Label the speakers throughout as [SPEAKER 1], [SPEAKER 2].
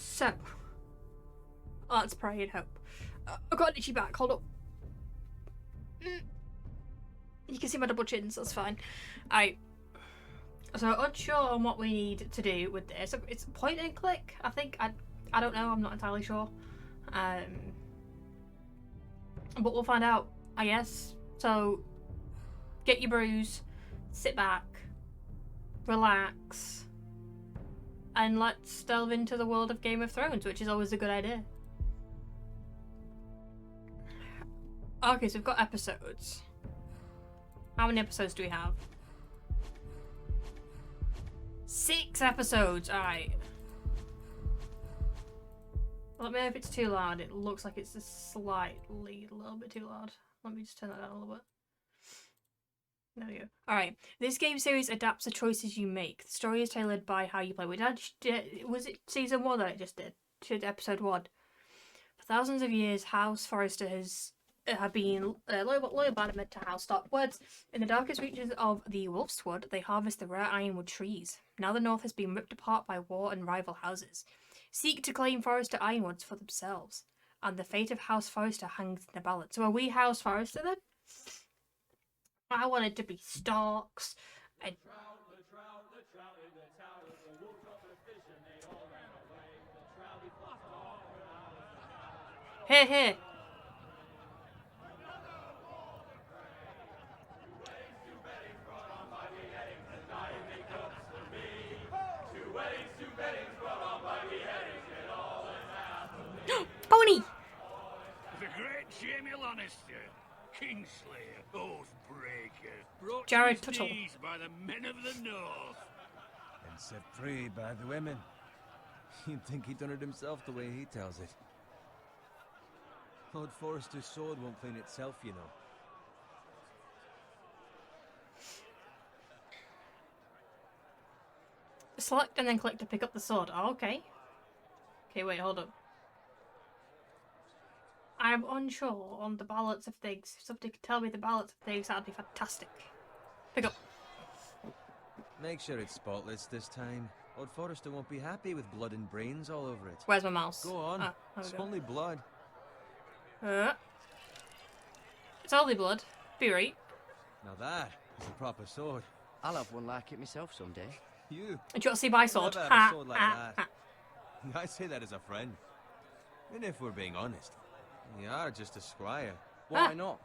[SPEAKER 1] So, let's pray and hope. I've got an itchy back. Hold up. You can see my double chins. That's fine. So unsure on what we need to do with this. It's point and click. I think. I don't know. I'm not entirely sure. But we'll find out, I guess. So, get your brews, sit back, relax, and let's delve into the world of Game of Thrones, which is always a good idea. Okay, so we've got episodes. How many episodes do we have? 6 episodes, alright. Let me know if it's too loud. It looks like it's a little bit too loud. Let me just turn that down a little bit. There we go. Alright. This game series adapts the choices you make. The story is tailored by how you play. Was it season 1 that it just did? Episode 1. For thousands of years, House Forrester have been loyal abandonment to House Stark. In the darkest reaches of the Wolfswood, they harvest the rare Ironwood trees. Now the North has been ripped apart by war and rival houses. Seek to claim Forrester Ironwoods for themselves, and the fate of House Forrester hangs in the balance. So are we House Forrester then? I wanted to be Starks. And... Here. Pony!
[SPEAKER 2] The great Jamie Lannister, Kingslayer, Oathbreaker, brought
[SPEAKER 1] Jared
[SPEAKER 2] to his
[SPEAKER 1] Tuttle.
[SPEAKER 2] knees by the men of the North.
[SPEAKER 3] And set free by the women. You'd think he'd done it himself the way he tells it. Lord Forrester's sword won't clean itself, you know.
[SPEAKER 1] Select and then click to pick up the sword. Oh, okay. Okay, wait, hold up. I'm unsure on the balance of things. If somebody could tell me the balance of things, that'd be fantastic. Pick up.
[SPEAKER 3] Make sure it's spotless this time. Lord Forrester won't be happy with blood and brains all over it.
[SPEAKER 1] Where's my mouse?
[SPEAKER 3] Go on.
[SPEAKER 1] Ah, there we
[SPEAKER 3] It's
[SPEAKER 1] go.
[SPEAKER 3] only blood.
[SPEAKER 1] It's only blood. Be right.
[SPEAKER 3] Now that is a proper sword.
[SPEAKER 4] I'll have one like it myself someday.
[SPEAKER 3] You.
[SPEAKER 1] Do you want to see my sword?
[SPEAKER 3] Never have a sword like that. I say that as a friend. And if we're being honest, you are just a squire.
[SPEAKER 4] Why not?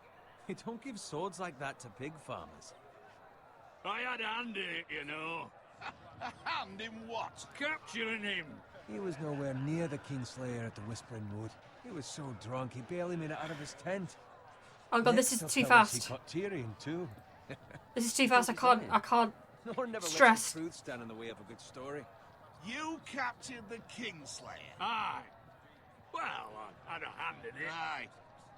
[SPEAKER 3] You don't give swords like that to pig farmers.
[SPEAKER 2] I had a hand in it, you know.
[SPEAKER 5] A hand in what?
[SPEAKER 2] Capturing him.
[SPEAKER 3] He was nowhere near the Kingslayer at the Whispering Wood. He was so drunk he barely made it out of his tent.
[SPEAKER 1] Oh god, this
[SPEAKER 3] Next
[SPEAKER 1] is
[SPEAKER 3] he'll
[SPEAKER 1] too
[SPEAKER 3] tell us
[SPEAKER 1] fast.
[SPEAKER 3] He caught Tyrion too.
[SPEAKER 1] This is too fast. I can't.
[SPEAKER 3] Nor never
[SPEAKER 1] Stressed.
[SPEAKER 3] lets the truth stand in the way of a good story.
[SPEAKER 5] You captured the Kingslayer.
[SPEAKER 2] Aye. Well, I had a hand in it.
[SPEAKER 5] Aye.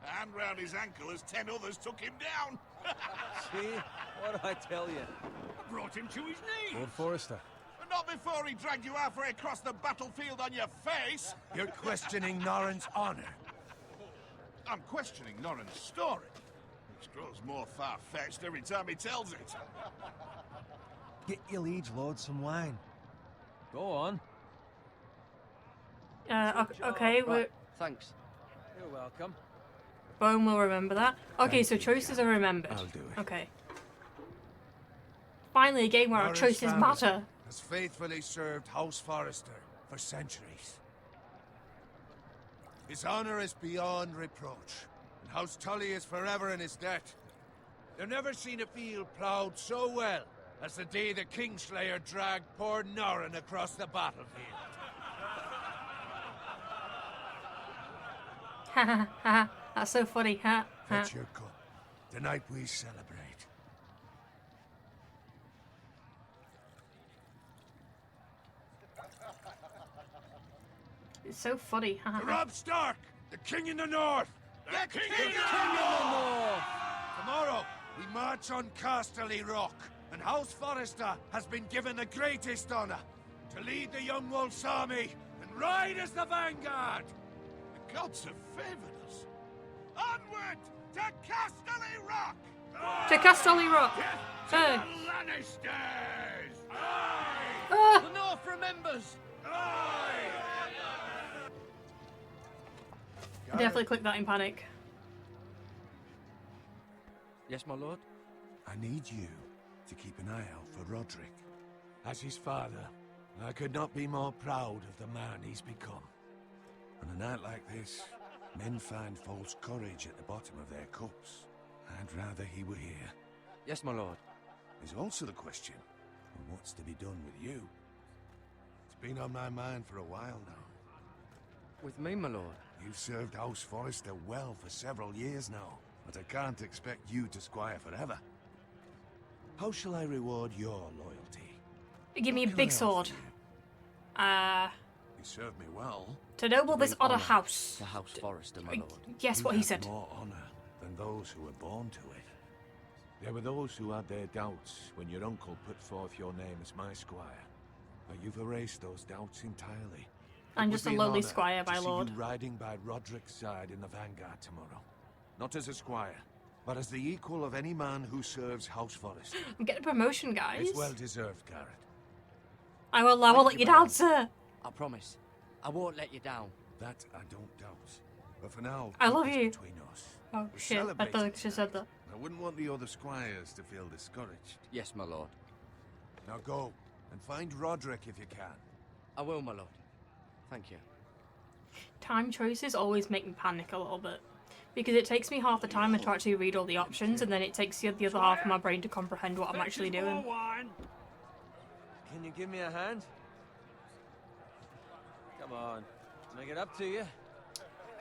[SPEAKER 5] A hand round his ankle as 10 others took him down.
[SPEAKER 3] See? What do I tell you?
[SPEAKER 2] I brought him to his knees.
[SPEAKER 3] Lord Forrester.
[SPEAKER 5] But not before he dragged you halfway across the battlefield on your face.
[SPEAKER 6] You're questioning Norrin's honor.
[SPEAKER 5] I'm questioning Norrin's story, which grows more far-fetched every time he tells it.
[SPEAKER 3] Get your liege lord some wine. Go on.
[SPEAKER 1] Okay,
[SPEAKER 4] Right, thanks.
[SPEAKER 3] You're welcome.
[SPEAKER 1] Bone will remember that. Okay,
[SPEAKER 3] Thank
[SPEAKER 1] so
[SPEAKER 3] you,
[SPEAKER 1] choices are remembered.
[SPEAKER 3] I'll do it.
[SPEAKER 1] Okay. Finally, a game where our
[SPEAKER 6] Norrin's
[SPEAKER 1] choices
[SPEAKER 6] family
[SPEAKER 1] matter.
[SPEAKER 6] has faithfully served House Forrester for centuries. His honor is beyond reproach, and House Tully is forever in his debt. They've never seen a field ploughed so well as the day the Kingslayer dragged poor Norrin across the battlefield.
[SPEAKER 1] Ha ha ha. That's so funny. Ha ha.
[SPEAKER 6] Fetch your cup. Tonight we celebrate.
[SPEAKER 1] It's so funny. Ha ha.
[SPEAKER 6] Robb Stark, the king in the north!
[SPEAKER 5] The King
[SPEAKER 6] in the north! Tomorrow, we march on Casterly Rock, and House Forrester has been given the greatest honor to lead the Young Wolf's army and ride as the vanguard!
[SPEAKER 5] The gods have favored us. Onward to Casterly Rock!
[SPEAKER 1] To Casterly Rock.
[SPEAKER 2] To
[SPEAKER 1] Hey.
[SPEAKER 2] the Lannisters.
[SPEAKER 1] Ah.
[SPEAKER 4] The North remembers!
[SPEAKER 6] Aye!
[SPEAKER 1] Definitely click that in panic.
[SPEAKER 4] Yes, my lord?
[SPEAKER 6] I need you to keep an eye out for Roderick. As his father, I could not be more proud of the man he's become. On a night like this, men find false courage at the bottom of their cups. I'd rather he were here.
[SPEAKER 4] Yes, my lord.
[SPEAKER 6] There's also the question of what's to be done with you. It's been on my mind for a while now.
[SPEAKER 4] With me, my lord?
[SPEAKER 6] You've served House Forrester well for several years now, but I can't expect you to squire forever. How shall I reward your loyalty?
[SPEAKER 1] Give me a
[SPEAKER 6] What can
[SPEAKER 1] big
[SPEAKER 6] I
[SPEAKER 1] sword.
[SPEAKER 6] offer you? You served me well.
[SPEAKER 1] To noble this
[SPEAKER 4] Great
[SPEAKER 1] other
[SPEAKER 4] honour
[SPEAKER 1] house.
[SPEAKER 4] to House Forrester, my lord.
[SPEAKER 1] Yes,
[SPEAKER 6] You
[SPEAKER 1] what he
[SPEAKER 6] have
[SPEAKER 1] said.
[SPEAKER 6] more honor than those who were born to it. There were those who had their doubts when your uncle put forth your name as my squire, but you've erased those doubts entirely.
[SPEAKER 1] I'm
[SPEAKER 6] It
[SPEAKER 1] just
[SPEAKER 6] would
[SPEAKER 1] a
[SPEAKER 6] be an
[SPEAKER 1] lowly
[SPEAKER 6] honour
[SPEAKER 1] squire,
[SPEAKER 6] to
[SPEAKER 1] my
[SPEAKER 6] see
[SPEAKER 1] lord.
[SPEAKER 6] you riding by Roderick's side in the vanguard tomorrow, not as a squire, but as the equal of any man who serves House Forrester.
[SPEAKER 1] I'm getting a promotion, guys.
[SPEAKER 6] It's well deserved, Garrett.
[SPEAKER 1] I will
[SPEAKER 4] Thank
[SPEAKER 1] let
[SPEAKER 4] you,
[SPEAKER 1] you
[SPEAKER 4] my
[SPEAKER 1] down,
[SPEAKER 4] lord.
[SPEAKER 1] sir.
[SPEAKER 4] I promise. I won't let you down.
[SPEAKER 6] That I don't doubt. But for now,
[SPEAKER 1] I
[SPEAKER 6] keep
[SPEAKER 1] love
[SPEAKER 6] this
[SPEAKER 1] you.
[SPEAKER 6] between us.
[SPEAKER 1] Oh
[SPEAKER 6] We're
[SPEAKER 1] shit! I
[SPEAKER 6] celebrating
[SPEAKER 1] thought she said that.
[SPEAKER 6] I wouldn't want the other squires to feel discouraged.
[SPEAKER 4] Yes, my lord.
[SPEAKER 6] Now go and find Roderick if you can.
[SPEAKER 4] I will, my lord. Thank you.
[SPEAKER 1] Time choices always make me panic a little bit. Because it takes me half the time to actually read all the options, and then it takes the other half of my brain to comprehend what I'm actually
[SPEAKER 2] Fetches more
[SPEAKER 1] doing.
[SPEAKER 2] wine.
[SPEAKER 3] Can you give me a hand? Come on. Make it up to you.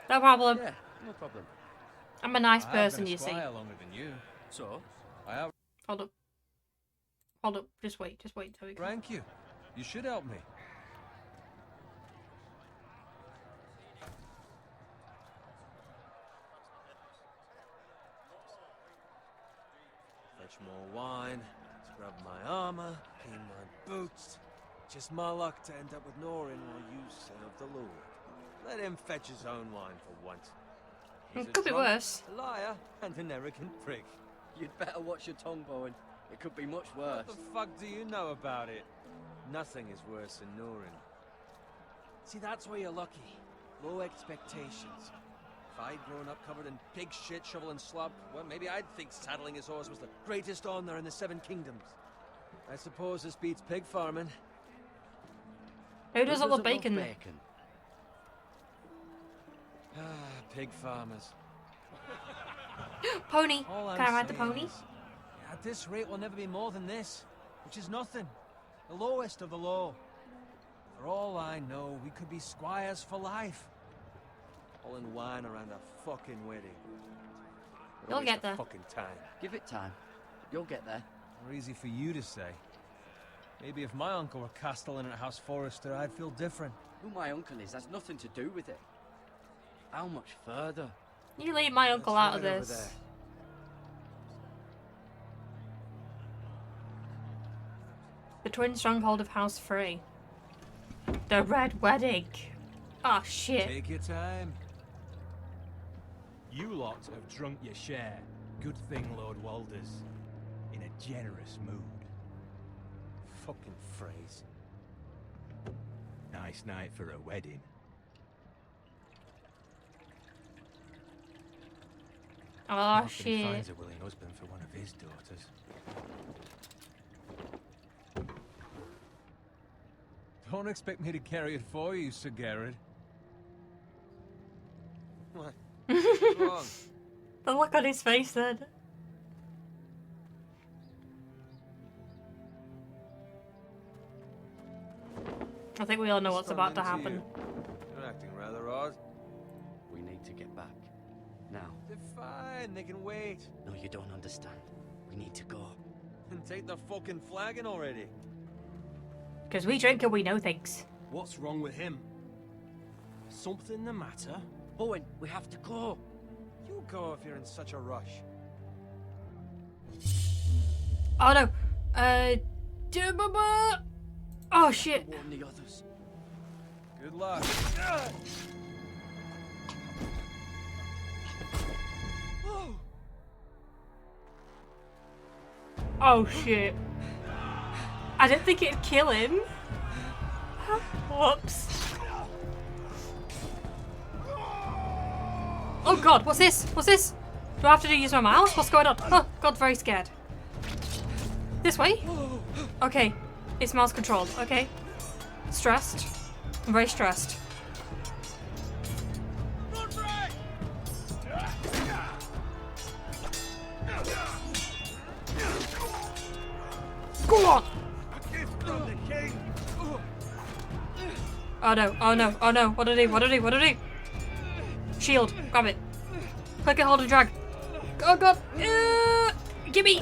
[SPEAKER 1] No problem.
[SPEAKER 4] Yeah, no problem.
[SPEAKER 1] I'm a nice
[SPEAKER 3] I have
[SPEAKER 1] person,
[SPEAKER 3] been a
[SPEAKER 1] you see.
[SPEAKER 3] squire longer than you.
[SPEAKER 4] So,
[SPEAKER 3] I have
[SPEAKER 1] Hold up. Hold up. Just wait. Just wait till we come.
[SPEAKER 3] rank you. You should help me. Fetch more wine, scrub my armor, clean my boots. Just my luck to end up with Norin while you serve the Lord. Let him fetch his own wine for once. He's
[SPEAKER 1] It
[SPEAKER 3] a
[SPEAKER 1] could be
[SPEAKER 3] drunk,
[SPEAKER 1] worse.
[SPEAKER 3] a liar, and an arrogant prick.
[SPEAKER 4] you'd better watch your tongue, Bowen. It could be much worse.
[SPEAKER 3] What the fuck do you know about it? Nothing is worse than Norin. See, that's where you're lucky. Low expectations. If I'd grown up covered in pig shit, shovel and slop, well, maybe I'd think saddling his horse was the greatest honor in the Seven Kingdoms. I suppose this beats pig farming.
[SPEAKER 1] Who does all the
[SPEAKER 4] love
[SPEAKER 1] bacon?
[SPEAKER 4] bacon?
[SPEAKER 3] Ah, pig farmers.
[SPEAKER 1] Pony.
[SPEAKER 3] All I'm
[SPEAKER 1] Can I ride the
[SPEAKER 3] saying
[SPEAKER 1] pony?
[SPEAKER 3] is, at this rate, we'll never be more than this, which is nothing. The lowest of the low. For all I know, we could be squires for life. Pulling wine around a fucking wedding. What a
[SPEAKER 1] You'll
[SPEAKER 3] waste
[SPEAKER 1] get
[SPEAKER 3] of
[SPEAKER 1] there.
[SPEAKER 3] Fucking time.
[SPEAKER 4] Give it time. You'll get there.
[SPEAKER 3] More easy for you to say. Maybe if my uncle were castellan at House Forrester, I'd feel different.
[SPEAKER 4] Who my uncle is has nothing to do with it. How much further?
[SPEAKER 1] You leave my uncle
[SPEAKER 3] That's
[SPEAKER 1] out of
[SPEAKER 3] right over
[SPEAKER 1] this.
[SPEAKER 3] there.
[SPEAKER 1] The twin stronghold of House Free. The Red Wedding. Oh shit.
[SPEAKER 3] Take your time.
[SPEAKER 2] You lot have drunk your share. Good thing Lord Walder's in a generous mood.
[SPEAKER 3] Fucking phrase.
[SPEAKER 2] Nice night for a wedding.
[SPEAKER 1] Oh
[SPEAKER 2] Not that he
[SPEAKER 1] shit.
[SPEAKER 2] finds a willing husband for one of his daughters.
[SPEAKER 3] Don't expect me to carry it for you, Sir Garrett. What? What's wrong?
[SPEAKER 1] The look on his face then. I think we all know what's about to happen.
[SPEAKER 3] You're acting rather odd.
[SPEAKER 4] We need to get back. Now.
[SPEAKER 3] They're fine. They can wait.
[SPEAKER 4] No, you don't understand. We need to go.
[SPEAKER 3] And take the fucking flagon already.
[SPEAKER 1] Because we drink and we know things.
[SPEAKER 2] What's wrong with him? Something the matter?
[SPEAKER 4] Bowen, we have to go.
[SPEAKER 3] You go if you're in such a rush.
[SPEAKER 1] Oh no. Oh shit.
[SPEAKER 4] Warn the others.
[SPEAKER 3] Good luck.
[SPEAKER 1] Oh shit. I didn't think it'd kill him. Whoops. Oh god, what's this? What's this? Do I have to use my mouse? What's going on? Oh god, very scared. This way? Okay, it's mouse controlled. Okay. Stressed. I'm very stressed. Go on! Oh no, oh no, oh no. What do I do? What do I do? What do I do? Shield, grab it. Click it, hold and drag. Oh god! Gimme!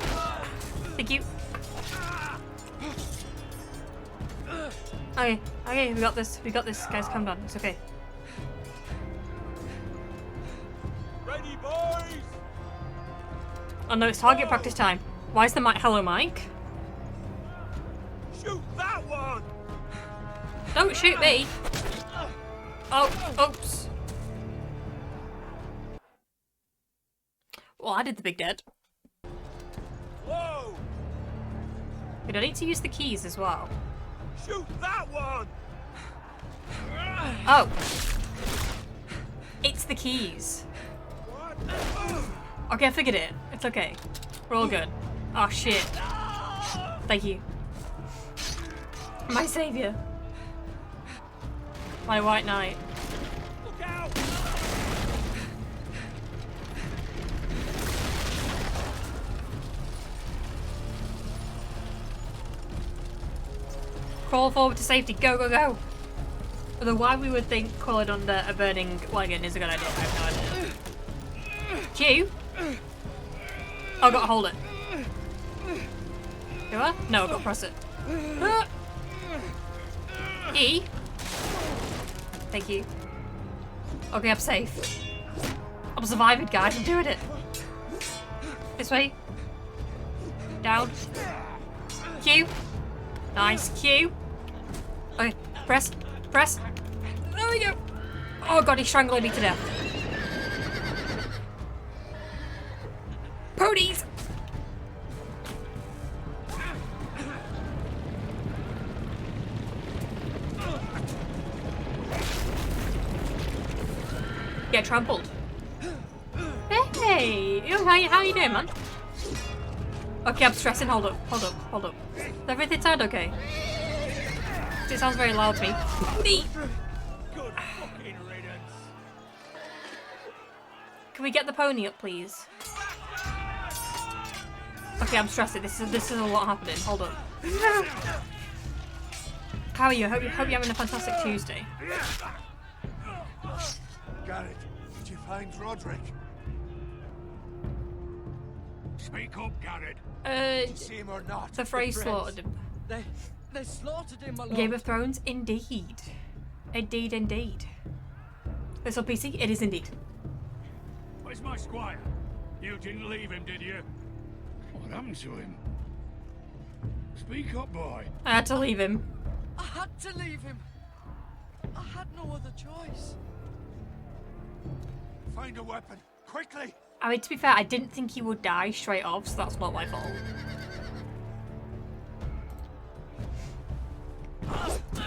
[SPEAKER 1] Thank you. Okay, okay, we got this. We got this, guys. Calm down. It's okay.
[SPEAKER 3] Ready, boys!
[SPEAKER 1] Oh no, it's target practice time. Why is the mic? Hello, Mike.
[SPEAKER 3] Shoot that one!
[SPEAKER 1] Don't shoot me. Oh, oops. Well, I did the big dead.
[SPEAKER 3] Whoa!
[SPEAKER 1] Wait, I need to use the keys as well.
[SPEAKER 3] Shoot that one!
[SPEAKER 1] Oh. It's the keys. Okay, I figured it. It's okay. We're all good. Oh, shit. Thank you. My savior. My white knight.
[SPEAKER 3] Look out!
[SPEAKER 1] Crawl forward to safety. Go, go, go. Although why we would think crawling under a burning wagon is a good idea, I have no idea. Q? Oh, I gotta hold it. Do I? No, I gotta press it. E? Thank you. Okay, I'm safe. I'm surviving, guys. I'm doing it. This way. Down. Q. Nice. Q. Okay, press. Press. There we go. Oh god, he's strangling me to death. Ponies! Get trampled. Hey! How you doing, man? Okay, I'm stressing. Hold up, hold up, hold up. Does everything sound okay? It sounds very loud to me. Me!
[SPEAKER 3] Good fucking riddance.
[SPEAKER 1] Can we get the pony up, please? Okay, I'm stressing. This is a lot happening. Hold up. How are you? Hope you're having a fantastic Tuesday.
[SPEAKER 6] Garrett, did you find Roderick? Speak up, Garrett. Did you see him or not?
[SPEAKER 1] The phrase slaughtered him.
[SPEAKER 4] They slaughtered him, my lord.
[SPEAKER 1] Game of Thrones, indeed. Indeed, indeed. This on PC? It is indeed.
[SPEAKER 6] Where's my squire? You didn't leave him, did you? What happened to him? Speak up, boy.
[SPEAKER 1] I had to leave him.
[SPEAKER 4] I had to leave him. I had no other choice.
[SPEAKER 6] Find a weapon, quickly.
[SPEAKER 1] I mean, to be fair, I didn't think he would die straight off, so that's not my fault.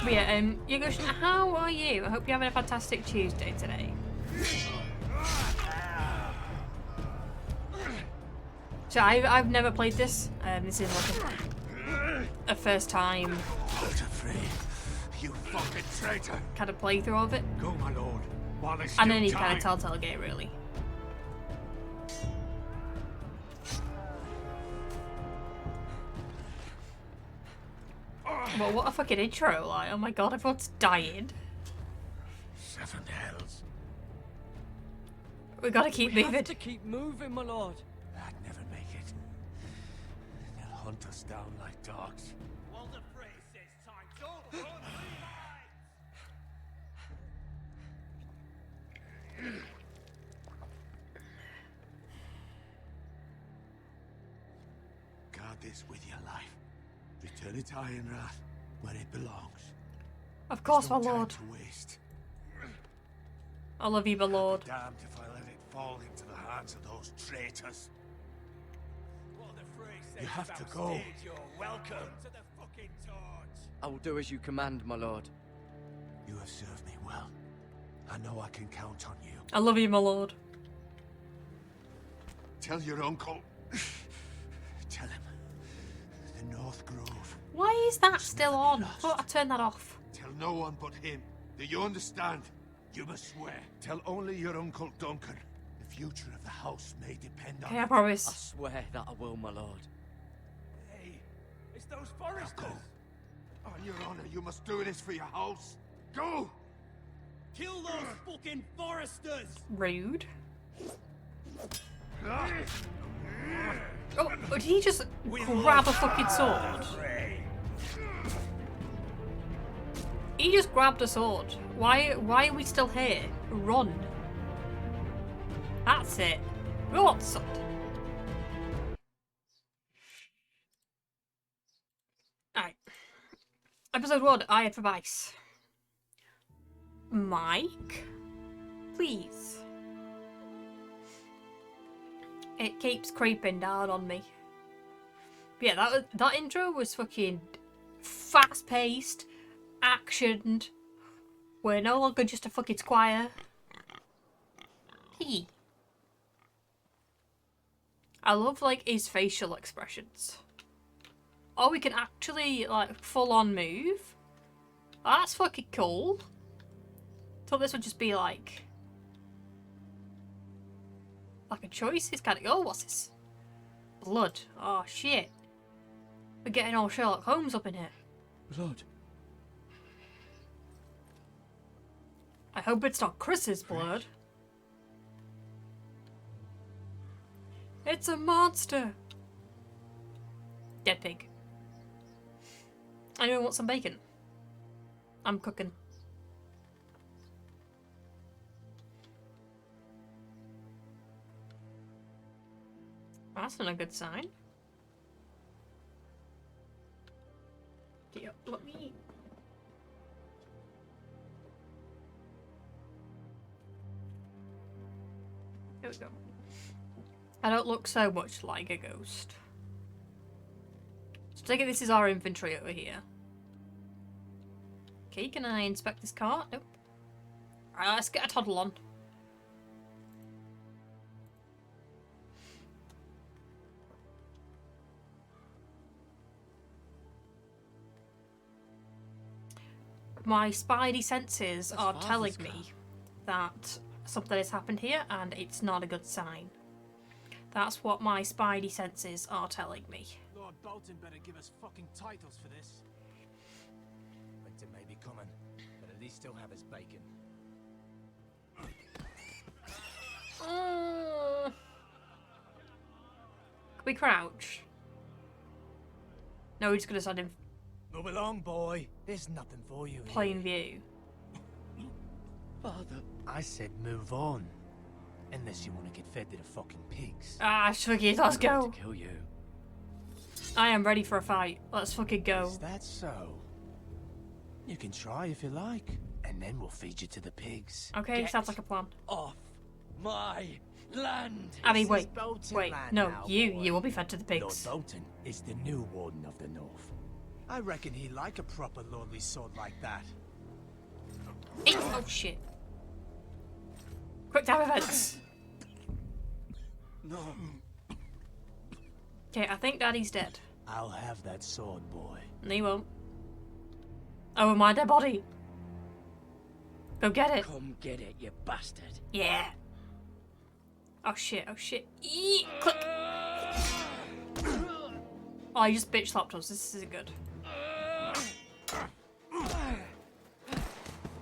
[SPEAKER 1] But yeah, Yogoshin, how are you? I hope you're having a fantastic Tuesday today. So I've never played this. This is like a first time
[SPEAKER 6] You fucking traitor.
[SPEAKER 1] kind of playthrough of it.
[SPEAKER 6] Go, my lord. While there's
[SPEAKER 1] And
[SPEAKER 6] still
[SPEAKER 1] any kind of
[SPEAKER 6] time.
[SPEAKER 1] Telltale game, really. Well, what a fucking intro, like, oh my god, everyone's dying.
[SPEAKER 6] 7 hells.
[SPEAKER 1] We gotta keep
[SPEAKER 4] We
[SPEAKER 1] moving.
[SPEAKER 4] have to keep moving, my lord.
[SPEAKER 6] I'd never make it. They'll hunt us down like dogs.
[SPEAKER 3] Walder Frey says time's over.
[SPEAKER 6] Guard this with your life. Return it to Ironrath, where it belongs.
[SPEAKER 1] Of course, my
[SPEAKER 6] There's no time
[SPEAKER 1] lord.
[SPEAKER 6] to waste.
[SPEAKER 1] I love you, my lord.
[SPEAKER 6] Damned if I let it fall into the hands of those traitors.
[SPEAKER 3] Walder Frey says
[SPEAKER 6] You have to
[SPEAKER 3] about
[SPEAKER 6] go.
[SPEAKER 3] stage, you're welcome to the fucking torch.
[SPEAKER 4] I will do as you command, my lord.
[SPEAKER 6] You have served me well. I know I can count on you.
[SPEAKER 1] I love you, my lord.
[SPEAKER 6] Tell your uncle. Tell him. The North Grove.
[SPEAKER 1] Why is that still on? I thought I turned that off.
[SPEAKER 6] Tell no one but him. Do you understand? You must swear. Tell only your Uncle Duncan. The future of the house may depend on
[SPEAKER 1] Okay, I
[SPEAKER 6] it.
[SPEAKER 4] I
[SPEAKER 1] promise.
[SPEAKER 4] swear that I will, my lord.
[SPEAKER 2] Hey, it's those Forresters.
[SPEAKER 6] Go. On your honor, you must do this for your house. Go!
[SPEAKER 2] Kill those fucking Forresters.
[SPEAKER 1] Rude. Oh, did he just grab a fucking sword? He just grabbed a sword. Why are we still here? Run. That's it. Run, son. Alright. Episode 1, I advice. Mike? Please. It keeps creeping down on me. But yeah, that intro was fucking fast-paced, actioned. We're no longer just a fucking squire. I love, like, his facial expressions. Oh, we can actually, like, full-on move? That's fucking cool. Thought this would just be, like a choice. It's kind of, oh, what's this? Blood. Oh, shit. We're getting all Sherlock Holmes up in here.
[SPEAKER 4] Blood.
[SPEAKER 1] I hope it's not Chris's blood. It's a monster. Dead pig. Anyone want some bacon? I'm cooking. That's not a good sign. Yeah, let me... Here we go. I don't look so much like a ghost. So take it this is our inventory over here. Okay, can I inspect this cart? Nope. Alright, let's get a toddle on. My spidey senses are telling me that something has happened here and it's not a good sign. That's what my spidey senses are telling me.
[SPEAKER 2] Lord Bolton better give us fucking titles for this. Winter may be coming, but at least still have his bacon.
[SPEAKER 1] Can we crouch? No, we're just gonna send him
[SPEAKER 2] Move along, boy. There's nothing for you
[SPEAKER 1] plain view.
[SPEAKER 4] Father.
[SPEAKER 2] I said move on. Unless you want to get fed to the fucking pigs.
[SPEAKER 1] Ah, fucking, let's go.
[SPEAKER 4] To kill you.
[SPEAKER 1] I am ready for a fight. Let's fucking go.
[SPEAKER 2] Is that so? You can try if you like, and then we'll feed you to the pigs.
[SPEAKER 1] Okay,
[SPEAKER 4] Get
[SPEAKER 1] sounds like a plan.
[SPEAKER 4] Off my land.
[SPEAKER 1] I mean,
[SPEAKER 2] This is
[SPEAKER 1] wait,
[SPEAKER 2] Bolton
[SPEAKER 1] wait,
[SPEAKER 2] land
[SPEAKER 1] no,
[SPEAKER 2] now,
[SPEAKER 1] you
[SPEAKER 2] boy.
[SPEAKER 1] will be fed to the
[SPEAKER 2] Lord
[SPEAKER 1] pigs.
[SPEAKER 2] Bolton is the new Warden of the North. I reckon he'd like a proper lordly sword like that.
[SPEAKER 1] Eat. Oh shit. Quick time events.
[SPEAKER 4] No.
[SPEAKER 1] Okay, I think Daddy's dead.
[SPEAKER 2] I'll have that sword, boy.
[SPEAKER 1] No, you won't. Oh, my dead body. Go get it.
[SPEAKER 4] Come get it, you bastard.
[SPEAKER 1] Yeah. Oh shit, oh shit. Eee, click. Oh, you just bitch slapped us. This isn't good.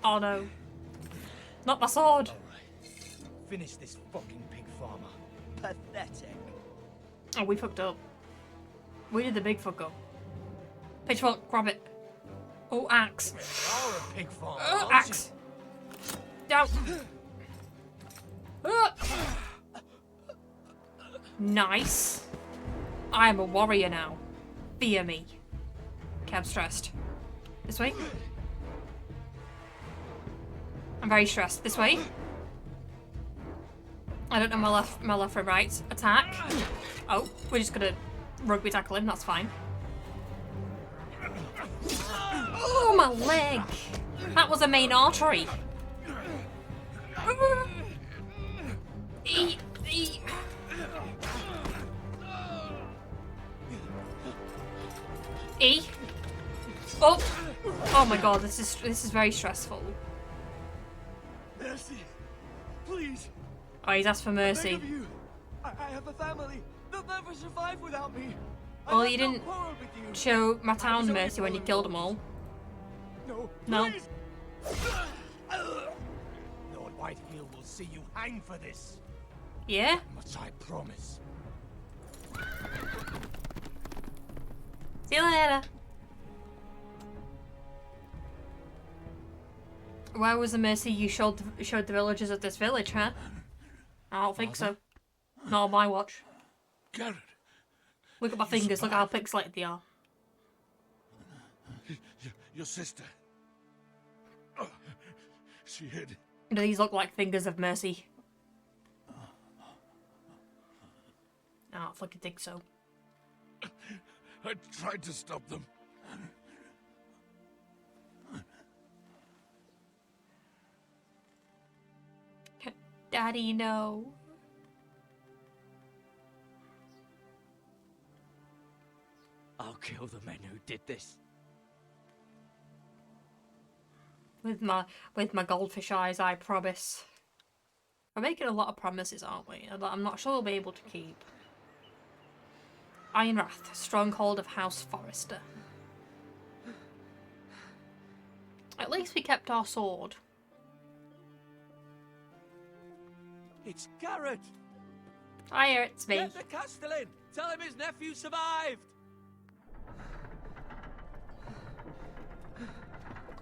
[SPEAKER 1] Oh no. Not my sword.
[SPEAKER 2] Finish this fucking pig farmer.
[SPEAKER 4] Pathetic.
[SPEAKER 1] Oh, we fucked up. We did the big fuck up. Pitchfork, grab it. Oh, axe.
[SPEAKER 2] You're a pig farmer. aren't
[SPEAKER 1] Axe. Down. Nice. I am a warrior now. Fear me. Okay, I'm stressed. This way. I'm very stressed. This way. I don't know my left from right. Attack. Oh, we're just gonna rugby tackle him. That's fine. Oh, my leg. That was a main artery. E. Oh! Oh my god, this is very stressful.
[SPEAKER 6] Mercy, please.
[SPEAKER 1] Oh, he's asked for
[SPEAKER 6] Beg
[SPEAKER 1] mercy.
[SPEAKER 6] of you. I have a family. They'll never survive without me.
[SPEAKER 1] Well,
[SPEAKER 6] I
[SPEAKER 1] you
[SPEAKER 6] have no
[SPEAKER 1] didn't
[SPEAKER 6] quarrel with you.
[SPEAKER 1] show my
[SPEAKER 6] I was
[SPEAKER 1] town
[SPEAKER 6] only
[SPEAKER 1] mercy when you
[SPEAKER 6] following
[SPEAKER 1] killed them all.
[SPEAKER 6] No.
[SPEAKER 1] No.
[SPEAKER 6] Please.
[SPEAKER 2] Lord Whitehill will see you hang for this.
[SPEAKER 1] Yeah?
[SPEAKER 2] Much I promise.
[SPEAKER 1] See you later. Where was the mercy you showed the villagers of this village, huh? I don't think so. Not on my watch.
[SPEAKER 5] Garrett,
[SPEAKER 1] Look at my fingers, look how pixelated they are.
[SPEAKER 5] your sister. Oh, she hid.
[SPEAKER 1] Do these look like fingers of mercy? I don't fucking think so.
[SPEAKER 5] I tried to stop them.
[SPEAKER 1] Daddy, no.
[SPEAKER 4] I'll kill the men who did this.
[SPEAKER 1] With my goldfish eyes, I promise. We're making a lot of promises, aren't we? That I'm not sure we'll be able to keep. Ironrath, stronghold of House Forrester. At least we kept our sword.
[SPEAKER 3] It's Garrett!
[SPEAKER 1] Hiya, it's me.
[SPEAKER 3] Get the Castellan! Tell him his nephew survived!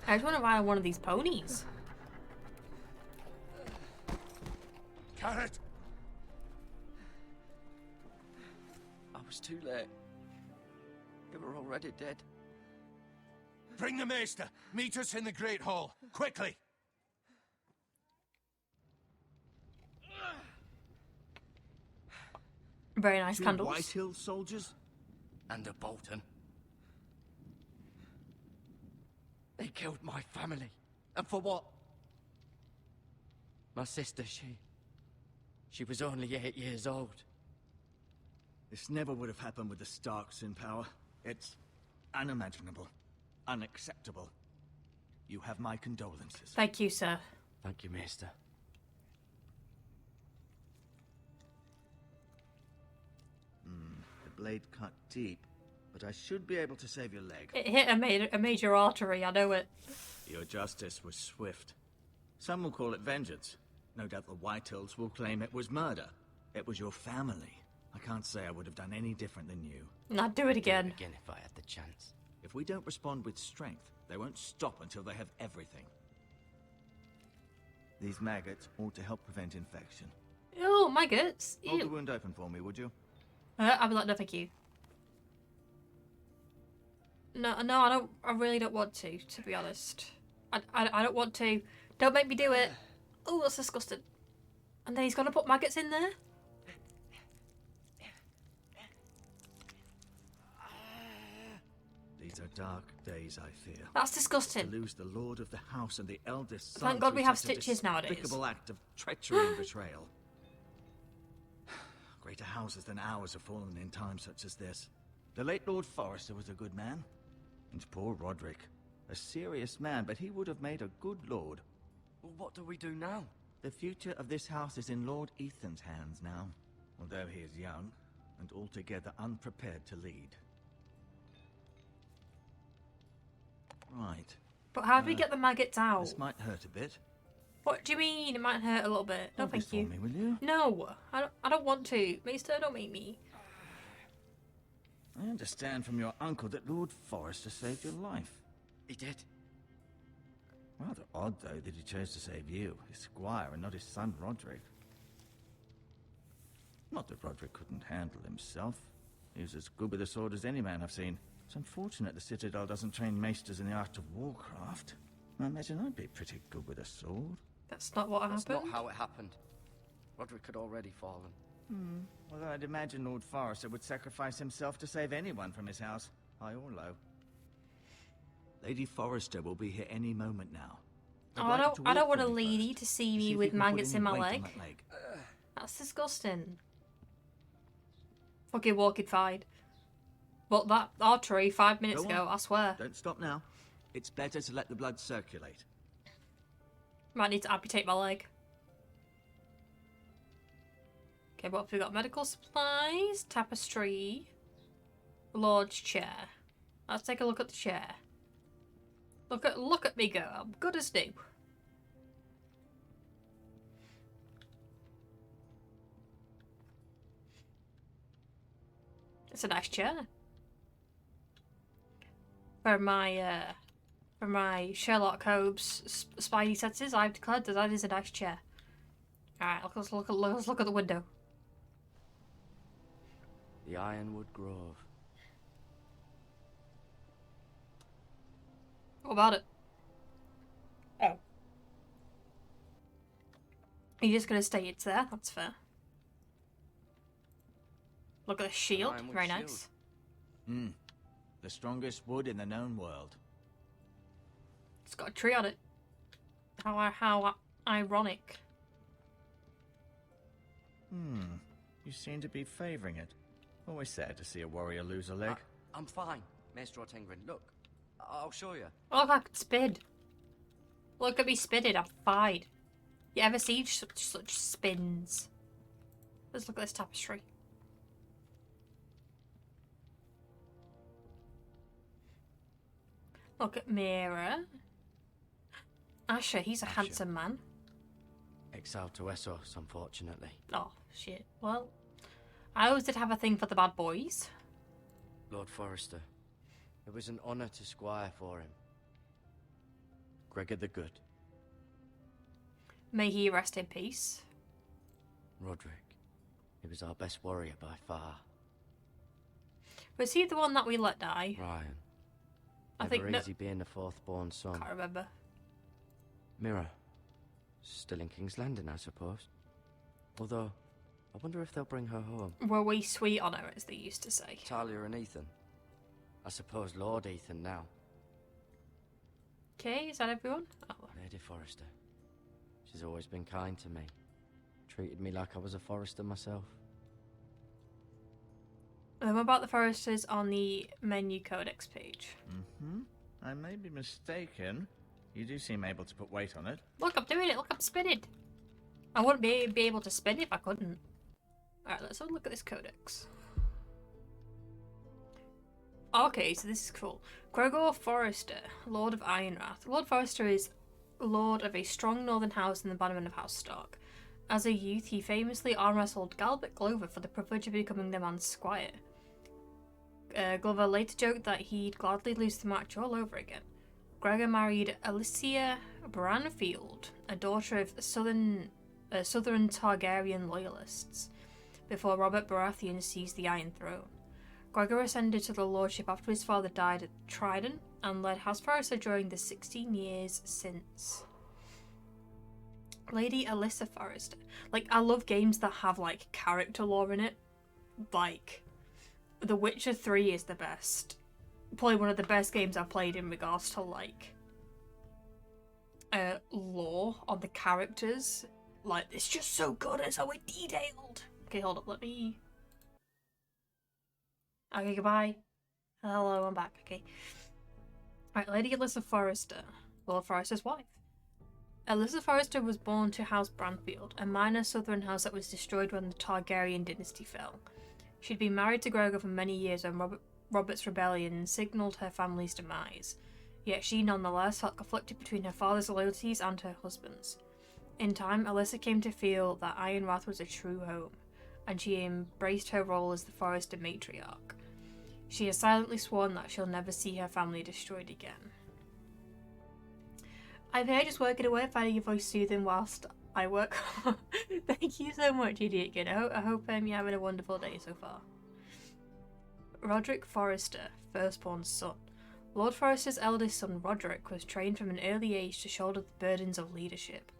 [SPEAKER 1] I just want to ride on one of these ponies.
[SPEAKER 5] Garrett!
[SPEAKER 4] I was too late. They were already dead.
[SPEAKER 6] Bring the Maester. Meet us in the Great Hall. Quickly.
[SPEAKER 1] Very nice
[SPEAKER 7] Two
[SPEAKER 1] candles.
[SPEAKER 7] Whitehill soldiers?
[SPEAKER 4] And a Bolton. They killed my family. And for what? My sister, she was only 8 years old.
[SPEAKER 7] This never would have happened with the Starks in power. It's unimaginable. Unacceptable. You have my condolences.
[SPEAKER 1] Thank you, sir.
[SPEAKER 4] Thank you, Maester.
[SPEAKER 7] The blade cut deep, but I should be able to save your leg.
[SPEAKER 1] It hit a major artery, I know it.
[SPEAKER 7] Your justice was swift. Some will call it vengeance. No doubt the Whitehills will claim it was murder. It was your family. I can't say I would have done any different than you.
[SPEAKER 1] And I'd do it again.
[SPEAKER 4] Again if I had the chance.
[SPEAKER 7] If we don't respond with strength, they won't stop until they have everything. These maggots ought to help prevent infection.
[SPEAKER 1] Oh, maggots.
[SPEAKER 7] Hold the
[SPEAKER 1] Ew.
[SPEAKER 7] wound open for me, would you?
[SPEAKER 1] I'll be like, no, thank you. No, I don't. I really don't want to be honest. I don't want to. Don't make me do it. Oh, that's disgusting. And then he's gonna put maggots in there?
[SPEAKER 7] These are dark days, I fear.
[SPEAKER 1] That's
[SPEAKER 7] To
[SPEAKER 1] disgusting.
[SPEAKER 7] lose the lord of the house and the eldest son.
[SPEAKER 1] Thank God
[SPEAKER 7] through
[SPEAKER 1] we have
[SPEAKER 7] such a
[SPEAKER 1] stitches nowadays.
[SPEAKER 7] despicable act of treachery and betrayal. Greater houses than ours have fallen in times such as this. The late Lord Forrester was a good man. And poor Roderick. A serious man, but he would have made a good lord.
[SPEAKER 4] Well, what do we do now?
[SPEAKER 7] The future of this house is in Lord Ethan's hands now. Although he is young, and altogether unprepared to lead. Right.
[SPEAKER 1] But how do we get the maggots out?
[SPEAKER 7] This might hurt a bit.
[SPEAKER 1] What do you mean? It might hurt a little bit. No,
[SPEAKER 7] Hold this
[SPEAKER 1] thank you.
[SPEAKER 7] for me, will you?
[SPEAKER 1] No, I don't want to. Maester, don't make me.
[SPEAKER 7] I understand from your uncle that Lord Forrester saved your life.
[SPEAKER 4] He did.
[SPEAKER 7] Rather odd, though, that he chose to save you, his squire, and not his son Roderick. Not that Roderick couldn't handle himself. He was as good with a sword as any man I've seen. It's unfortunate the Citadel doesn't train maesters in the art of warcraft. I imagine I'd be pretty good with a sword.
[SPEAKER 1] That's not what
[SPEAKER 4] That's
[SPEAKER 1] happened.
[SPEAKER 4] not how it happened. Roderick had already fallen.
[SPEAKER 7] Although I'd imagine Lord Forrester would sacrifice himself to save anyone from his house, high or low. Lady Forrester will be here any moment now.
[SPEAKER 1] Oh, I don't want a lady to see me with maggots in my leg. That's disgusting. Fucking walking fine. But that artery 5 minutes
[SPEAKER 7] Go
[SPEAKER 1] ago,
[SPEAKER 7] on.
[SPEAKER 1] I swear.
[SPEAKER 7] Don't stop now. It's better to let the blood circulate.
[SPEAKER 1] Might need to amputate my leg. Okay, what have we got? Medical supplies, tapestry, Lord's chair. Let's take a look at the chair. Look at me go. I'm good as new. It's a nice chair. For my Sherlock Holmes spidey senses, I've declared that is a nice chair. Alright, let's look at the window.
[SPEAKER 4] The Ironwood Grove.
[SPEAKER 1] What about it? Oh. You're just gonna say it's there? That's fair. Look at the shield.
[SPEAKER 4] Ironwood
[SPEAKER 1] Very
[SPEAKER 4] shield.
[SPEAKER 1] nice.
[SPEAKER 7] The strongest wood in the known world.
[SPEAKER 1] It's got a tree on it. How ironic.
[SPEAKER 7] You seem to be favouring it. Always sad to see a warrior lose a leg.
[SPEAKER 4] I'm fine, Maester Ortega. Look, I'll show you.
[SPEAKER 1] Look, I can spin. Look at me spinning. I'm fine. You ever seen such spins? Let's look at this tapestry. Look at Meera. Asher, he's a
[SPEAKER 4] Asher.
[SPEAKER 1] handsome man.
[SPEAKER 4] Exiled to Westeros, unfortunately.
[SPEAKER 1] Oh, shit. Well, I always did have a thing for the bad boys.
[SPEAKER 4] Lord Forrester. It was an honour to squire for him. Gregor the Good.
[SPEAKER 1] May he rest in peace.
[SPEAKER 4] Roderick. He was our best warrior by far.
[SPEAKER 1] Was he the one that we let die?
[SPEAKER 4] Ryan.
[SPEAKER 1] I
[SPEAKER 4] Never
[SPEAKER 1] think no.
[SPEAKER 4] easy being the fourth-born son.
[SPEAKER 1] Can't remember.
[SPEAKER 4] Meera. Still in King's Landing, I suppose. Although, I wonder if they'll bring her home.
[SPEAKER 1] Were we sweet on her, as they used to say?
[SPEAKER 4] Talia and Ethan. I suppose Lord Ethan now.
[SPEAKER 1] Okay, is that everyone? Oh.
[SPEAKER 4] Lady Forrester. She's always been kind to me. Treated me like I was a Forrester myself.
[SPEAKER 1] What about the Foresters on the menu codex page?
[SPEAKER 7] I may be mistaken. You do seem able to put weight on it.
[SPEAKER 1] Look, I'm doing it. Look, I'm spinning. I wouldn't be able to spin if I couldn't. Alright, let's have a look at this codex. Okay, so this is cool. Gregor Forrester, Lord of Ironrath. Lord Forrester is lord of a strong northern house in the bannerman of House Stark. As a youth, he famously arm-wrestled Galbert Glover for the privilege of becoming the man's squire. Glover later joked that he'd gladly lose the match all over again. Gregor married Eliza Brownfield, a daughter of southern Targaryen loyalists, before Robert Baratheon seized the Iron Throne. Gregor ascended to the lordship after his father died at Trident and led House Forrester during the 16 years since. Lady Eliza Forrester. Like, I love games that have, like, character lore in it. Like, The Witcher 3 is the best. Probably one of the best games I've played in regards to, like, lore on the characters. Like, it's just so good, it's so detailed. Okay, hold up, let me... Okay, goodbye. Hello, I'm back, okay. Right, Lady Eliza Forrester, Lord Forrester's wife. Eliza Forrester was born to House Brownfield, a minor southern house that was destroyed when the Targaryen dynasty fell. She'd been married to Gregor for many years when Robert's rebellion signalled her family's demise, yet she nonetheless felt conflicted between her father's loyalties and her husband's. In time, Alyssa came to feel that Ironrath was a true home, and she embraced her role as the Forrester matriarch. She has silently sworn that she'll never see her family destroyed again. I'm here just working away, finding your voice soothing whilst I work. Thank you so much, Idiot Kid. I hope you're having a wonderful day so far. Roderick Forrester, firstborn son. Lord Forrester's eldest son, Roderick, was trained from an early age to shoulder the burdens of leadership.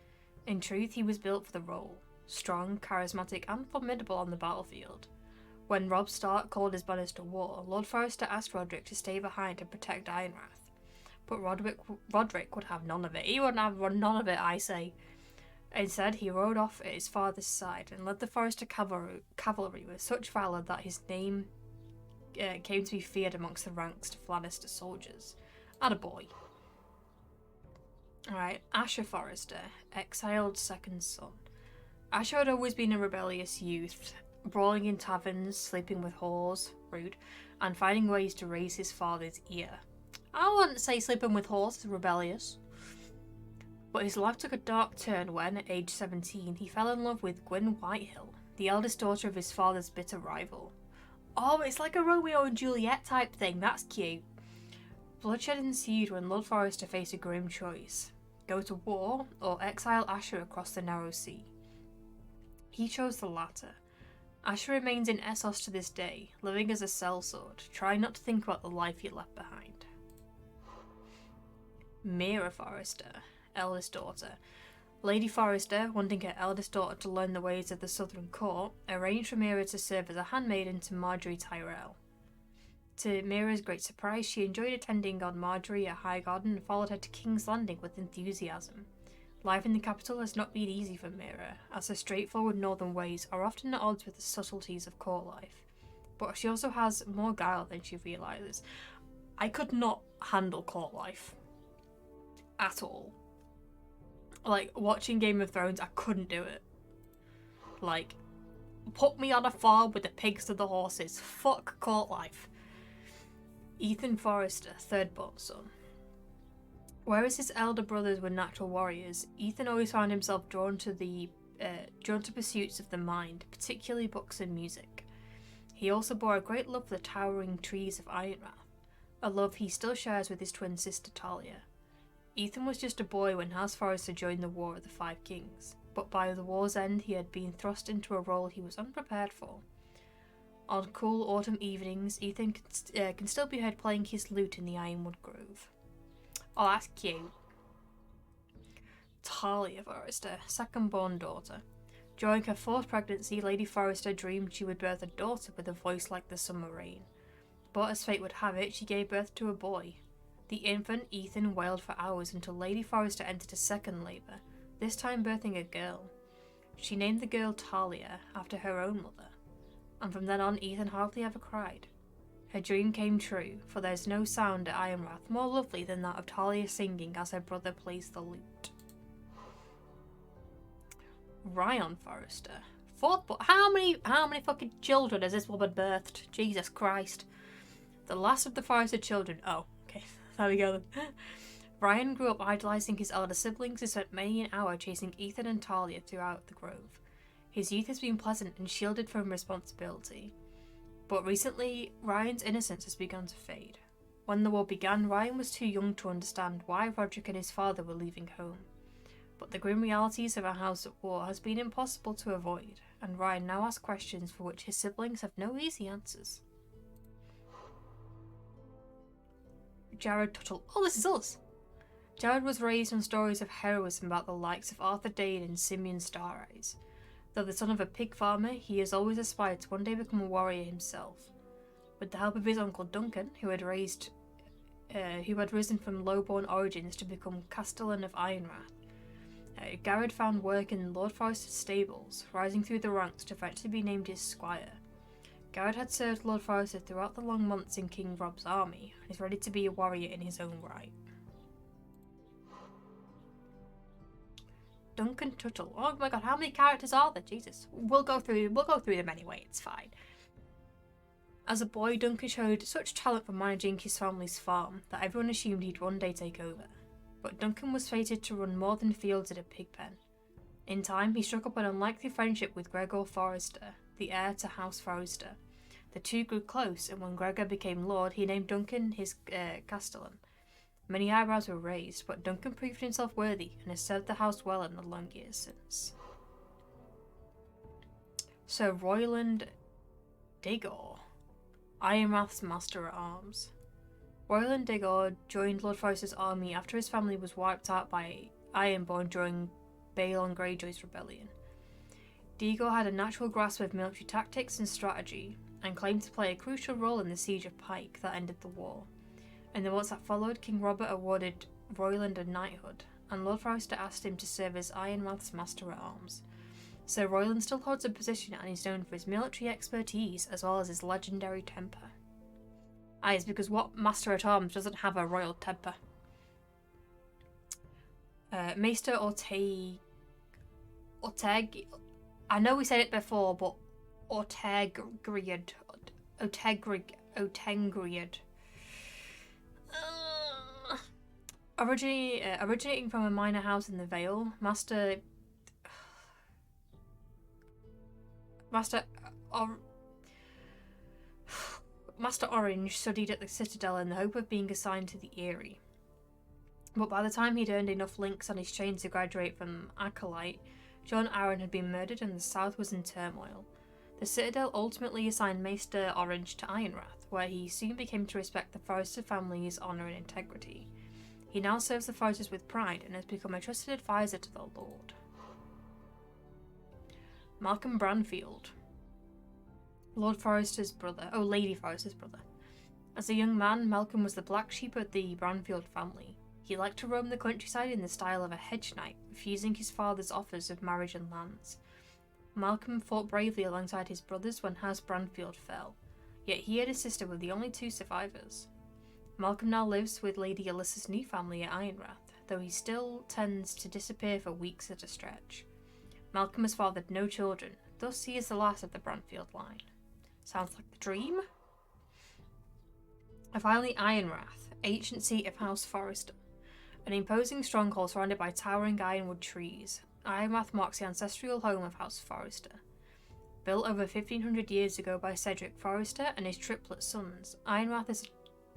[SPEAKER 1] In truth, he was built for the role. Strong, charismatic, and formidable on the battlefield. When Robb Stark called his banners to war, Lord Forrester asked Roderick to stay behind and protect Ironrath. But Roderick would have none of it. He wouldn't have none of it, I say. Instead, he rode off at his father's side and led the Forrester cavalry with such valour that his name came to be feared amongst the ranks of Lannister soldiers. Attaboy. Alright, Asher Forrester, exiled second son. Asher had always been a rebellious youth, brawling in taverns, sleeping with whores, rude, and finding ways to raise his father's ear. I wouldn't say sleeping with whores is rebellious. But his life took a dark turn when, at age 17, he fell in love with Gwyn Whitehill, the eldest daughter of his father's bitter rival. Oh, it's like a Romeo and Juliet type thing, that's cute. Bloodshed ensued when Lord Forrester faced a grim choice. Go to war, or exile Asher across the narrow sea. He chose the latter. Asher remains in Essos to this day, living as a sellsword, trying not to think about the life he left behind. Meera Forrester, eldest daughter. Lady Forrester, wanting her eldest daughter to learn the ways of the Southern Court, arranged for Meera to serve as a handmaiden to Marjorie Tyrell. To Meera's great surprise, she enjoyed attending on Marjorie at Highgarden and followed her to King's Landing with enthusiasm. Life in the capital has not been easy for Meera, as her straightforward northern ways are often at odds with the subtleties of court life. But she also has more guile than she realises. I could not handle court life. At all. Like, watching Game of Thrones, I couldn't do it. Like, put me on a farm with the pigs and the horses. Fuck court life. Ethan Forrester, third-born son. Whereas his elder brothers were natural warriors, Ethan always found himself drawn to pursuits of the mind, particularly books and music. He also bore a great love for the towering trees of Ironrath, a love he still shares with his twin sister Talia. Ethan was just a boy when House Forrester joined the War of the Five Kings, but by the war's end he had been thrust into a role he was unprepared for. On cool autumn evenings, Ethan can still be heard playing his lute in the Ironwood Grove. Oh, that's cute. Talia Forrester, second-born daughter. During her fourth pregnancy, Lady Forrester dreamed she would birth a daughter with a voice like the summer rain. But as fate would have it, she gave birth to a boy. The infant, Ethan, wailed for hours until Lady Forrester entered a second labour, this time birthing a girl. She named the girl Talia, after her own mother. And from then on, Ethan hardly ever cried. Her dream came true, for there's no sound at Ironrath more lovely than that of Talia singing as her brother plays the lute. Ryan Forrester, fourth boy. How many fucking children has this woman birthed? Jesus Christ. The last of the Forrester children. Oh, okay, there we go then. Ryan grew up idolising his elder siblings and spent many an hour chasing Ethan and Talia throughout the Grove. His youth has been pleasant and shielded from responsibility. But recently, Ryan's innocence has begun to fade. When the war began, Ryan was too young to understand why Roderick and his father were leaving home. But the grim realities of a house at war has been impossible to avoid, and Ryan now asks questions for which his siblings have no easy answers. Jared Tuttle. Oh, this is us! Jared was raised on stories of heroism about the likes of Arthur Dane and Simeon Stareyes. Though the son of a pig farmer, he has always aspired to one day become a warrior himself. With the help of his uncle Duncan, who had risen from low-born origins to become Castellan of Ironrath, Garrett found work in Lord Forrester's stables, rising through the ranks to eventually be named his squire. Garrett had served Lord Forrester throughout the long months in King Rob's army, and is ready to be a warrior in his own right. Duncan Tuttle. Oh my god, how many characters are there? Jesus. We'll go through them anyway, it's fine. As a boy, Duncan showed such talent for managing his family's farm that everyone assumed he'd one day take over. But Duncan was fated to run more than fields at a pig pen. In time, he struck up an unlikely friendship with Gregor Forrester, the heir to House Forrester. The two grew close, and when Gregor became lord, he named Duncan his Castellan. Many eyebrows were raised, but Duncan proved himself worthy and has served the house well in the long years since. Sir Royland Digor, Ironrath's Master at Arms. Royland Digor joined Lord Forrester's army after his family was wiped out by Ironborn during Balon Greyjoy's rebellion. Digor had a natural grasp of military tactics and strategy, and claimed to play a crucial role in the siege of Pike that ended the war. In the months that followed, King Robert awarded Royland a knighthood, and Lord Forrester asked him to serve as Ironrath's Master at Arms. Sir Royland still holds a position and is known for his military expertise as well as his legendary temper. It's because what Master at Arms doesn't have a royal temper. Maester Ortega. I know we said it before, but Ortegriad. Originating from a minor house in the Vale, Master Orange studied at the Citadel in the hope of being assigned to the Eyrie. But by the time he'd earned enough links on his chain to graduate from Acolyte, John Arryn had been murdered and the South was in turmoil. The Citadel ultimately assigned Maester Orange to Ironrath, where he soon became to respect the Forrester family's honour and integrity. He now serves the Forresters with pride and has become a trusted advisor to the Lord. Malcolm Brownfield. Lady Forrester's brother. As a young man, Malcolm was the black sheep of the Brownfield family. He liked to roam the countryside in the style of a hedge knight, refusing his father's offers of marriage and lands. Malcolm fought bravely alongside his brothers when House Brownfield fell, yet he and his sister were the only two survivors. Malcolm now lives with Lady Eliza's new family at Ironrath, though he still tends to disappear for weeks at a stretch. Malcolm has fathered no children, thus he is the last of the Brownfield line. Sounds like the dream? And finally, Ironrath, ancient seat of House Forrester. An imposing stronghold surrounded by towering ironwood trees, Ironrath marks the ancestral home of House Forrester. Built over 1500 years ago by Cedric Forrester and his triplet sons, Ironrath is a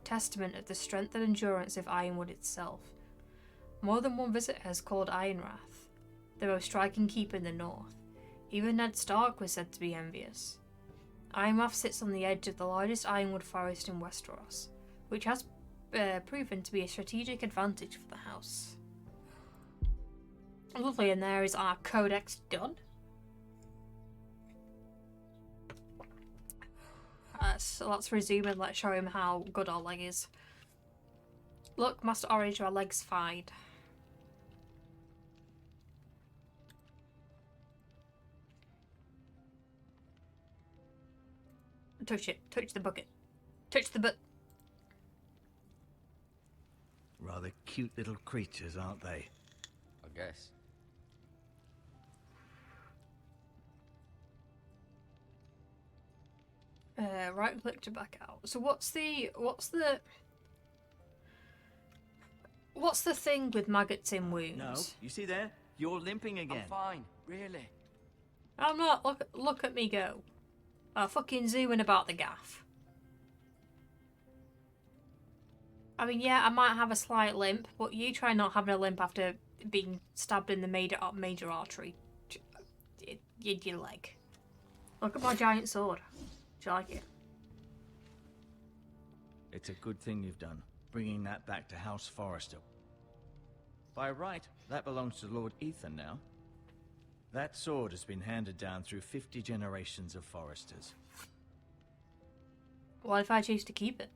[SPEAKER 1] testament of the strength and endurance of Ironwood itself. More than one visitor has called Ironrath the most striking keep in the north. Even Ned Stark was said to be envious. Ironrath sits on the edge of the largest ironwood forest in Westeros, which has proven to be a strategic advantage for the house. Lovely, and there is our codex done. So let's resume and let's show him how good our leg is. Look, Master Orange, our leg's fine. Touch it. Touch the bucket. Touch the butt.
[SPEAKER 6] Rather cute little creatures, aren't they?
[SPEAKER 4] I guess.
[SPEAKER 1] Right click to back out. So what's the thing with maggots in wounds?
[SPEAKER 7] No, you see there? You're limping again.
[SPEAKER 4] I'm fine, really.
[SPEAKER 1] I'm not. Look at me go. Fucking zooming about the gaff. I mean, yeah, I might have a slight limp, but you try not having a limp after being stabbed in the major artery. Your leg. Look at my giant sword. Do you like it?
[SPEAKER 7] It's a good thing you've done, bringing that back to House Forrester. By right, that belongs to Lord Ethan now. That sword has been handed down through 50 generations of Forresters.
[SPEAKER 1] What if I choose to keep it?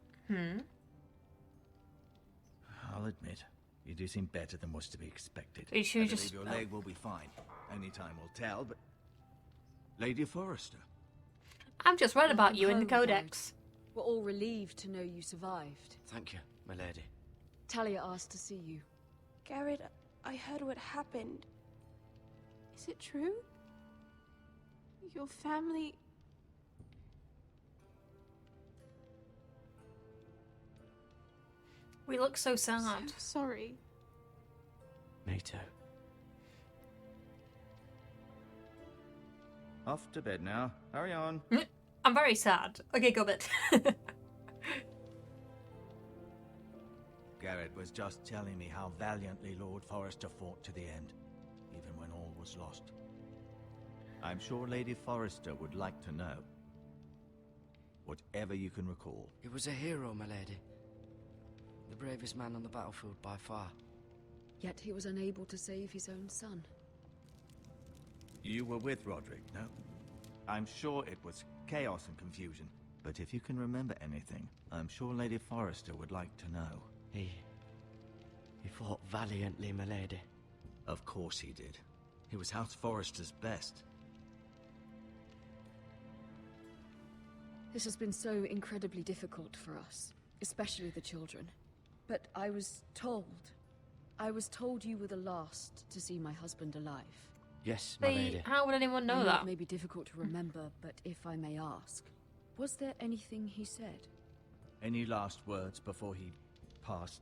[SPEAKER 7] I'll admit, you do seem better than was to be expected.
[SPEAKER 1] You should
[SPEAKER 6] I
[SPEAKER 1] just.
[SPEAKER 6] believe your leg will be fine. Only time will tell, but... Lady Forrester.
[SPEAKER 1] I'm just read about you in the
[SPEAKER 8] Welcome home,
[SPEAKER 1] codex.
[SPEAKER 8] We're all relieved to know you survived.
[SPEAKER 4] Thank you, my lady.
[SPEAKER 8] Talia asked to see you.
[SPEAKER 9] Garrett, I heard what happened. Is it true? Your family...
[SPEAKER 1] We look so sad.
[SPEAKER 9] I'm so sorry.
[SPEAKER 4] Me too.
[SPEAKER 7] Off to bed now. Hurry on.
[SPEAKER 1] I'm very sad. Okay, go bed.
[SPEAKER 6] Garrett was just telling me how valiantly Lord Forrester fought to the end, even when all was lost.
[SPEAKER 7] I'm sure Lady Forrester would like to know. Whatever you can recall.
[SPEAKER 4] He was a hero, my lady. The bravest man on the battlefield by far.
[SPEAKER 8] Yet he was unable to save his own son.
[SPEAKER 6] You were with Roderick, no?
[SPEAKER 7] I'm sure it was chaos and confusion. But if you can remember anything, I'm sure Lady Forrester would like to know.
[SPEAKER 4] He fought valiantly, my lady.
[SPEAKER 6] Of course he did. He was House Forrester's best.
[SPEAKER 8] This has been so incredibly difficult for us. especially the children. But I was told you were the last to see my husband alive.
[SPEAKER 4] Yes, my lady.
[SPEAKER 1] How would anyone know
[SPEAKER 8] I
[SPEAKER 1] that?
[SPEAKER 8] It may be difficult to remember, but if I may ask, was there anything he said?
[SPEAKER 7] Any last words before he passed?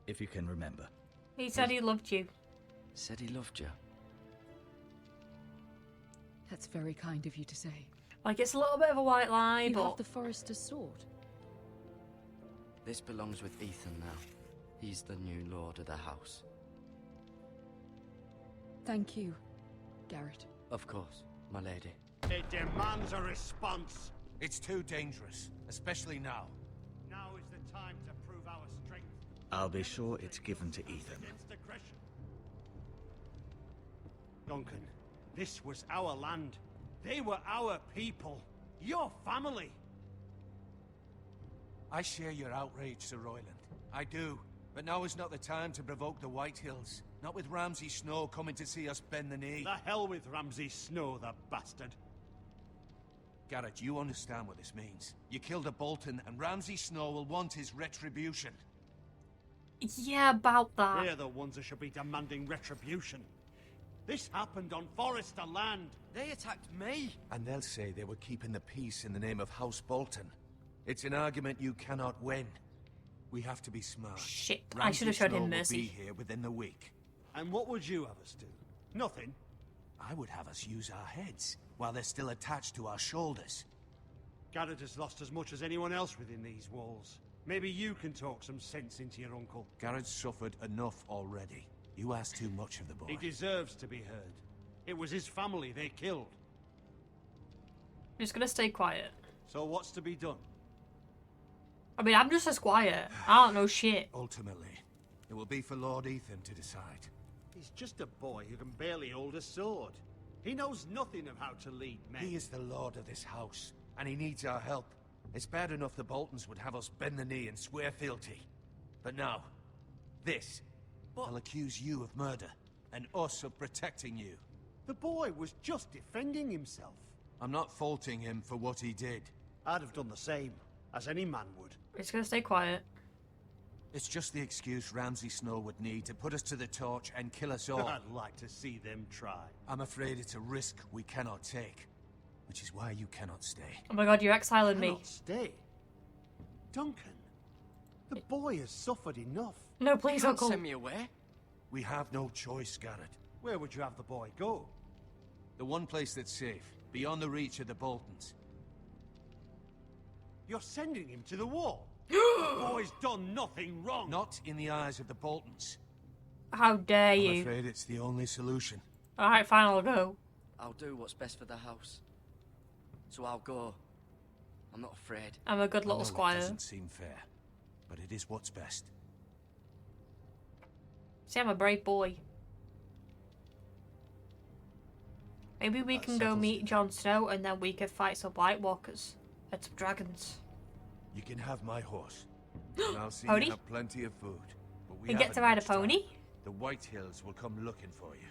[SPEAKER 7] If you can remember.
[SPEAKER 1] He said he loved you.
[SPEAKER 4] Said he loved you.
[SPEAKER 8] That's very kind of you to say.
[SPEAKER 1] Like, it's a little bit of a white lie,
[SPEAKER 8] You
[SPEAKER 1] but...
[SPEAKER 8] have the Forrester's sword.
[SPEAKER 4] This belongs with Ethan now. He's the new lord of the house.
[SPEAKER 8] Thank you, Garrett.
[SPEAKER 4] Of course, my lady.
[SPEAKER 6] It demands a response.
[SPEAKER 2] It's too dangerous, especially now.
[SPEAKER 6] Now is the time to prove our strength.
[SPEAKER 7] I'll be sure it's given to Ethan.
[SPEAKER 6] Against aggression. Duncan, this was our land. They were our people. Your family.
[SPEAKER 2] I share your outrage, Sir Royland. I do. But now is not the time to provoke the White Hills. Not with Ramsay Snow coming to see us bend the knee.
[SPEAKER 6] The hell with Ramsay Snow, the bastard.
[SPEAKER 2] Garrett, you understand what this means. You killed a Bolton, and Ramsay Snow will want his retribution.
[SPEAKER 1] Yeah, about that.
[SPEAKER 6] They're the ones that should be demanding retribution. This happened on Forrester land.
[SPEAKER 3] They attacked me!
[SPEAKER 2] And they'll say they were keeping the peace in the name of House Bolton. It's an argument you cannot win. We have to be smart.
[SPEAKER 1] Shit, I
[SPEAKER 2] Ramsay
[SPEAKER 1] should have showed
[SPEAKER 2] Snow
[SPEAKER 1] him
[SPEAKER 2] will
[SPEAKER 1] mercy.
[SPEAKER 2] be here within the week.
[SPEAKER 6] And what would you have us do? Nothing.
[SPEAKER 2] I would have us use our heads, while they're still attached to our shoulders.
[SPEAKER 6] Garrett has lost as much as anyone else within these walls. Maybe you can talk some sense into your uncle.
[SPEAKER 2] Garrett's suffered enough already. You ask too much of the boy.
[SPEAKER 6] He deserves to be heard. It was his family they killed.
[SPEAKER 1] I'm just gonna stay quiet.
[SPEAKER 6] So what's to be done?
[SPEAKER 1] I mean, I'm just as quiet. I don't know shit.
[SPEAKER 2] Ultimately, it will be for Lord Ethan to decide.
[SPEAKER 6] He's just a boy who can barely hold a sword. He knows nothing of how to lead men.
[SPEAKER 2] He is the lord of this house, and he needs our help. It's bad enough the Boltons would have us bend the knee and swear fealty. But now, this. They'll accuse you of murder, and us of protecting you.
[SPEAKER 6] The boy was just defending himself.
[SPEAKER 2] I'm not faulting him for what he did.
[SPEAKER 6] I'd have done the same, as any man would.
[SPEAKER 1] It's gonna stay quiet.
[SPEAKER 2] It's just the excuse Ramsay Snow would need to put us to the torch and kill us all.
[SPEAKER 6] I'd like to see them try.
[SPEAKER 2] I'm afraid it's a risk we cannot take, which is why you cannot stay.
[SPEAKER 1] Oh my god, you're exiling me.
[SPEAKER 6] Cannot stay. Duncan, the boy has suffered enough.
[SPEAKER 1] No, please,
[SPEAKER 4] Can't
[SPEAKER 1] Uncle.
[SPEAKER 4] send me away.
[SPEAKER 2] We have no choice, Garrett.
[SPEAKER 6] Where would you have the boy go?
[SPEAKER 2] The one place that's safe, beyond the reach of the Boltons.
[SPEAKER 6] You're sending him to the wall. The boy's done nothing wrong.
[SPEAKER 2] Not in the eyes of the Boltons.
[SPEAKER 1] How dare
[SPEAKER 2] I'm
[SPEAKER 1] you?
[SPEAKER 2] afraid it's the only solution.
[SPEAKER 1] Alright, fine, I'll go.
[SPEAKER 4] I'll do what's best for the house. So I'll go. I'm not afraid.
[SPEAKER 1] I'm a good
[SPEAKER 2] I
[SPEAKER 1] little
[SPEAKER 2] know
[SPEAKER 1] squire.
[SPEAKER 2] It doesn't seem fair, but it is what's best.
[SPEAKER 1] See, I'm a brave boy. Maybe we
[SPEAKER 2] That
[SPEAKER 1] can go
[SPEAKER 2] settles
[SPEAKER 1] meet
[SPEAKER 2] it.
[SPEAKER 1] Jon Snow and then we can fight some White Walkers and some dragons.
[SPEAKER 2] You can have my horse. And I'll see
[SPEAKER 1] Pony?
[SPEAKER 2] you have plenty of food. But we
[SPEAKER 1] You get to
[SPEAKER 2] haven't
[SPEAKER 1] ride a
[SPEAKER 2] much time.
[SPEAKER 1] pony?
[SPEAKER 2] The White Hills will come looking for you.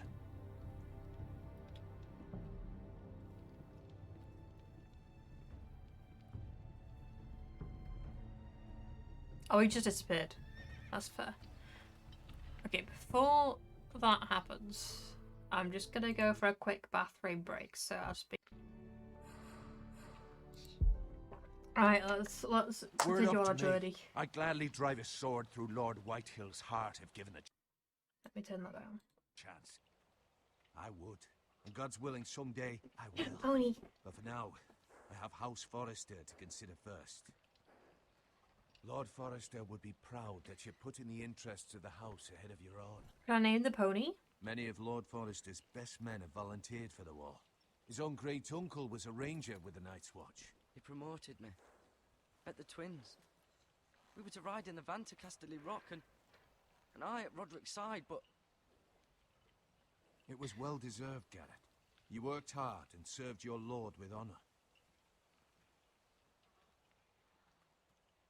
[SPEAKER 1] Oh, he just disappeared. That's fair. Okay, before that happens, I'm just gonna go for a quick bathroom break, so I'll just be... Alright, let's
[SPEAKER 2] Were it
[SPEAKER 1] continue
[SPEAKER 2] up
[SPEAKER 1] our
[SPEAKER 2] to me,
[SPEAKER 1] journey.
[SPEAKER 2] I'd gladly drive a sword through Lord Whitehill's heart if given a
[SPEAKER 1] Let me turn that down.
[SPEAKER 2] chance. I would. And God's willing, someday I will.
[SPEAKER 1] Pony!
[SPEAKER 2] But for now, I have House Forrester to consider first. Lord Forrester would be proud that you're putting the interests of the house ahead of your own.
[SPEAKER 1] Can I name the pony?
[SPEAKER 2] Many of Lord Forrester's best men have volunteered for the war. His own great uncle was a ranger with the Night's Watch.
[SPEAKER 4] He promoted me. At the Twins. We were to ride in the van to Casterly Rock and I at Roderick's side, but...
[SPEAKER 2] It was well deserved, Garrett. You worked hard and served your lord with honor.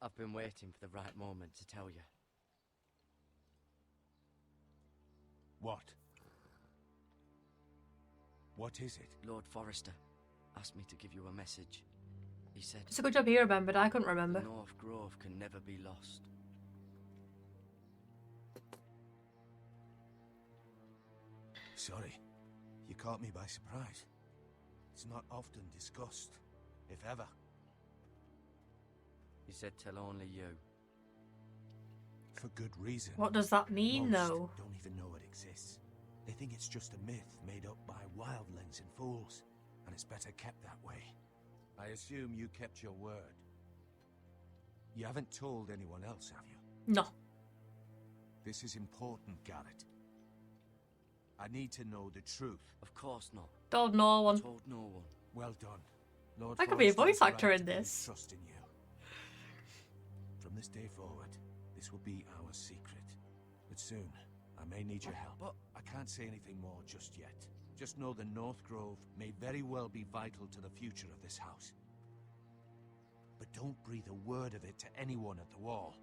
[SPEAKER 4] I've been waiting for the right moment to tell you.
[SPEAKER 2] What? What is it?
[SPEAKER 4] Lord Forrester asked me to give you a message. He said,
[SPEAKER 1] It's a good job he remembered. I couldn't
[SPEAKER 4] the
[SPEAKER 1] remember.
[SPEAKER 4] North Grove can never be lost.
[SPEAKER 2] Sorry, you caught me by surprise. It's not often discussed, if ever.
[SPEAKER 4] He said, tell only you.
[SPEAKER 2] For good reason.
[SPEAKER 1] What does that mean,
[SPEAKER 2] Most
[SPEAKER 1] though?
[SPEAKER 2] don't even know it exists. They think it's just a myth made up by wildlings and fools, and it's better kept that way. I assume you kept your word. You haven't told anyone else, have you?
[SPEAKER 1] No.
[SPEAKER 2] This is important, Garrett. I need to know the truth.
[SPEAKER 4] Of course not.
[SPEAKER 1] Told no one.
[SPEAKER 4] Told no one.
[SPEAKER 2] Well done. Lord
[SPEAKER 1] I could be a
[SPEAKER 2] Forrester
[SPEAKER 1] voice
[SPEAKER 2] has
[SPEAKER 1] actor
[SPEAKER 2] right
[SPEAKER 1] in
[SPEAKER 2] to
[SPEAKER 1] this.
[SPEAKER 2] Trust in you. From this day forward, this will be our secret. But soon, I may need your help. But I can't say anything more just yet. Just know the North Grove may very well be vital to the future of this house. But don't breathe a word of it to anyone at the wall.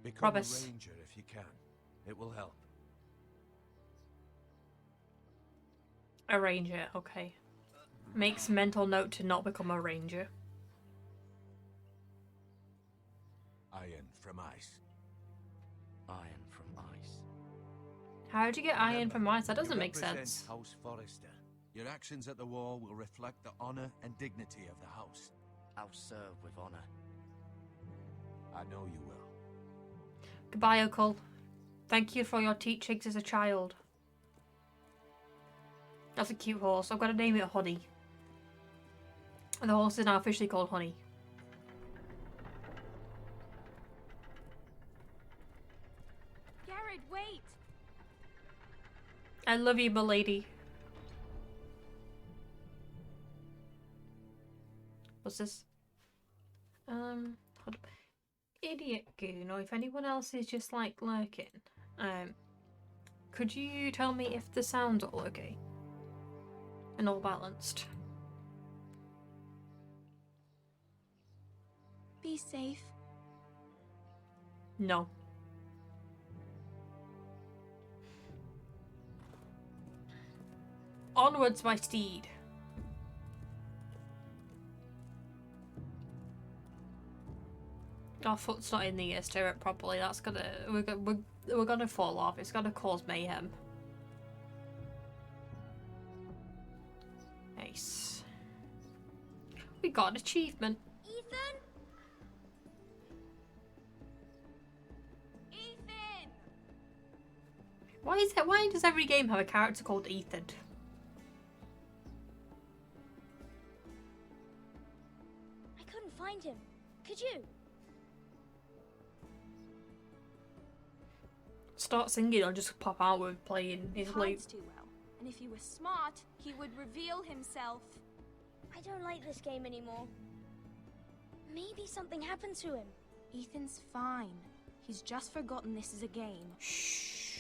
[SPEAKER 2] Become
[SPEAKER 1] Promise.
[SPEAKER 2] a ranger if you can. It will help.
[SPEAKER 1] A ranger, okay. Makes mental note to not become a ranger.
[SPEAKER 2] Iron from ice.
[SPEAKER 4] Iron from ice.
[SPEAKER 1] How did you get iron
[SPEAKER 2] Remember,
[SPEAKER 1] from ice? That doesn't
[SPEAKER 2] you
[SPEAKER 1] make
[SPEAKER 2] represent
[SPEAKER 1] sense.
[SPEAKER 2] House Forrester. Your actions at the wall will reflect the honor and dignity of the house.
[SPEAKER 4] I'll serve with honor.
[SPEAKER 2] I know you will.
[SPEAKER 1] Goodbye, Uncle. Thank you for your teachings as a child. That's a cute horse. I've got to name it Honey. And the horse is now officially called Honey.
[SPEAKER 9] Garrett, wait!
[SPEAKER 1] I love you, milady. What's this? Hold up. Idiot goon, or if anyone else is just like lurking, could you tell me if the sound's all okay? And all balanced?
[SPEAKER 9] Be safe.
[SPEAKER 1] No. Onwards, my steed. Our foot's not in the stirrup properly. That's gonna we're gonna fall off. It's gonna cause mayhem. Nice. We got an achievement.
[SPEAKER 9] Ethan? Ethan!
[SPEAKER 1] Why does every game have a character called Ethan?
[SPEAKER 10] I couldn't find him. Could you?
[SPEAKER 1] Start singing or just pop out with playing his lute.
[SPEAKER 9] Hides too well. And if he was smart, he would reveal himself.
[SPEAKER 10] I don't like this game anymore. Maybe something happened to him.
[SPEAKER 9] Ethan's fine. He's just forgotten this is a game.
[SPEAKER 1] Shh.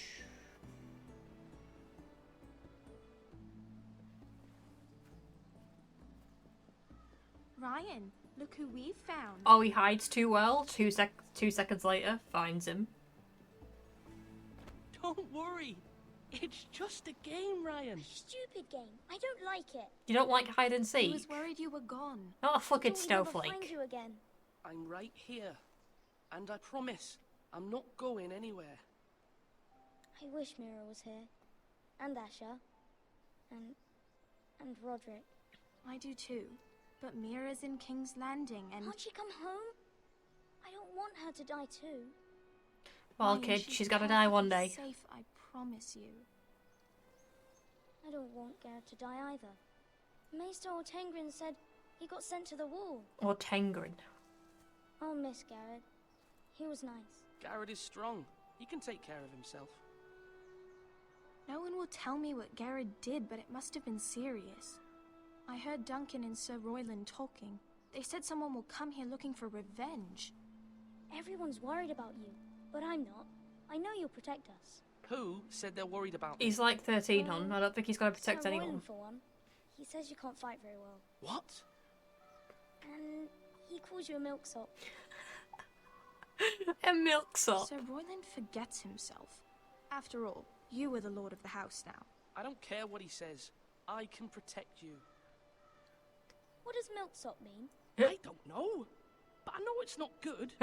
[SPEAKER 9] Ryan, look who we've found.
[SPEAKER 1] Oh, he hides too well. 2 seconds later, finds him.
[SPEAKER 11] Don't worry. It's just a game, Ryan.
[SPEAKER 10] Stupid game. I don't like it.
[SPEAKER 1] You don't like hide and
[SPEAKER 9] I
[SPEAKER 1] seek?
[SPEAKER 9] was worried you were gone.
[SPEAKER 1] Not a fucking
[SPEAKER 10] Thought we'd never
[SPEAKER 1] snowflake.
[SPEAKER 10] find you again.
[SPEAKER 11] I'm right here. And I promise, I'm not going anywhere.
[SPEAKER 10] I wish Meera was here. And Asher. And Roderick.
[SPEAKER 9] I do too. But Meera's in King's Landing and...
[SPEAKER 10] Can't she come home? I don't want her to die too.
[SPEAKER 1] Well,
[SPEAKER 9] Ryan,
[SPEAKER 1] kid,
[SPEAKER 9] she's
[SPEAKER 1] she's gotta die one
[SPEAKER 9] perfectly
[SPEAKER 1] day.
[SPEAKER 9] Safe, I promise you.
[SPEAKER 10] I don't want Garrett to die either. Maester Ortega said he got sent to the wall.
[SPEAKER 1] Or Tengrin.
[SPEAKER 10] I'll miss Garrett. He was nice.
[SPEAKER 11] Garrett is strong. He can take care of himself.
[SPEAKER 9] No one will tell me what Garrett did, but it must have been serious. I heard Duncan and Sir Royland talking. They said someone will come here looking for revenge.
[SPEAKER 10] Everyone's worried about you, but I'm not. I know you'll protect us.
[SPEAKER 11] Who said they're worried about me?
[SPEAKER 1] He's like 13 on. I don't think he's gonna protect
[SPEAKER 10] Sir
[SPEAKER 1] anyone.
[SPEAKER 10] Royland, for one. He says you can't fight very well.
[SPEAKER 11] What?
[SPEAKER 10] And he calls you a milksop.
[SPEAKER 1] A milksop.
[SPEAKER 9] Sir Royland forgets himself. After all, you are the lord of the house now.
[SPEAKER 11] I don't care what he says. I can protect you.
[SPEAKER 10] What does milksop mean?
[SPEAKER 11] I don't know, but I know it's not good.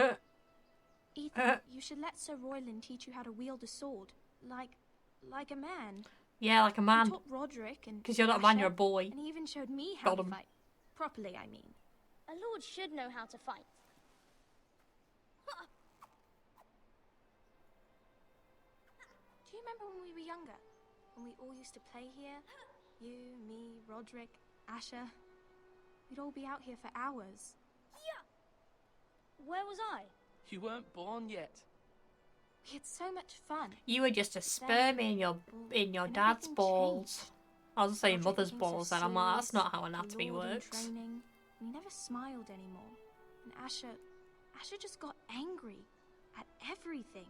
[SPEAKER 9] Ethan, you should let Sir Royland teach you how to wield a sword, like a man.
[SPEAKER 1] Yeah, like a man.
[SPEAKER 9] He taught Roderick and
[SPEAKER 1] Because you're not a man,
[SPEAKER 9] Asher,
[SPEAKER 1] you're a boy.
[SPEAKER 9] and he even showed me how
[SPEAKER 1] Got
[SPEAKER 9] to
[SPEAKER 1] 'em.
[SPEAKER 9] fight. Properly, I mean.
[SPEAKER 10] A lord should know how to fight.
[SPEAKER 9] Do you remember when we were younger? When we all used to play here? You, me, Roderick, Asher. We'd all be out here for hours.
[SPEAKER 10] Where was I?
[SPEAKER 11] You weren't born yet.
[SPEAKER 9] We had so much fun.
[SPEAKER 1] You were just a sperm in your
[SPEAKER 9] And
[SPEAKER 1] dad's
[SPEAKER 9] everything
[SPEAKER 1] balls.
[SPEAKER 9] changed.
[SPEAKER 1] I was saying
[SPEAKER 9] Roderick
[SPEAKER 1] mother's
[SPEAKER 9] became so
[SPEAKER 1] balls then. I'm like, that's
[SPEAKER 9] serious,
[SPEAKER 1] not how anatomy
[SPEAKER 9] lord in
[SPEAKER 1] works.
[SPEAKER 9] Training. And he never smiled anymore. And Asher just got angry at everything.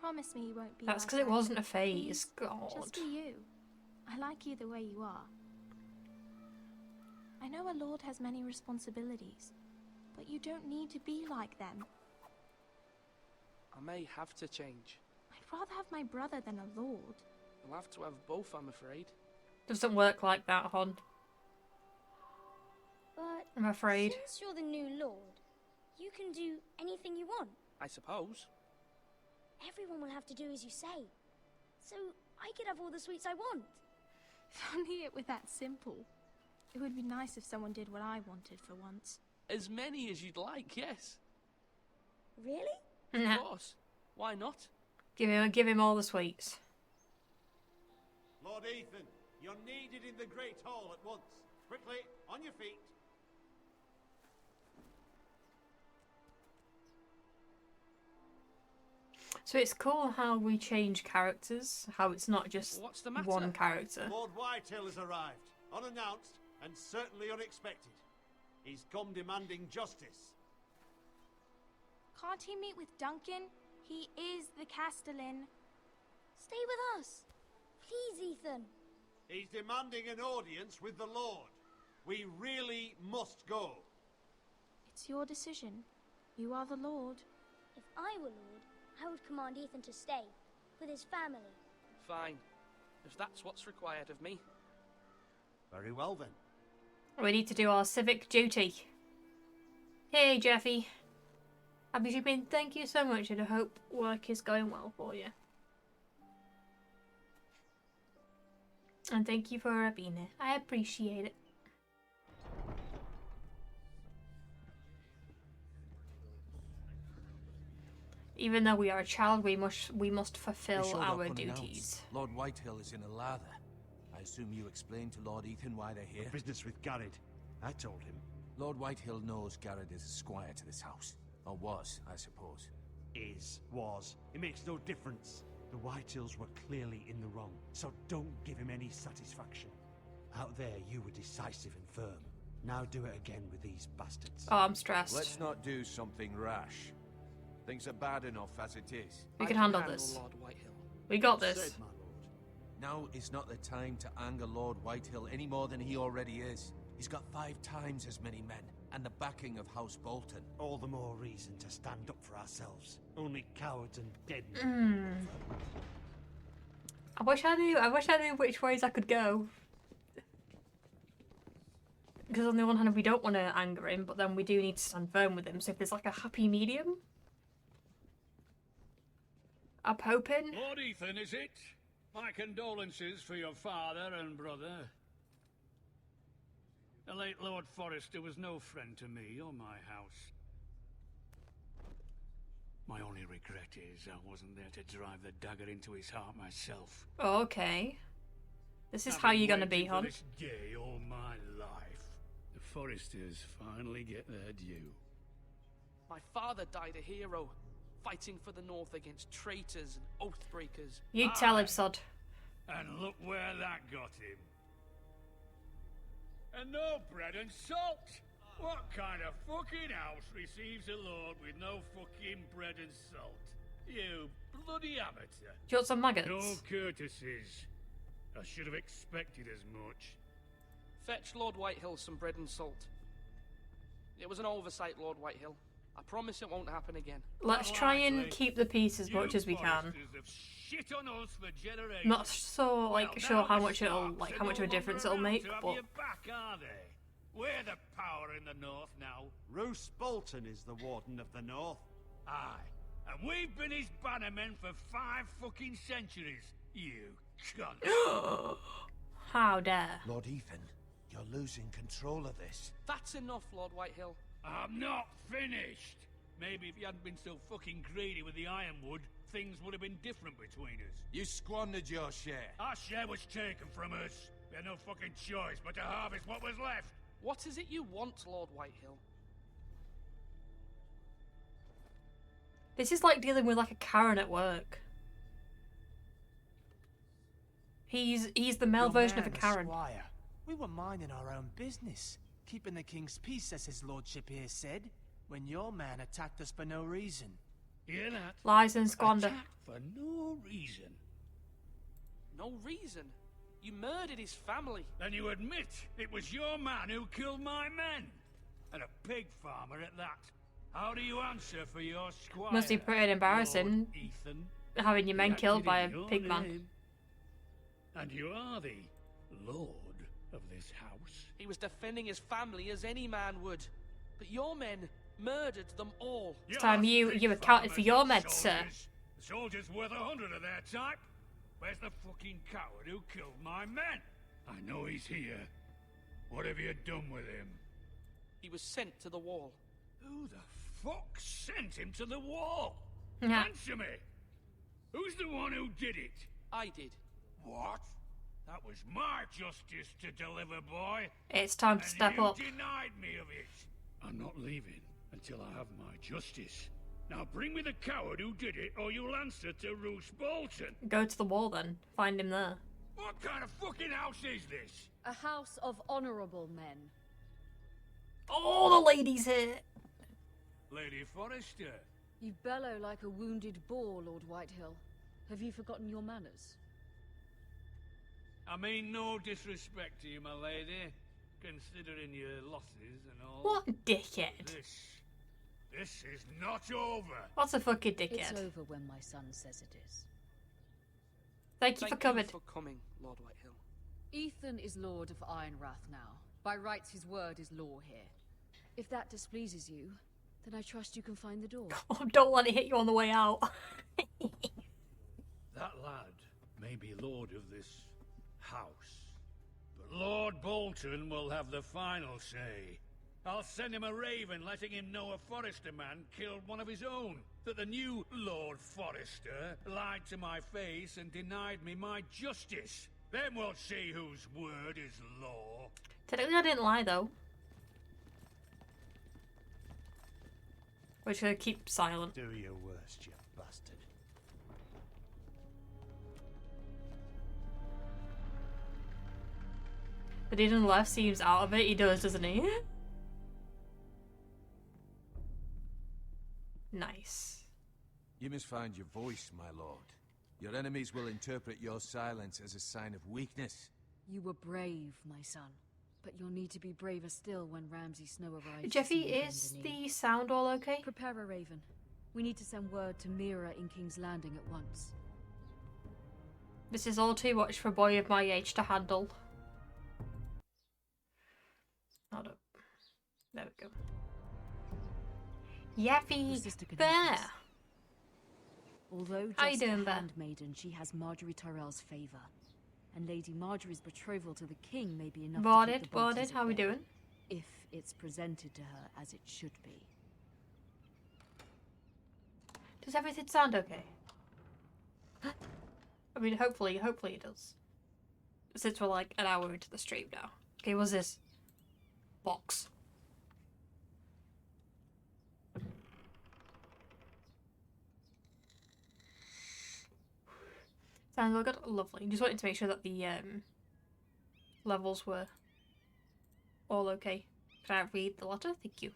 [SPEAKER 9] Promise me you won't be
[SPEAKER 1] That's
[SPEAKER 9] like
[SPEAKER 1] because it
[SPEAKER 9] that.
[SPEAKER 1] wasn't a phase.
[SPEAKER 9] Please,
[SPEAKER 1] God.
[SPEAKER 9] just be you. I like you the way you are. I know a lord has many responsibilities, but you don't need to be like them.
[SPEAKER 11] I may have to change.
[SPEAKER 9] I'd rather have my brother than a lord.
[SPEAKER 11] I'll have to have both, I'm afraid.
[SPEAKER 1] Doesn't work like that, hon.
[SPEAKER 10] But
[SPEAKER 1] I'm afraid.
[SPEAKER 10] since you're the new lord, you can do anything you want.
[SPEAKER 11] I suppose.
[SPEAKER 10] Everyone will have to do as you say. So I could have all the sweets I want.
[SPEAKER 9] If only it were that simple. It would be nice if someone did what I wanted for once.
[SPEAKER 11] As many as you'd like, yes.
[SPEAKER 10] Really?
[SPEAKER 11] Of course. Why not?
[SPEAKER 1] Give him all the sweets.
[SPEAKER 12] Lord Ethan, you're needed in the Great Hall at once. Quickly, on your feet.
[SPEAKER 1] So it's cool how we change characters, how it's not just
[SPEAKER 11] What's the matter?
[SPEAKER 1] one character.
[SPEAKER 12] Lord Whitehill has arrived, unannounced and certainly unexpected. He's come demanding justice.
[SPEAKER 9] Can't he meet with Duncan? He is the Castellan.
[SPEAKER 10] Stay with us. Please, Ethan.
[SPEAKER 12] He's demanding an audience with the Lord. We really must go.
[SPEAKER 9] It's your decision. You are the Lord.
[SPEAKER 10] If I were Lord, I would command Ethan to stay with his family.
[SPEAKER 11] Fine. If that's what's required of me.
[SPEAKER 12] Very well then.
[SPEAKER 1] We need to do our civic duty. Hey, Jeffy. Happy shipping, thank you so much, and I hope work is going well for you. And thank you for being here. I appreciate it. Even though we are a child, we must fulfill
[SPEAKER 2] They showed
[SPEAKER 1] our
[SPEAKER 2] up unannounced.
[SPEAKER 1] duties.
[SPEAKER 2] Lord Whitehill is in Eliza. I assume you explained to Lord Ethan why they're here?
[SPEAKER 12] Business with Garrett. I told him.
[SPEAKER 2] Lord Whitehill knows Garrett is a squire to this house. Or was, I suppose.
[SPEAKER 12] Was. It makes no difference. The Whitehills were clearly in the wrong, so don't give him any satisfaction. Out there, you were decisive and firm. Now do it again with these bastards.
[SPEAKER 1] Oh, I'm stressed.
[SPEAKER 2] Let's not do something rash. Things are bad enough as it is.
[SPEAKER 1] We
[SPEAKER 11] I
[SPEAKER 1] can handle
[SPEAKER 11] handle
[SPEAKER 1] this.
[SPEAKER 11] Lord Whitehill.
[SPEAKER 1] We got
[SPEAKER 12] Said,
[SPEAKER 1] this.
[SPEAKER 12] my lord.
[SPEAKER 2] Now is not the time to anger Lord Whitehill any more than he already is. He's got 5 times as many men, and the backing of House Bolton.
[SPEAKER 12] All the more reason to stand up for ourselves. Only cowards and dead men.
[SPEAKER 1] I wish I knew which ways I could go. Because on the one hand, we don't want to anger him, but then we do need to stand firm with him. So if there's like a happy medium, I'm hoping.
[SPEAKER 13] Lord Ethan, is it? My condolences for your father and brother. The late Lord Forrester was no friend to me or my house. My only regret is I wasn't there to drive the dagger into his heart myself.
[SPEAKER 1] Okay. This is
[SPEAKER 13] I've
[SPEAKER 1] how
[SPEAKER 13] been
[SPEAKER 1] you're gonna be,
[SPEAKER 13] waiting for
[SPEAKER 1] hon.
[SPEAKER 13] this day all my life. The Forresters finally get their due.
[SPEAKER 11] My father died a hero, fighting for the North against traitors and oath-breakers.
[SPEAKER 1] You tell him, sod.
[SPEAKER 13] And look where that got him. And no bread and salt! What kind of fucking house receives a lord with no fucking bread and salt? You bloody amateur.
[SPEAKER 1] Do you want some maggots?
[SPEAKER 13] No courtesies. I should have expected as much.
[SPEAKER 11] Fetch Lord Whitehill some bread and salt. It was an oversight, Lord Whitehill. I promise it won't happen again.
[SPEAKER 1] Let's try and keep the peace as much as we can.
[SPEAKER 13] Shit on us for generations.
[SPEAKER 1] Not so like
[SPEAKER 13] Well,
[SPEAKER 1] sure
[SPEAKER 13] now
[SPEAKER 1] how
[SPEAKER 13] the
[SPEAKER 1] much it'll
[SPEAKER 13] Starks
[SPEAKER 1] like
[SPEAKER 13] are
[SPEAKER 1] how much
[SPEAKER 13] no
[SPEAKER 1] of a difference
[SPEAKER 13] longer
[SPEAKER 1] it'll
[SPEAKER 13] around
[SPEAKER 1] make,
[SPEAKER 13] to have
[SPEAKER 1] but
[SPEAKER 13] you back, are they? We're the power in the north now.
[SPEAKER 12] Roose Bolton is the Warden of the North.
[SPEAKER 13] Aye. And we've been his bannermen for 5 fucking centuries. You cunt.
[SPEAKER 1] How dare.
[SPEAKER 2] Lord Ethan, you're losing control of this.
[SPEAKER 11] That's enough, Lord Whitehill.
[SPEAKER 13] I'm not finished. Maybe if you hadn't been so fucking greedy with the Ironwood, things would have been different between us.
[SPEAKER 2] You squandered your share.
[SPEAKER 13] Our share was taken from us. We had no fucking choice but to harvest what was left.
[SPEAKER 11] What is it you want, Lord Whitehill?
[SPEAKER 1] This is like dealing with like a Karen at work. He's the male
[SPEAKER 14] Your
[SPEAKER 1] version of a
[SPEAKER 14] man,
[SPEAKER 1] Karen.
[SPEAKER 14] Squire. We were minding our own business, keeping the king's peace, as his lordship here said, when your man attacked us for no reason.
[SPEAKER 13] Hear that?
[SPEAKER 1] Lies and squander.
[SPEAKER 13] Attacked for no reason.
[SPEAKER 11] No reason? You murdered his family.
[SPEAKER 13] Then you admit it was your man who killed my men. And a pig farmer at that. How do you answer for your squire?
[SPEAKER 1] Must be pretty embarrassing,
[SPEAKER 13] Lord Ethan,
[SPEAKER 1] having your men
[SPEAKER 13] He
[SPEAKER 1] killed
[SPEAKER 13] acted
[SPEAKER 1] by a
[SPEAKER 13] in your
[SPEAKER 1] pig man.
[SPEAKER 13] name. And you are the lord of this house.
[SPEAKER 11] He was defending his family as any man would. But your men murdered them all.
[SPEAKER 1] It's time you accounted for your meds, sir.
[SPEAKER 13] The soldier's worth 100 of their type. Where's the fucking coward who killed my men? I know he's here. What have you done with him?
[SPEAKER 11] He was sent to the wall.
[SPEAKER 13] Who the fuck sent him to the wall?
[SPEAKER 1] Yeah.
[SPEAKER 13] Answer me! Who's the one who did it?
[SPEAKER 11] I did.
[SPEAKER 13] What? That was my justice to deliver, boy.
[SPEAKER 1] It's time to
[SPEAKER 13] And
[SPEAKER 1] step
[SPEAKER 13] you
[SPEAKER 1] up.
[SPEAKER 13] denied me of it. I'm not leaving until I have my justice. Now bring me the coward who did it, or you'll answer to Roose Bolton.
[SPEAKER 1] Go to the wall then. Find him there.
[SPEAKER 13] What kind of fucking house is this?
[SPEAKER 8] A house of honourable men.
[SPEAKER 1] All the ladies here.
[SPEAKER 13] Lady Forrester.
[SPEAKER 8] You bellow like a wounded boar, Lord Whitehill. Have you forgotten your manners?
[SPEAKER 13] I mean no disrespect to you, my lady, considering your losses and all.
[SPEAKER 1] What dickhead?
[SPEAKER 13] This is not over.
[SPEAKER 1] What's a fucking dickhead?
[SPEAKER 8] It's over when my son says it is.
[SPEAKER 1] Thank you for coming.
[SPEAKER 11] for coming, Lord Whitehill.
[SPEAKER 8] Ethan is Lord of Ironrath now. By rights, his word is law here. If that displeases you, then I trust you can find the door.
[SPEAKER 1] Oh, don't let it hit you on the way out.
[SPEAKER 13] That lad may be lord of this house, but Lord Bolton will have the final say. I'll send him a raven letting him know a Forrester man killed one of his own. That the new Lord Forrester lied to my face and denied me my justice. Then we'll see whose word is law.
[SPEAKER 1] Technically, I didn't lie though. We're just gonna keep silent.
[SPEAKER 12] Do your worst, you bastard.
[SPEAKER 1] The dude on the left seems out of it. He does, doesn't he? Nice.
[SPEAKER 2] You must find your voice, my lord. Your enemies will interpret your silence as a sign of weakness.
[SPEAKER 8] You were brave, my son. But you'll need to be braver still when Ramsay Snow arrives. to
[SPEAKER 1] Jeffy,
[SPEAKER 8] see you
[SPEAKER 1] is
[SPEAKER 8] bend the knee.
[SPEAKER 1] the sound all okay?
[SPEAKER 8] Prepare a raven. We need to send word to Meera in King's Landing at once.
[SPEAKER 1] This is all too much for a boy of my age to handle. Hold up. There we go. Yaffy Bear!
[SPEAKER 8] Although
[SPEAKER 1] How you
[SPEAKER 8] just a
[SPEAKER 1] doing, Bear?
[SPEAKER 8] handmaiden, she has Marjorie Tyrell's favour. And Lady Marjorie's betrothal to the king may be enough to
[SPEAKER 1] Boarded,
[SPEAKER 8] keep the Boltons
[SPEAKER 1] how
[SPEAKER 8] at
[SPEAKER 1] we
[SPEAKER 8] bay,
[SPEAKER 1] doing?
[SPEAKER 8] if it's presented to her as it should be.
[SPEAKER 1] Does everything sound okay? I mean, hopefully it does. Since we're like an hour into the stream now. Okay, what's this? Box. Sounds all good. Lovely. Just wanted to make sure that the levels were all okay. Can I read the letter? Thank you.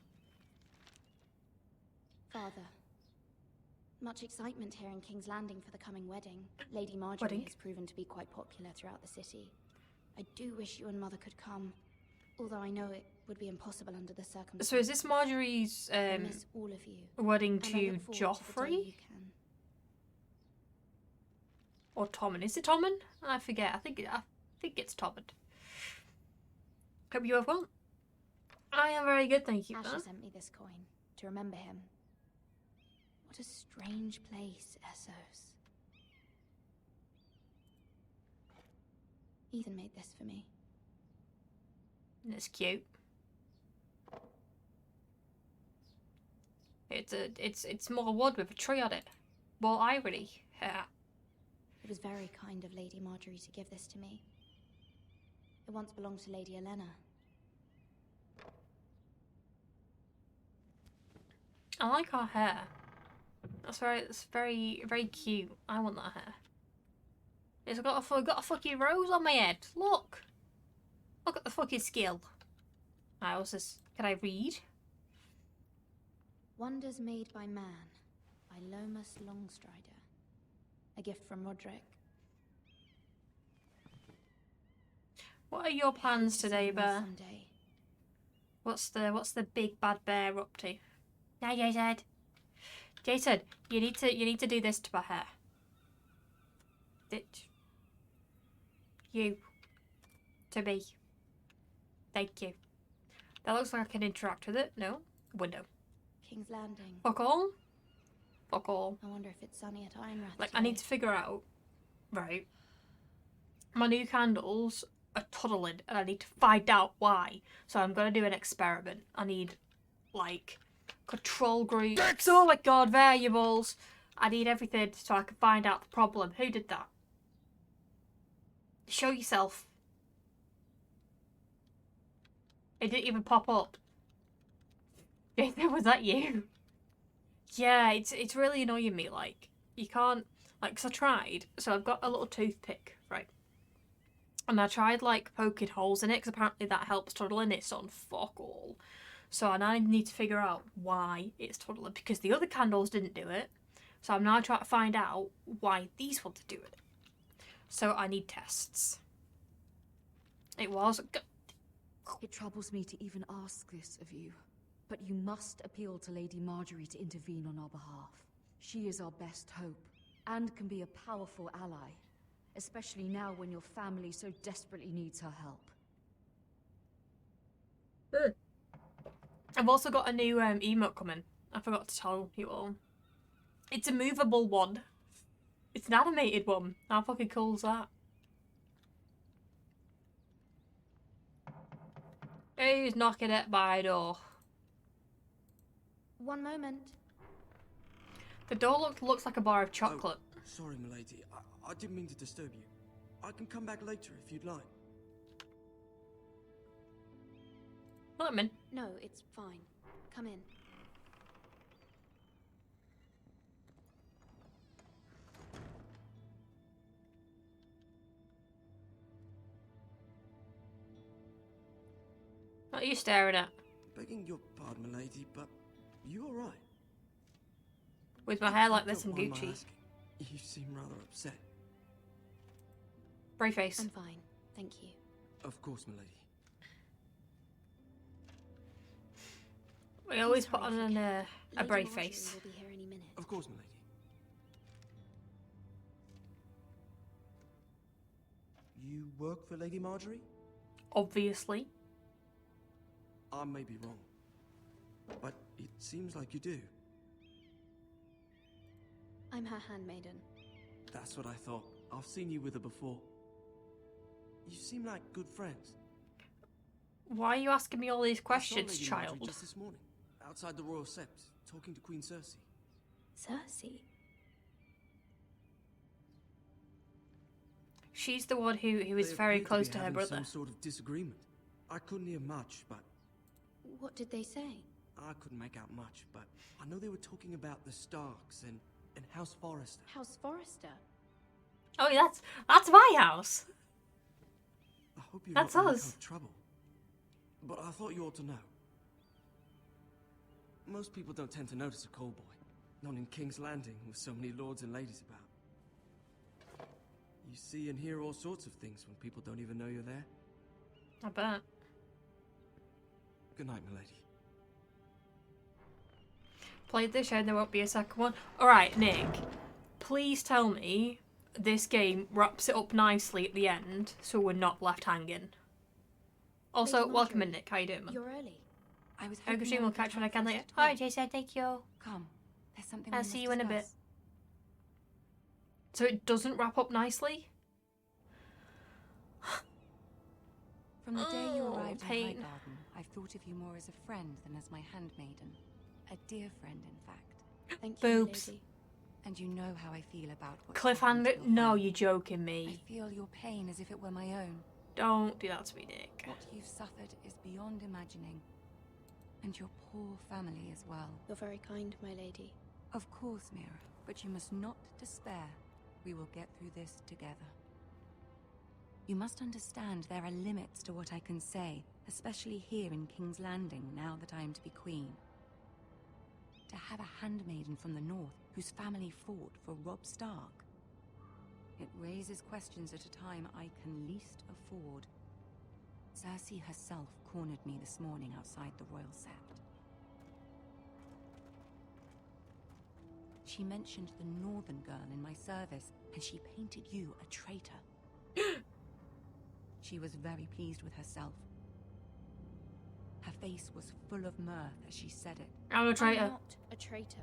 [SPEAKER 15] Father, much excitement here in King's Landing for the coming wedding. Lady Marjorie
[SPEAKER 1] Wedding?
[SPEAKER 15] has proven to be quite popular throughout the city. I do wish you and Mother could come, although I know it would be impossible under the circumstances.
[SPEAKER 1] So is this Marjorie's
[SPEAKER 15] I miss all of you,
[SPEAKER 1] wedding
[SPEAKER 15] and I
[SPEAKER 1] to
[SPEAKER 15] look forward to the day
[SPEAKER 1] Joffrey?
[SPEAKER 15] you can.
[SPEAKER 1] Or Tommen? Is it Tommen? I forget. I think it's Tommen. Hope you have well. I am very good, thank you.
[SPEAKER 15] Asher sent me this coin to remember him. What a strange place, Essos. Ethan made this for me.
[SPEAKER 1] It's cute. It's more wood with a tree on it. More irony. Yeah.
[SPEAKER 15] It was very kind of Lady Marjorie to give this to me. It once belonged to Lady Elena.
[SPEAKER 1] I like her hair. It's very, very cute. I want that hair. It's got a fucking rose on my head. Look. Look at the fucking skill. I also can I read?
[SPEAKER 15] Wonders made by man, by Lomas Longstrider. A gift from Roderick.
[SPEAKER 1] What are your plans today, Bear? What's the big bad bear up to? Yeah, Jason. Jason, you need to do this to my hair. You. To me. Thank you. That looks like I can interact with it. No? Window.
[SPEAKER 15] King's Landing.
[SPEAKER 1] Fuck all? Fuck all.
[SPEAKER 15] I wonder if it's sunny at Ironrath
[SPEAKER 1] Like,
[SPEAKER 15] today.
[SPEAKER 1] I need to figure out... Right. My new candles are tunnelling and I need to find out why. So I'm going to do an experiment. I need, like, control groups. Oh my god, variables. I need everything so I can find out the problem. Who did that? Show yourself. It didn't even pop up. Was that you? Yeah, it's really annoying me. Like, you can't, like, 'cause I tried. So I've got a little toothpick, right? And I tried, like, poking holes in it, because apparently that helps tunneling. It's on fuck all. So I now need to figure out why it's tunneling, because the other candles didn't do it. So I'm now trying to find out why these ones do it. So I need tests. It was...
[SPEAKER 8] It troubles me to even ask this of you, but you must appeal to Lady Marjorie to intervene on our behalf. She is our best hope, and can be a powerful ally, especially now when your family so desperately needs her help.
[SPEAKER 1] I've also got a new emote coming. I forgot to tell you all. It's a movable one. It's an animated one. How fucking cool is that? Who's knocking at my door?
[SPEAKER 15] One moment.
[SPEAKER 1] The door looks like a bar of chocolate.
[SPEAKER 16] Oh, sorry, milady. I didn't mean to disturb you. I can come back later if you'd like.
[SPEAKER 1] Let him in.
[SPEAKER 15] No, it's fine. Come in.
[SPEAKER 1] What are you staring at?
[SPEAKER 16] Begging your pardon, milady, but you all right?
[SPEAKER 1] With my hair like this and
[SPEAKER 16] Don't mind my
[SPEAKER 1] Gucci.
[SPEAKER 16] asking. You seem rather upset.
[SPEAKER 1] Brave face.
[SPEAKER 15] I'm fine, thank you.
[SPEAKER 16] Of course, milady.
[SPEAKER 1] We always put on a brave
[SPEAKER 15] Marjorie
[SPEAKER 1] face.
[SPEAKER 15] will be here any minute.
[SPEAKER 16] Of course, milady. You work for Lady Marjorie?
[SPEAKER 1] Obviously.
[SPEAKER 16] I may be wrong, but it seems like you do.
[SPEAKER 15] I'm her handmaiden.
[SPEAKER 16] That's what I thought. I've seen you with her before. You seem like good friends.
[SPEAKER 1] Why are you asking me all these
[SPEAKER 16] I saw
[SPEAKER 1] questions,
[SPEAKER 16] Lady Marjorie
[SPEAKER 1] child?
[SPEAKER 16] just this morning, outside the Royal Sept, talking to Queen Cersei.
[SPEAKER 15] Cersei?
[SPEAKER 1] She's the one who is
[SPEAKER 16] They
[SPEAKER 1] very
[SPEAKER 16] appear
[SPEAKER 1] close
[SPEAKER 16] be
[SPEAKER 1] to her
[SPEAKER 16] having
[SPEAKER 1] brother.
[SPEAKER 16] Some sort of disagreement. I couldn't hear much, but
[SPEAKER 15] What did they say?
[SPEAKER 16] I couldn't make out much. But I know they were talking about the Starks and House Forrester.
[SPEAKER 15] House Forrester?
[SPEAKER 1] Oh, yeah, that's my house.
[SPEAKER 16] I hope you're
[SPEAKER 1] That's
[SPEAKER 16] not in any
[SPEAKER 1] us.
[SPEAKER 16] kind of trouble. But I thought you ought to know. Most people don't tend to notice a call boy, not in King's Landing with so many lords and ladies about. You see and hear all sorts of things when people don't even know you're there.
[SPEAKER 1] I bet.
[SPEAKER 16] Good night, milady.
[SPEAKER 1] Played this show and there won't be a second one. Alright, Nick. Please tell me this game wraps it up nicely at the end so we're not left hanging. Also,
[SPEAKER 15] Lady
[SPEAKER 1] welcome in,
[SPEAKER 15] Marjorie,
[SPEAKER 1] Nick. How you doing, man?
[SPEAKER 15] You're early.
[SPEAKER 17] I was
[SPEAKER 1] I
[SPEAKER 17] hoping
[SPEAKER 1] presume
[SPEAKER 17] there
[SPEAKER 1] we'll
[SPEAKER 17] would be
[SPEAKER 1] catch when I
[SPEAKER 17] time
[SPEAKER 1] can
[SPEAKER 17] for us
[SPEAKER 1] later.
[SPEAKER 17] to
[SPEAKER 1] Alright,
[SPEAKER 17] talk.
[SPEAKER 1] Jason, thank you.
[SPEAKER 17] Come, there's something
[SPEAKER 1] I'll
[SPEAKER 17] we
[SPEAKER 1] see
[SPEAKER 17] must
[SPEAKER 1] you in a bit.
[SPEAKER 17] discuss.
[SPEAKER 1] So it doesn't wrap up nicely?
[SPEAKER 17] From the day you arrived in
[SPEAKER 1] pain.
[SPEAKER 17] Highgarden, I've thought of you more as a friend than as my handmaiden. A dear friend, in fact.
[SPEAKER 15] Thank you,
[SPEAKER 1] Boobs.
[SPEAKER 15] lady.
[SPEAKER 17] And you know how I feel about what
[SPEAKER 1] Cliffhanger? No, you're joking
[SPEAKER 17] I
[SPEAKER 1] me.
[SPEAKER 17] feel your pain as if it were my own.
[SPEAKER 1] Don't do that to me, Nick.
[SPEAKER 17] What you've suffered is beyond imagining. And your poor family as well.
[SPEAKER 15] You're very kind, my lady.
[SPEAKER 17] Of course, Meera, but you must not despair. We will get through this together. You must understand there are limits to what I can say, especially here in King's Landing, now that I am to be queen. To have a handmaiden from the north whose family fought for Robb Stark. It raises questions at a time I can least afford. Cersei herself cornered me this morning outside the Royal Sept. She mentioned the northern girl in my service, and she painted you a traitor. She was very pleased with herself. Her face was full of mirth as she said it.
[SPEAKER 1] I'm a traitor.
[SPEAKER 15] I'm not a traitor.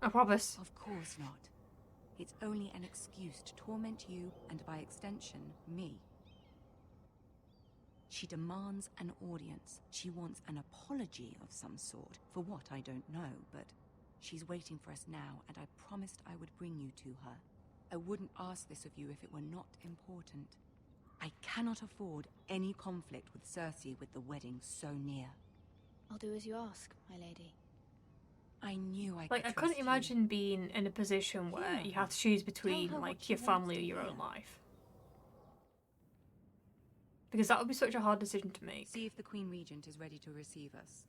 [SPEAKER 1] I promise.
[SPEAKER 17] Of course not. It's only an excuse to torment you, and by extension, me. She demands an audience. She wants an apology of some sort, for what I don't know, but she's waiting for us now, and I promised I would bring you to her. I wouldn't ask this of you if it were not important. I cannot afford any conflict with Cersei with the wedding so near.
[SPEAKER 15] I'll do as you ask, my lady.
[SPEAKER 17] I knew I
[SPEAKER 1] Like, I
[SPEAKER 17] could
[SPEAKER 1] couldn't
[SPEAKER 17] trust you.
[SPEAKER 1] imagine being in a position where you have to choose between,
[SPEAKER 17] her
[SPEAKER 1] like,
[SPEAKER 17] what
[SPEAKER 1] your
[SPEAKER 17] you want
[SPEAKER 1] family or
[SPEAKER 17] to
[SPEAKER 1] your
[SPEAKER 17] hear.
[SPEAKER 1] own life. Because that would be such a hard decision to make.
[SPEAKER 17] See if the Queen Regent is ready to receive us.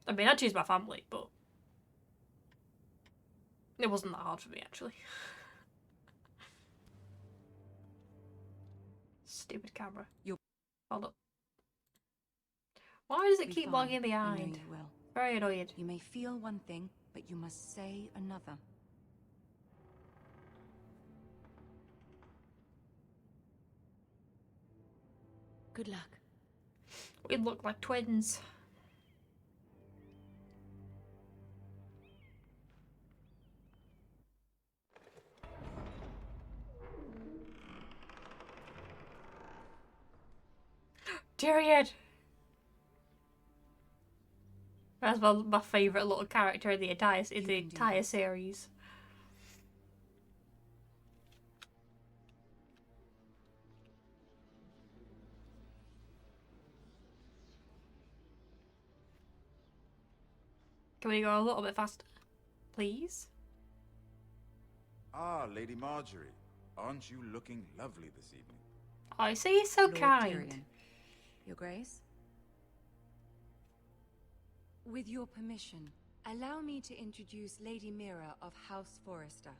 [SPEAKER 1] I mean, I'd choose my family, but it wasn't that hard for me, actually. Stupid camera. Hold up. Why does it
[SPEAKER 17] Be
[SPEAKER 1] keep
[SPEAKER 17] fine.
[SPEAKER 1] lagging
[SPEAKER 17] I know
[SPEAKER 1] behind?
[SPEAKER 17] you will.
[SPEAKER 1] Very annoyed.
[SPEAKER 17] You may feel one thing, but you must say another.
[SPEAKER 15] Good luck.
[SPEAKER 1] We look like twins. Tyrion! That's my favourite little character in the entire series. Can we go a little bit faster, please?
[SPEAKER 18] Ah, Lady Marjorie. Aren't you looking lovely this evening?
[SPEAKER 1] I see, you're so
[SPEAKER 17] Lord
[SPEAKER 1] kind.
[SPEAKER 17] Tyrion. Your Grace? With your permission, allow me to introduce Lady Meera of House Forrester.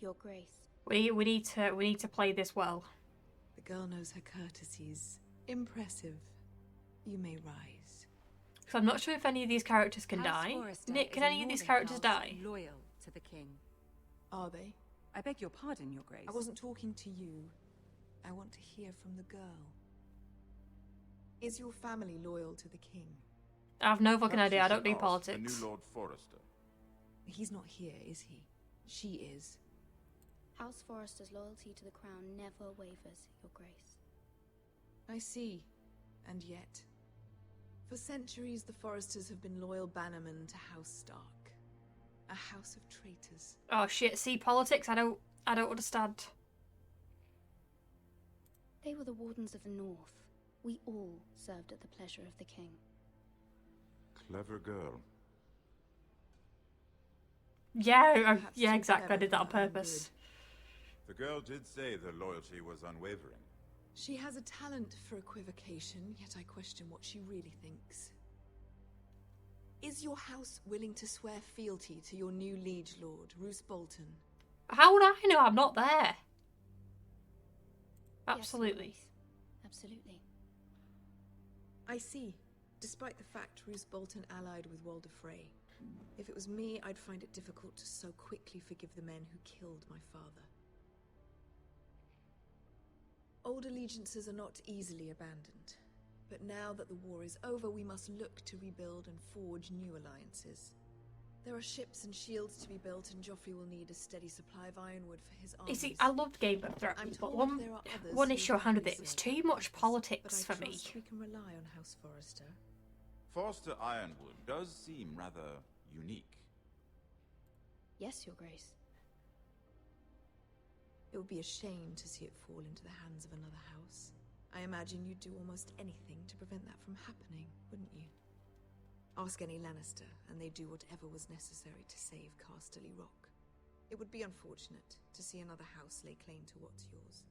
[SPEAKER 15] Your Grace.
[SPEAKER 1] We need to play this well.
[SPEAKER 19] The girl knows her courtesies. Impressive. You may rise.
[SPEAKER 1] So I'm not sure if any of these characters can
[SPEAKER 17] House
[SPEAKER 1] die.
[SPEAKER 17] Forrester
[SPEAKER 1] Nick,
[SPEAKER 17] is
[SPEAKER 1] can
[SPEAKER 17] a
[SPEAKER 1] any of these
[SPEAKER 17] northern
[SPEAKER 1] characters
[SPEAKER 17] house
[SPEAKER 1] die?
[SPEAKER 17] Loyal to the king.
[SPEAKER 19] Are they?
[SPEAKER 17] I beg your pardon, Your Grace.
[SPEAKER 19] I wasn't talking to you. I want to hear from the girl. Is your family loyal to the king?
[SPEAKER 1] I have no fucking
[SPEAKER 18] Perhaps
[SPEAKER 1] idea.
[SPEAKER 18] you
[SPEAKER 1] I don't
[SPEAKER 18] should
[SPEAKER 1] do
[SPEAKER 18] ask
[SPEAKER 1] politics.
[SPEAKER 18] The new Lord Forrester.
[SPEAKER 19] He's not here, is he? She is.
[SPEAKER 15] House Forrester's loyalty to the crown never wavers, Your Grace.
[SPEAKER 19] I see. And yet, for centuries the Forresters have been loyal bannermen to House Stark. A house of traitors.
[SPEAKER 1] Oh shit, see politics? I don't understand.
[SPEAKER 15] They were the Wardens of the North. We all served at the pleasure of the king.
[SPEAKER 18] Clever girl.
[SPEAKER 1] Yeah, yeah, exactly. I did that on purpose.
[SPEAKER 18] The girl did say their loyalty was unwavering.
[SPEAKER 19] She has a talent for equivocation, yet I question what she really thinks. Is your house willing to swear fealty to your new liege lord, Roose Bolton?
[SPEAKER 1] How would I know? I'm not there.
[SPEAKER 15] Yes, Your
[SPEAKER 1] Absolutely.
[SPEAKER 15] Grace. Absolutely.
[SPEAKER 19] I see. Despite the fact Roose Bolton allied with Walder Frey. If it was me, I'd find it difficult to so quickly forgive the men who killed my father. Old allegiances are not easily abandoned. But now that the war is over, we must look to rebuild and forge new alliances. There are ships and shields to be built, and Joffrey will need a steady supply of ironwood for his
[SPEAKER 1] You
[SPEAKER 19] armies.
[SPEAKER 1] see, I loved Game of Thrones, but one issue I had with it was too much politics for me.
[SPEAKER 19] We can rely on House Forrester.
[SPEAKER 18] Forrester Ironwood does seem rather unique.
[SPEAKER 15] Yes, Your Grace.
[SPEAKER 19] It would be a shame to see it fall into the hands of another house. I imagine you'd do almost anything to prevent that from happening, wouldn't you? Ask any Lannister, and they'd do whatever was necessary to save Casterly Rock. It would be unfortunate to see another house lay claim to what's yours.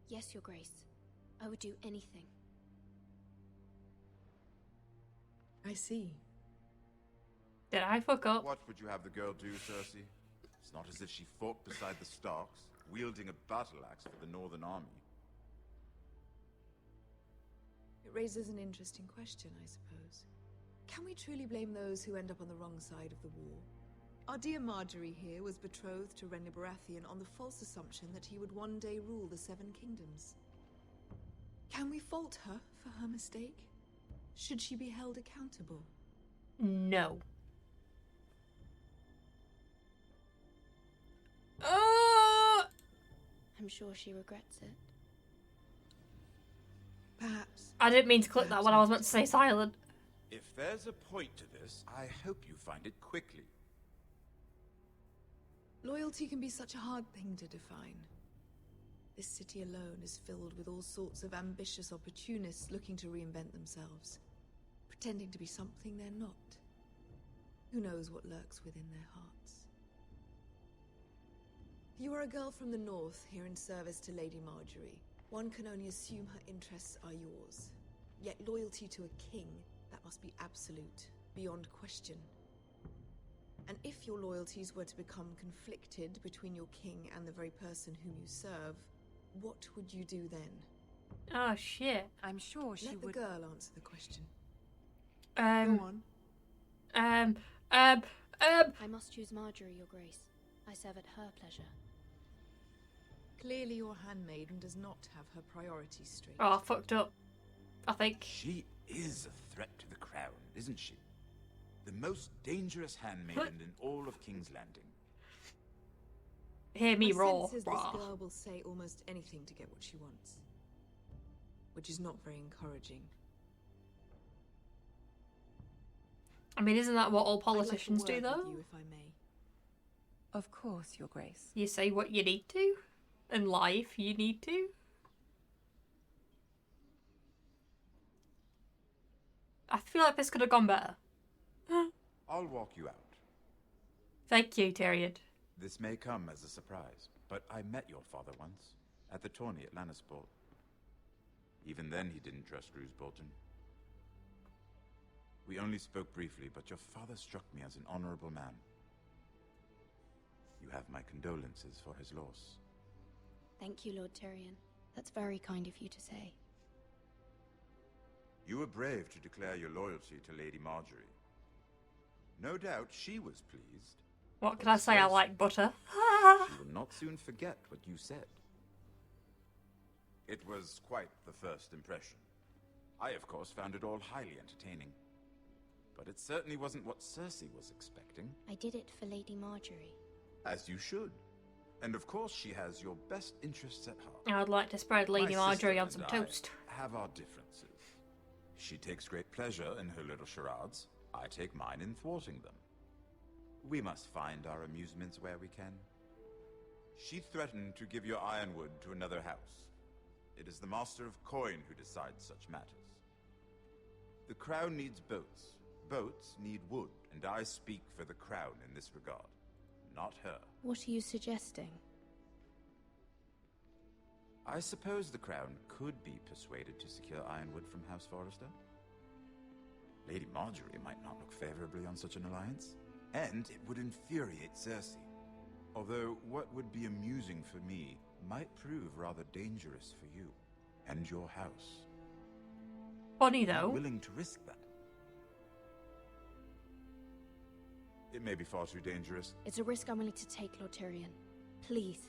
[SPEAKER 15] Yes, Your Grace. I would do anything.
[SPEAKER 19] I see.
[SPEAKER 1] Did I fuck up?
[SPEAKER 18] What would you have the girl do, Cersei? It's not as if she fought beside the Starks, wielding a battle axe for the Northern Army.
[SPEAKER 19] It raises an interesting question, I suppose. Can we truly blame those who end up on the wrong side of the war? Our dear Marjorie here was betrothed to Renly Baratheon on the false assumption that he would one day rule the Seven Kingdoms. Can we fault her for her mistake? Should she be held accountable?
[SPEAKER 1] No.
[SPEAKER 15] I'm sure she regrets it.
[SPEAKER 19] Perhaps.
[SPEAKER 1] I didn't mean to click that when I was meant to say silent.
[SPEAKER 18] If there's a point to this, I hope you find it quickly.
[SPEAKER 19] Loyalty can be such a hard thing to define. This city alone is filled with all sorts of ambitious opportunists looking to reinvent themselves, pretending to be something they're not. Who knows what lurks within their hearts? You are a girl from the north, here in service to Lady Marjorie. One can only assume her interests are yours. Yet loyalty to a king, that must be absolute, beyond question. And if your loyalties were to become conflicted between your king and the very person whom you serve, what would you do then?
[SPEAKER 1] Oh shit.
[SPEAKER 17] I'm sure she
[SPEAKER 19] Let
[SPEAKER 17] would.
[SPEAKER 19] the girl answer the question.
[SPEAKER 1] Go
[SPEAKER 19] on.
[SPEAKER 15] I must choose Marjorie, Your Grace. I serve at her pleasure.
[SPEAKER 19] Clearly your handmaiden does not have her priorities straight.
[SPEAKER 1] Oh, I fucked up. I think.
[SPEAKER 18] She is a threat to the crown, isn't she? The most dangerous handmaiden in all of King's Landing.
[SPEAKER 1] Hear me
[SPEAKER 19] My
[SPEAKER 1] roar.
[SPEAKER 19] sense is this girl will say almost anything to get what she wants. Which is not very encouraging.
[SPEAKER 1] I mean, isn't that what all
[SPEAKER 19] I'd like a
[SPEAKER 1] politicians do,
[SPEAKER 19] word
[SPEAKER 1] though?
[SPEAKER 19] with you, if I may.
[SPEAKER 17] Of course, Your Grace.
[SPEAKER 1] You say what you need to. In life, you need to. I feel like this could have gone better.
[SPEAKER 18] I'll walk you out.
[SPEAKER 1] Thank you, Tyrion.
[SPEAKER 18] This may come as a surprise, but I met your father once, at the tourney at Lannisport. Even then he didn't trust Roose Bolton. We only spoke briefly, but your father struck me as an honorable man. You have my condolences for his loss.
[SPEAKER 15] Thank you, Lord Tyrion. That's very kind of you to say.
[SPEAKER 18] You were brave to declare your loyalty to Lady Marjorie. No doubt she was pleased.
[SPEAKER 1] What can I say? I like butter.
[SPEAKER 18] She will not soon forget what you said. It was quite the first impression. I, of course, found it all highly entertaining. But it certainly wasn't what Cersei was expecting.
[SPEAKER 15] I did it for Lady Marjorie.
[SPEAKER 18] As you should. And of course she has your best interests at heart.
[SPEAKER 1] I'd like to spread Lady
[SPEAKER 18] My
[SPEAKER 1] Marjorie
[SPEAKER 18] sister
[SPEAKER 1] on some
[SPEAKER 18] and I
[SPEAKER 1] toast.
[SPEAKER 18] have our differences. She takes great pleasure in her little charades. I take mine in thwarting them. We must find our amusements where we can. She threatened to give your ironwood to another house. It is the Master of Coin who decides such matters. The crown needs boats. Boats need wood, and I speak for the crown in this regard, not her.
[SPEAKER 15] What are you suggesting?
[SPEAKER 18] I suppose the crown could be persuaded to secure ironwood from House Forrester. Lady Marjorie might not look favorably on such an alliance, and it would infuriate Cersei. Although what would be amusing for me might prove rather dangerous for you and your house.
[SPEAKER 1] Funny though.
[SPEAKER 18] I'm willing to risk that. It may be far too dangerous.
[SPEAKER 15] It's a risk I'm willing to take, Lord Tyrion. Please.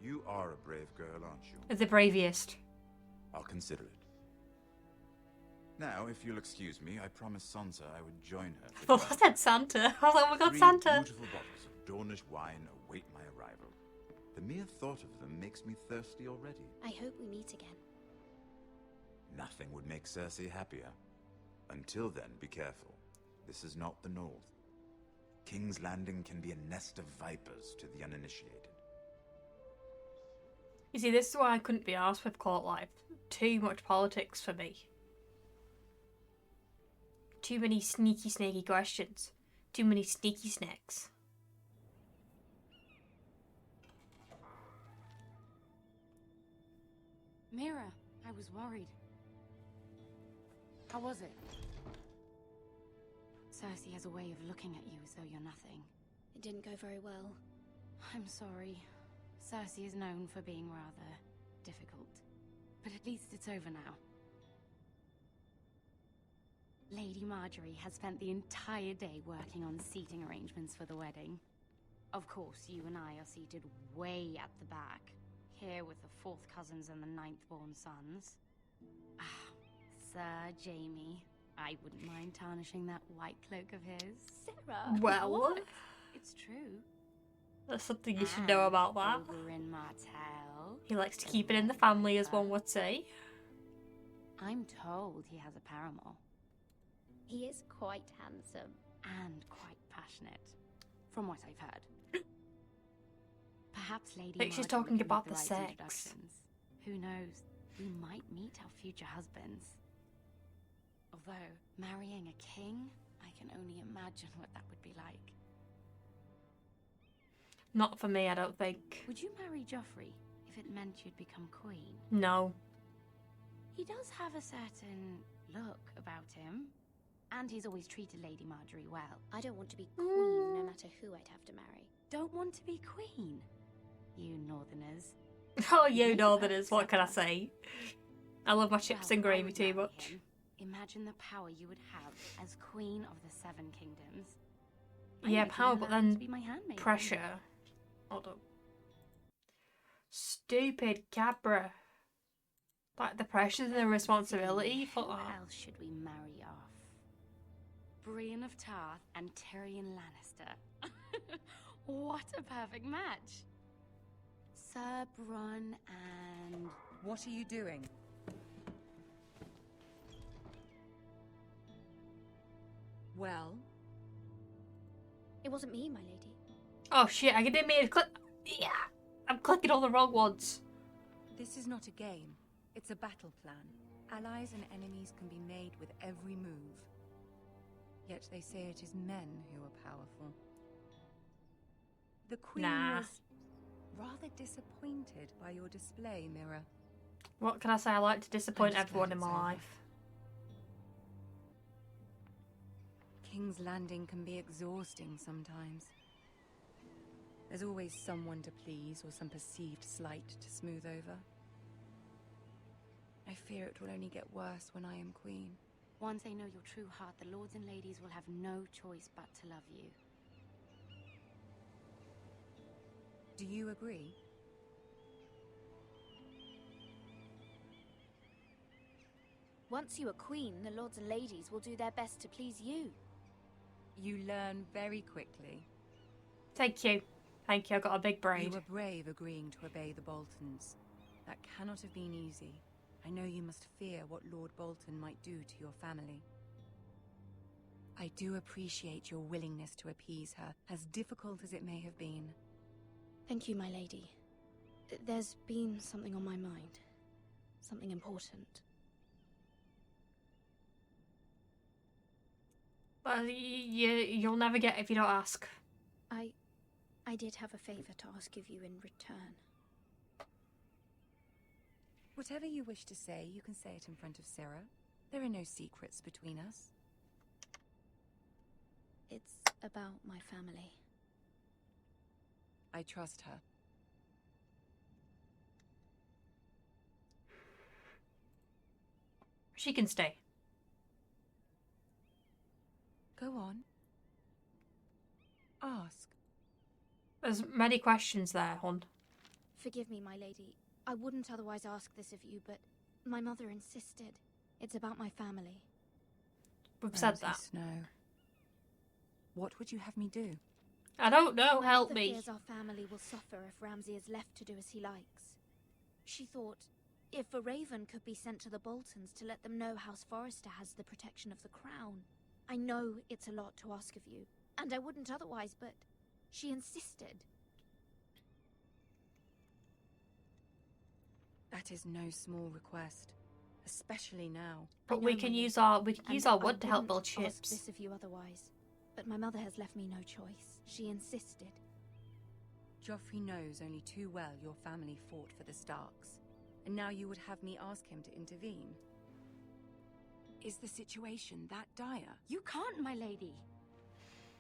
[SPEAKER 18] You are a brave girl, aren't you?
[SPEAKER 1] The bravest.
[SPEAKER 18] I'll consider it. Now, if you'll excuse me, I promised Sansa I would join her.
[SPEAKER 1] I thought I said Santa. I was like, oh my god,
[SPEAKER 18] 3
[SPEAKER 1] Santa.
[SPEAKER 18] beautiful bottles of Dornish wine await my arrival. The mere thought of them makes me thirsty already.
[SPEAKER 15] I hope we meet again.
[SPEAKER 18] Nothing would make Cersei happier. Until then, be careful. This is not the North. King's Landing can be a nest of vipers to the uninitiated.
[SPEAKER 1] You see, this is why I couldn't be arsed with court life. Too much politics for me. Too many sneaky, snaky questions. Too many sneaky snacks.
[SPEAKER 17] Meera, I was worried. How was it? Cersei has a way of looking at you as though you're nothing.
[SPEAKER 15] It didn't go very well.
[SPEAKER 17] I'm sorry. Cersei is known for being rather difficult. But at least it's over now. Lady Marjorie has spent the entire day working on seating arrangements for the wedding. Of course, you and I are seated way at the back, here with the 4th cousins and the 9th-born sons. Ah, Sir Jaime. I wouldn't mind tarnishing that white cloak of his.
[SPEAKER 15] Sarah!
[SPEAKER 1] Well,
[SPEAKER 17] what? It's true.
[SPEAKER 1] There's something you should know about that.
[SPEAKER 17] Over in Martell.
[SPEAKER 1] He likes to keep it in the family, as one would say.
[SPEAKER 17] I'm told he has a paramour.
[SPEAKER 15] He is quite handsome.
[SPEAKER 17] And quite passionate, from what I've heard. Perhaps Lady
[SPEAKER 1] Like she's
[SPEAKER 17] Marjorie
[SPEAKER 1] talking
[SPEAKER 17] can
[SPEAKER 1] about
[SPEAKER 17] make
[SPEAKER 1] the
[SPEAKER 17] right
[SPEAKER 1] sex.
[SPEAKER 17] introductions. Who knows? We might meet our future husbands. Although, marrying a king, I can only imagine what that would be like.
[SPEAKER 1] Not for me, I don't think.
[SPEAKER 17] Would you marry Joffrey if it meant you'd become queen?
[SPEAKER 1] No.
[SPEAKER 17] He does have a certain look about him. And he's always treated Lady Marjorie well.
[SPEAKER 15] I don't want to be queen, no matter who I'd have to marry.
[SPEAKER 17] Don't want to be queen? You northerners.
[SPEAKER 1] Oh, you northerners, what can I say? I love my chips and gravy too much.
[SPEAKER 17] Him. Imagine the power you would have as queen of the 7 kingdoms.
[SPEAKER 1] Yeah, power, but then
[SPEAKER 17] be my handmaid.
[SPEAKER 1] pressure. Hold up. Stupid Cabra. Like the pressure and the responsibility for
[SPEAKER 17] Who
[SPEAKER 1] that.
[SPEAKER 17] else should we marry off? Brienne of Tarth and Tyrion Lannister. What a perfect match. Sir Bronn and...
[SPEAKER 20] What are you doing? Well?
[SPEAKER 15] It wasn't me, my lady.
[SPEAKER 1] Oh shit, I didn't mean to click. Yeah, I'm clicking all the wrong ones.
[SPEAKER 20] This is not a game. It's a battle plan. Allies and enemies can be made with every move. Yet they say it is men who are powerful. The Queen was rather disappointed by your display, Meera.
[SPEAKER 1] What can I say? I like to disappoint everyone in my life.
[SPEAKER 20] King's Landing can be exhausting sometimes. There's always someone to please or some perceived slight to smooth over. I fear it will only get worse when I am queen.
[SPEAKER 17] Once they know your true heart, the lords and ladies will have no choice but to love you.
[SPEAKER 20] Do you agree?
[SPEAKER 15] Once you are queen, the lords and ladies will do their best to please you.
[SPEAKER 20] You learn very quickly.
[SPEAKER 1] Thank you. Thank you, I got a big brain.
[SPEAKER 20] You were brave agreeing to obey the Boltons. That cannot have been easy. I know you must fear what Lord Bolton might do to your family. I do appreciate your willingness to appease her, as difficult as it may have been.
[SPEAKER 15] Thank you, my lady. There's been something on my mind. Something important.
[SPEAKER 1] But you'll never get it if you don't ask.
[SPEAKER 15] I did have a favor to ask of you in return.
[SPEAKER 20] Whatever you wish to say, you can say it in front of Sarah. There are no secrets between us.
[SPEAKER 15] It's about my family.
[SPEAKER 20] I trust her.
[SPEAKER 1] She can stay.
[SPEAKER 20] Go on.
[SPEAKER 17] Ask.
[SPEAKER 1] There's many questions there, hon.
[SPEAKER 15] Forgive me, my lady. I wouldn't otherwise ask this of you, but my mother insisted. It's about my family.
[SPEAKER 1] We've said
[SPEAKER 17] Ramsay
[SPEAKER 1] that.
[SPEAKER 17] Snow. What would you have me do?
[SPEAKER 1] I don't know,
[SPEAKER 15] My
[SPEAKER 1] help
[SPEAKER 15] mother
[SPEAKER 1] me.
[SPEAKER 15] fears our family will suffer if Ramsay is left to do as he likes. She thought, if a raven could be sent to the Boltons to let them know House Forrester has the protection of the crown. I know it's a lot to ask of you, and I wouldn't otherwise, but she insisted.
[SPEAKER 17] That is no small request, especially now.
[SPEAKER 1] But we can use our wood to help build
[SPEAKER 15] Ask
[SPEAKER 1] ships.
[SPEAKER 15] this of you otherwise, but my mother has left me no choice. She insisted.
[SPEAKER 17] Joffrey knows only too well your family fought for the Starks, and now you would have me ask him to intervene. Is the situation that dire?
[SPEAKER 15] You can't, my lady.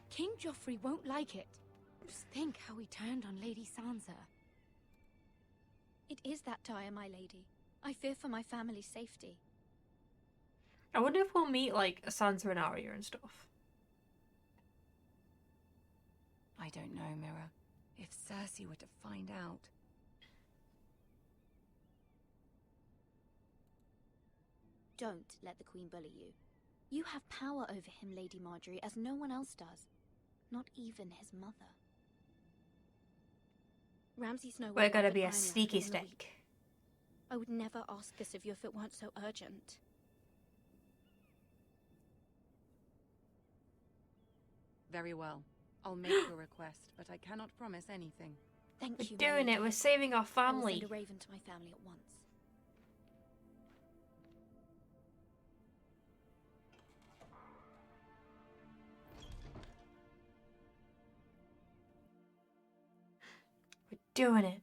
[SPEAKER 15] King Joffrey won't like it. Just think how he turned on Lady Sansa. It is that dire, my lady. I fear for my family's safety.
[SPEAKER 1] I wonder if we'll meet, like, Sansa and Arya and stuff.
[SPEAKER 17] I don't know, Meera. If Cersei were to find out...
[SPEAKER 15] Don't let the Queen bully you. You have power over him, Lady Marjorie, as no one else does. Not even his mother. Ramsay Snow...
[SPEAKER 1] We're gonna
[SPEAKER 15] offered
[SPEAKER 1] be a
[SPEAKER 15] Ironwood
[SPEAKER 1] sneaky
[SPEAKER 15] within a
[SPEAKER 1] snake.
[SPEAKER 15] week. I would never ask this of you if it weren't so urgent.
[SPEAKER 17] Very well. I'll make your request, but I cannot promise anything.
[SPEAKER 15] Thank
[SPEAKER 1] We're
[SPEAKER 15] you,
[SPEAKER 1] doing
[SPEAKER 15] my
[SPEAKER 1] it.
[SPEAKER 15] lady.
[SPEAKER 1] We're saving our
[SPEAKER 15] I will
[SPEAKER 1] family.
[SPEAKER 15] send a raven to my family at once.
[SPEAKER 1] We're doing it.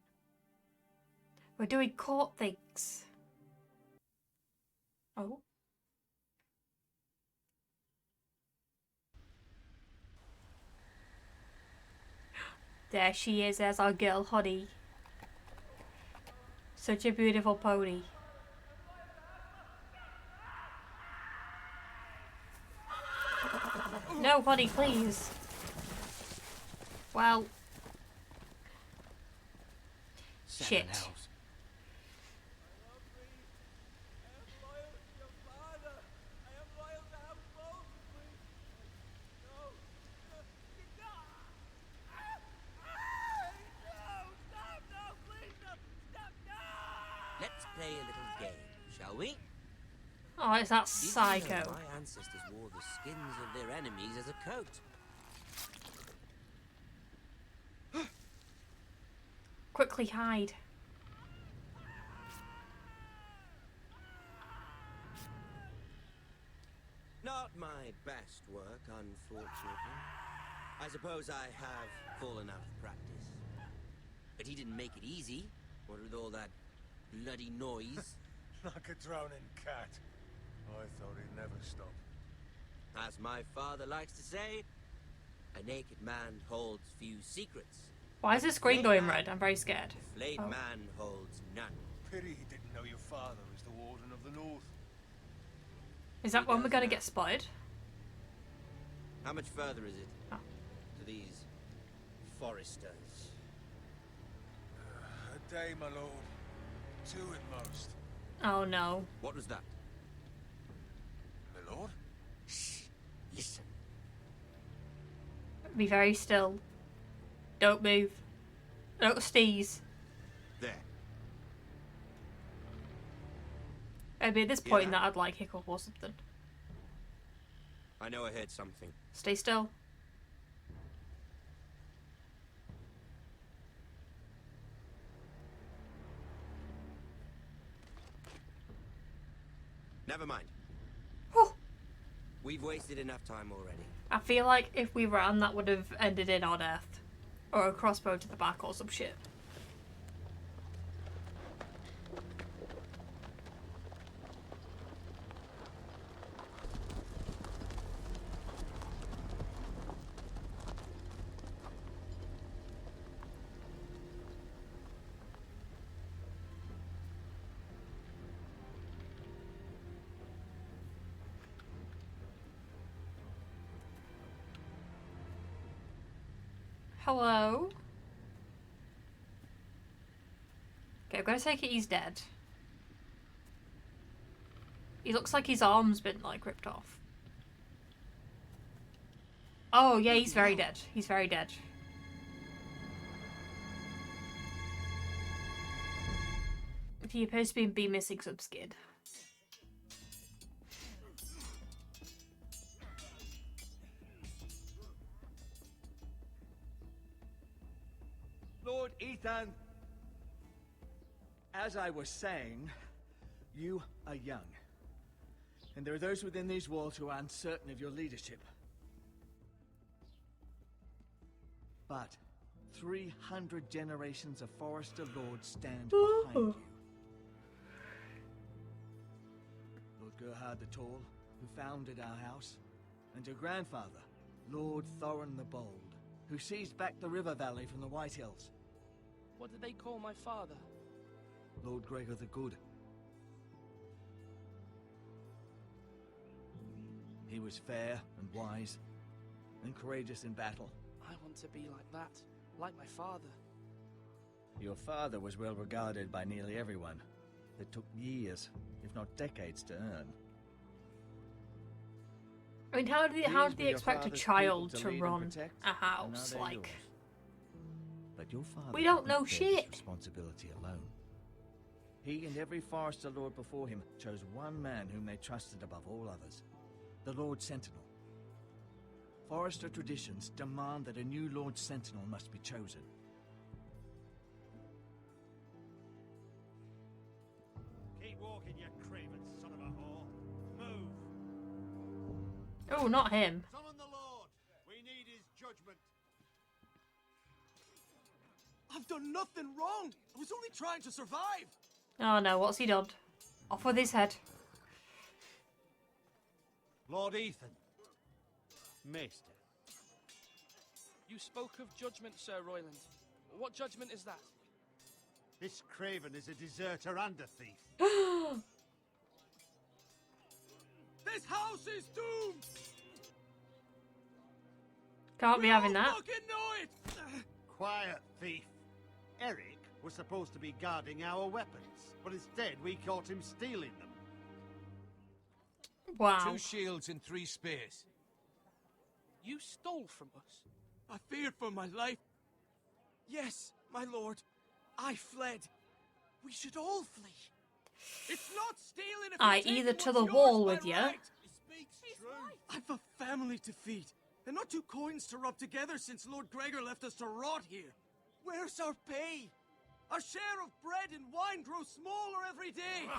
[SPEAKER 1] We're doing court things. Oh. There she is, there's our girl, Hoddy. Such a beautiful pony. No, Hoddy, please. Well. Shit.
[SPEAKER 21] Let's play a little game, shall we?
[SPEAKER 1] Oh, it's that
[SPEAKER 21] Did you know
[SPEAKER 1] psycho.
[SPEAKER 21] my ancestors wore the skins of their enemies as a coat?
[SPEAKER 1] Quickly hide.
[SPEAKER 21] Not my best work, unfortunately. I suppose I have fallen out of practice. But he didn't make it easy, what with all that bloody noise.
[SPEAKER 6] Like a drowning cat. I thought he'd never stop.
[SPEAKER 21] As my father likes to say, a naked man holds few secrets.
[SPEAKER 1] Why is the screen going red? I'm very scared.
[SPEAKER 21] A flayed
[SPEAKER 1] Oh.
[SPEAKER 21] man holds none.
[SPEAKER 6] Pity he didn't know your father was the Warden of the North.
[SPEAKER 1] Is that when we're gonna get spotted?
[SPEAKER 21] How much further is it
[SPEAKER 1] Oh.
[SPEAKER 21] to these Forresters?
[SPEAKER 6] A day, my lord. 2 at most.
[SPEAKER 1] Oh no.
[SPEAKER 21] What was that?
[SPEAKER 6] My lord?
[SPEAKER 21] Shh. Listen.
[SPEAKER 1] Be very still. Don't move. Don't sneeze.
[SPEAKER 21] There.
[SPEAKER 1] Maybe at this
[SPEAKER 21] Hear
[SPEAKER 1] point
[SPEAKER 21] that?
[SPEAKER 1] that I'd like hiccup or something.
[SPEAKER 21] I know I heard something.
[SPEAKER 1] Stay still.
[SPEAKER 21] Never mind.
[SPEAKER 1] Whew.
[SPEAKER 21] We've wasted enough time already.
[SPEAKER 1] I feel like if we ran, that would have ended in our death. Or a crossbow to the back or some shit. Hello? Okay, I'm gonna take it he's dead. He looks like his arm's been, like, ripped off. Oh, yeah, he's very dead. He's very dead. He appears to be missing some skin.
[SPEAKER 7] Lord Ethan! As I was saying, you are young. And there are those within these walls who are uncertain of your leadership. But 300 generations of Forrester lords stand behind you. Lord Gerhard the Tall, who founded our house, and your grandfather, Lord Thorin the Bold, who seized back the river valley from the White Hills.
[SPEAKER 11] What did they call my father?
[SPEAKER 7] Lord Gregor the Good. He was fair and wise, and courageous in battle.
[SPEAKER 11] I want to be like that, like my father.
[SPEAKER 7] Your father was well regarded by nearly everyone. It took years, if not decades, to earn.
[SPEAKER 1] I mean, how do they expect a child to run a house?
[SPEAKER 7] Yours.
[SPEAKER 1] Like,
[SPEAKER 7] but your father
[SPEAKER 1] we don't know
[SPEAKER 7] couldn't bear this
[SPEAKER 1] shit.
[SPEAKER 7] responsibility alone. He and every Forrester lord before him chose one man whom they trusted above all others, the Lord Sentinel. Forrester traditions demand that a new Lord Sentinel must be chosen.
[SPEAKER 12] Keep walking, you craven son of a whore. Move.
[SPEAKER 1] oh, not him.
[SPEAKER 12] Summon the Lord. We need his judgment.
[SPEAKER 3] I've done nothing wrong. I was only trying to survive.
[SPEAKER 1] Oh no, what's he done? Off with his head.
[SPEAKER 12] Lord Ethan. Maester.
[SPEAKER 11] You spoke of judgment, Sir Royland. What judgment is that?
[SPEAKER 12] This craven is a deserter and a thief.
[SPEAKER 3] This house is doomed.
[SPEAKER 1] Can't be having that.
[SPEAKER 3] Fucking know it.
[SPEAKER 12] Quiet, thief. Eric was supposed to be guarding our weapons, but instead we caught him stealing them.
[SPEAKER 1] Wow.
[SPEAKER 2] 2 shields and 3 spears.
[SPEAKER 11] You stole from us.
[SPEAKER 3] I feared for my life. Yes, my lord. I fled. We should all flee. It's not stealing if
[SPEAKER 1] Aye,
[SPEAKER 3] you're taking
[SPEAKER 1] either to
[SPEAKER 3] what's
[SPEAKER 1] the
[SPEAKER 3] yours
[SPEAKER 1] wall
[SPEAKER 3] by
[SPEAKER 1] with you.
[SPEAKER 3] right. He speaks true. I've a family to feed, and not 2 coins to rub together since Lord Gregor left us to rot here. Where's our pay? Our share of bread and wine grows smaller every day.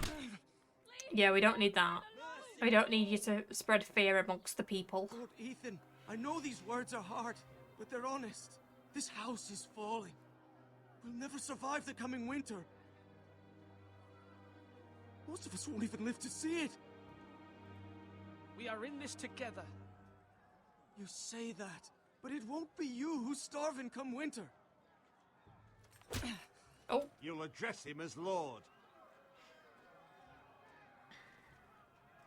[SPEAKER 1] Yeah, we don't need that. We don't need you to spread fear amongst the people.
[SPEAKER 3] Lord Ethan, I know these words are hard, but they're honest. This house is falling. We'll never survive the coming winter. Most of us won't even live to see it.
[SPEAKER 11] We are in this together.
[SPEAKER 3] You say that, but it won't be you who's starving come winter.
[SPEAKER 1] Oh.
[SPEAKER 12] You'll address him as Lord.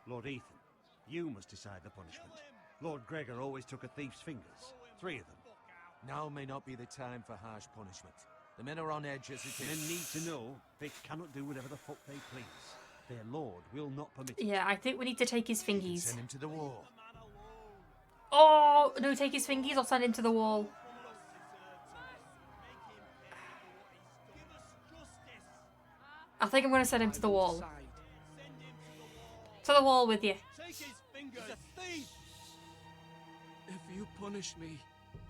[SPEAKER 12] Lord Ethan, you must decide the punishment. Lord Gregor always took a thief's fingers. 3 of them.
[SPEAKER 2] Now may not be the time for harsh punishment. The men are on edge as it
[SPEAKER 12] Men
[SPEAKER 2] is.
[SPEAKER 12] need to know they cannot do whatever the fuck they please. Their lord will not permit it.
[SPEAKER 1] Yeah, I think we need to take his fingies.
[SPEAKER 2] Send him to the wall.
[SPEAKER 1] Oh, no, take his fingies or send him to the wall. I think I'm going to send him to the wall. To the wall with you.
[SPEAKER 3] Take his fingers. He's a thief. If you punish me,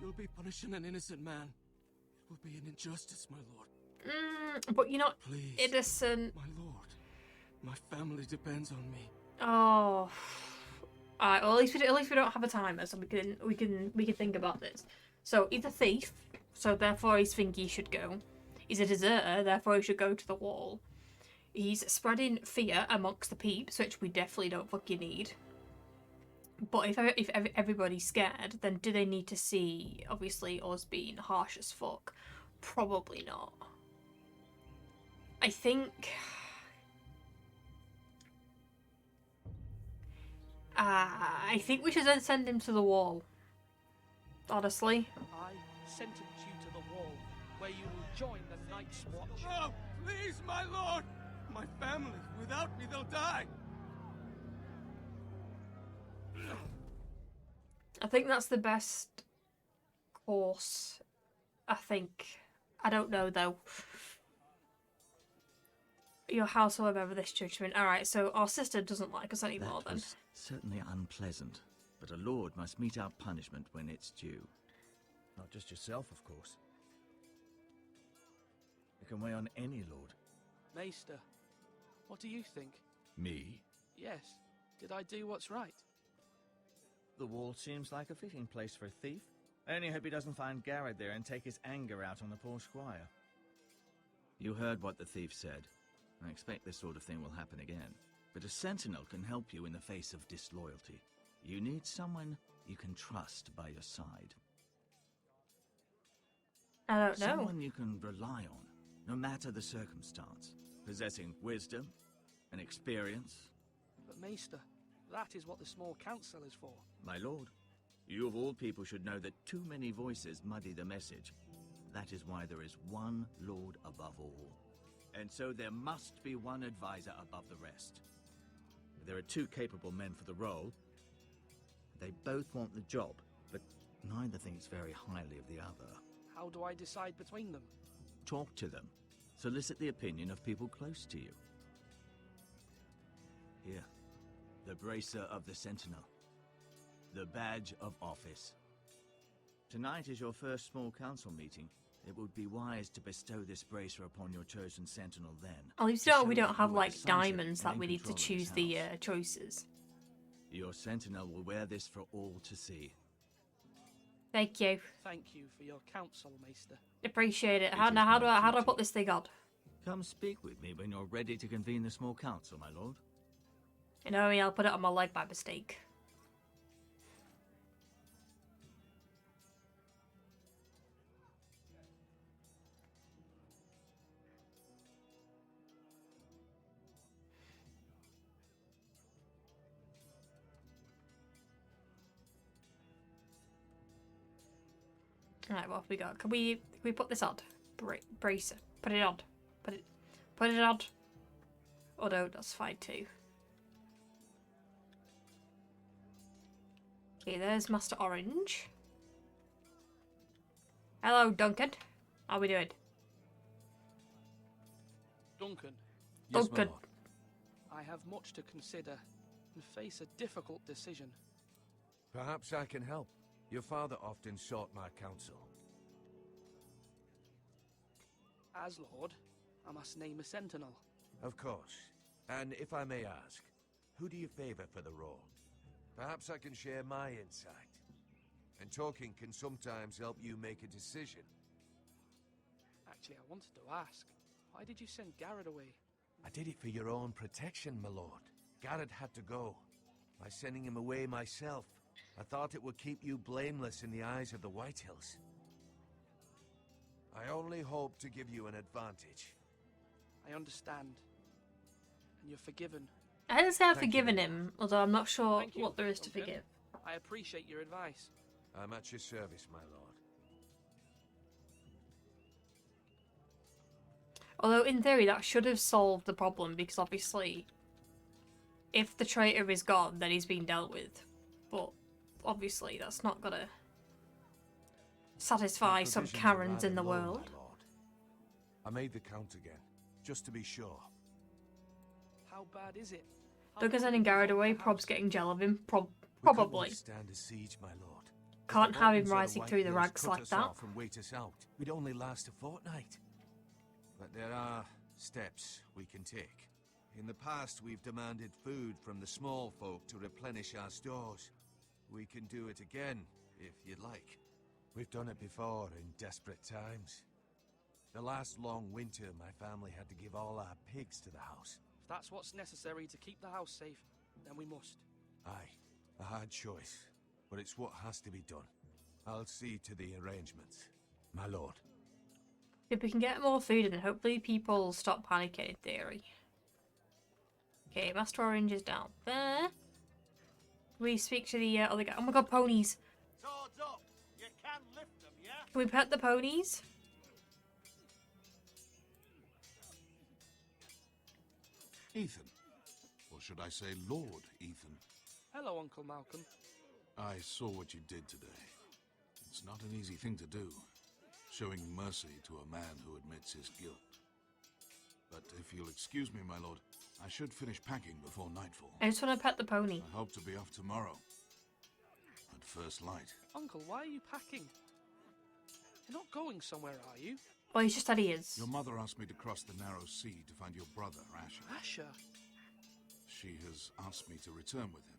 [SPEAKER 3] you'll be punishing an innocent man. It will be an injustice, my lord.
[SPEAKER 1] But you're not
[SPEAKER 3] Please,
[SPEAKER 1] innocent.
[SPEAKER 3] my lord. My family depends on me.
[SPEAKER 1] Oh. Alright, well at least we don't have a timer, so we can think about this. So he's a thief, so therefore his thingy should go. He's a deserter, therefore he should go to the wall. He's spreading fear amongst the peeps, which we definitely don't fucking need. But if everybody's scared, then do they need to see, obviously, us being harsh as fuck? Probably not. I think... I think we should then send him to the wall. Honestly.
[SPEAKER 11] I sentenced you the wall, where you will join the Night's Watch.
[SPEAKER 3] No! Please, my lord! My family, without me, they'll die!
[SPEAKER 1] I think that's the best course. I think. I don't know, though. Your house will remember this judgment. Alright, so our sister doesn't like us anymore,
[SPEAKER 7] That was certainly unpleasant, but a lord must mete out punishment when it's due.
[SPEAKER 12] Not just yourself, of course.
[SPEAKER 7] It can weigh on any lord.
[SPEAKER 11] Maester, what do you think?
[SPEAKER 7] Me?
[SPEAKER 11] Yes. Did I do what's right?
[SPEAKER 7] The wall seems like a fitting place for a thief. I only hope he doesn't find Garrett there and take his anger out on the poor squire. You heard what the thief said. I expect this sort of thing will happen again. But a sentinel can help you in the face of disloyalty. You need someone you can trust by your side.
[SPEAKER 1] I don't know.
[SPEAKER 7] Someone you can rely on, no matter the circumstance. Possessing wisdom and experience.
[SPEAKER 11] But Maester, that is what the small council is for.
[SPEAKER 7] My lord, you of all people should know that too many voices muddy the message. That is why there is one lord above all. And so there must be one advisor above the rest. There are two capable men for the role. They both want the job, but neither thinks very highly of the other.
[SPEAKER 11] How do I decide between them?
[SPEAKER 7] Talk to them. Solicit the opinion of people close to you. Here, the bracer of the Sentinel. The badge of office. Tonight is your first small council meeting. It would be wise to bestow this bracer upon your chosen Sentinel then.
[SPEAKER 1] At least we don't have like diamonds that we need to choose the choices.
[SPEAKER 7] Your Sentinel will wear this for all to see.
[SPEAKER 1] Thank you.
[SPEAKER 11] Thank you for your counsel, Maester.
[SPEAKER 1] Appreciate it. How do I put this thing on?
[SPEAKER 7] Come speak with me when you're ready to convene the small council, my lord.
[SPEAKER 1] You know me, I'll put it on my leg by mistake. Alright, what have we got? Can we put this on? Bracer. Put it on. Put it on. Oh no, that's fine too. Okay, there's Maester Orange. Hello, Duncan. How we doing?
[SPEAKER 11] Duncan.
[SPEAKER 1] Yes, Duncan.
[SPEAKER 11] I have much to consider and face a difficult decision.
[SPEAKER 2] Perhaps I can help. Your father often sought my counsel.
[SPEAKER 11] As Lord, I must name a sentinel.
[SPEAKER 2] Of course. And if I may ask, who do you favor for the role? Perhaps I can share my insight. And talking can sometimes help you make a decision.
[SPEAKER 11] Actually, I wanted to ask, why did you send Garrett away?
[SPEAKER 2] I did it for your own protection, my lord. Garrett had to go. By sending him away myself, I thought it would keep you blameless in the eyes of the Whitehills. I only hope to give you an advantage.
[SPEAKER 11] I understand. And you're forgiven.
[SPEAKER 1] I didn't say I've forgiven him, although I'm not sure what there is to
[SPEAKER 11] Duncan.
[SPEAKER 1] forgive.
[SPEAKER 11] I appreciate your advice.
[SPEAKER 2] I'm at your service, my lord.
[SPEAKER 1] Although, in theory, that should have solved the problem, because obviously, if the traitor is gone, then he's being dealt with. But, obviously, that's not gonna satisfy some Karens in the world.
[SPEAKER 2] I made the count again, just to be sure.
[SPEAKER 11] How bad is it?
[SPEAKER 1] Duncan sending Garrett away, Prob's getting gel of him, probably.
[SPEAKER 2] Stand a siege, my lord.
[SPEAKER 1] Can't have him rising through the ranks like that.
[SPEAKER 2] And wait us out. We'd only last a fortnight. But there are steps we can take. In the past, we've demanded food from the small folk to replenish our stores. We can do it again, if you'd like. We've done it before in desperate times. The last long winter, my family had to give all our pigs to the house.
[SPEAKER 11] If that's what's necessary to keep the house safe, then we must.
[SPEAKER 2] Aye, a hard choice, but it's what has to be done. I'll see to the arrangements, my lord.
[SPEAKER 1] If we can get more food, and hopefully people stop panicking, in theory. Okay, Maester Orange is down there. We speak to the other guy. Oh my god, ponies!
[SPEAKER 12] Swords up! You can lift them, yeah?
[SPEAKER 1] Can we pet the ponies?
[SPEAKER 6] Ethan. Or should I say Lord Ethan?
[SPEAKER 11] Hello, Uncle Malcolm.
[SPEAKER 6] I saw what you did today. It's not an easy thing to do, showing mercy to a man who admits his guilt. But if you'll excuse me, my lord, I should finish packing before nightfall.
[SPEAKER 1] I just want to pet the pony.
[SPEAKER 6] I hope to be off tomorrow. At first light.
[SPEAKER 11] Uncle, why are you packing? You're not going somewhere, are you?
[SPEAKER 1] Well, he just said he is.
[SPEAKER 6] Your mother asked me to cross the narrow sea to find your brother, Asher.
[SPEAKER 11] Asher?
[SPEAKER 6] She has asked me to return with him,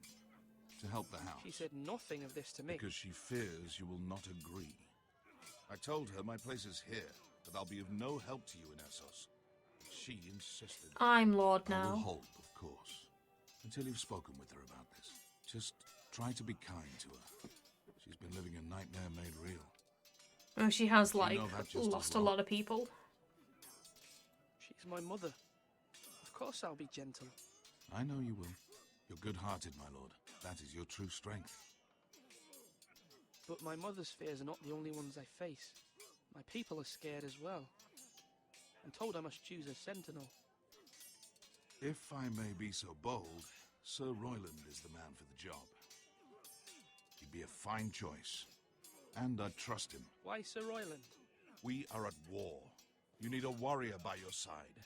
[SPEAKER 6] to help the house.
[SPEAKER 11] She said nothing of this to me.
[SPEAKER 6] Because she fears you will not agree. I told her my place is here, that I'll be of no help to you in Essos. But she insisted.
[SPEAKER 1] I'm Lord
[SPEAKER 6] I
[SPEAKER 1] now.
[SPEAKER 6] will hold, of course, until you've spoken with her about this. Just try to be kind to her. She's been living a nightmare made real.
[SPEAKER 1] Oh, she has,
[SPEAKER 6] You
[SPEAKER 1] like,
[SPEAKER 6] know that just as
[SPEAKER 1] lost a
[SPEAKER 6] well.
[SPEAKER 1] lot of people.
[SPEAKER 11] She's my mother. Of course I'll be gentle.
[SPEAKER 6] I know you will. You're good-hearted, my lord. That is your true strength.
[SPEAKER 11] But my mother's fears are not the only ones I face. My people are scared as well. I'm told I must choose a sentinel.
[SPEAKER 6] If I may be so bold, Sir Royland is the man for the job. He'd be a fine choice. And I trust him.
[SPEAKER 11] Why Sir Royland?
[SPEAKER 6] We are at war. You need a warrior by your side.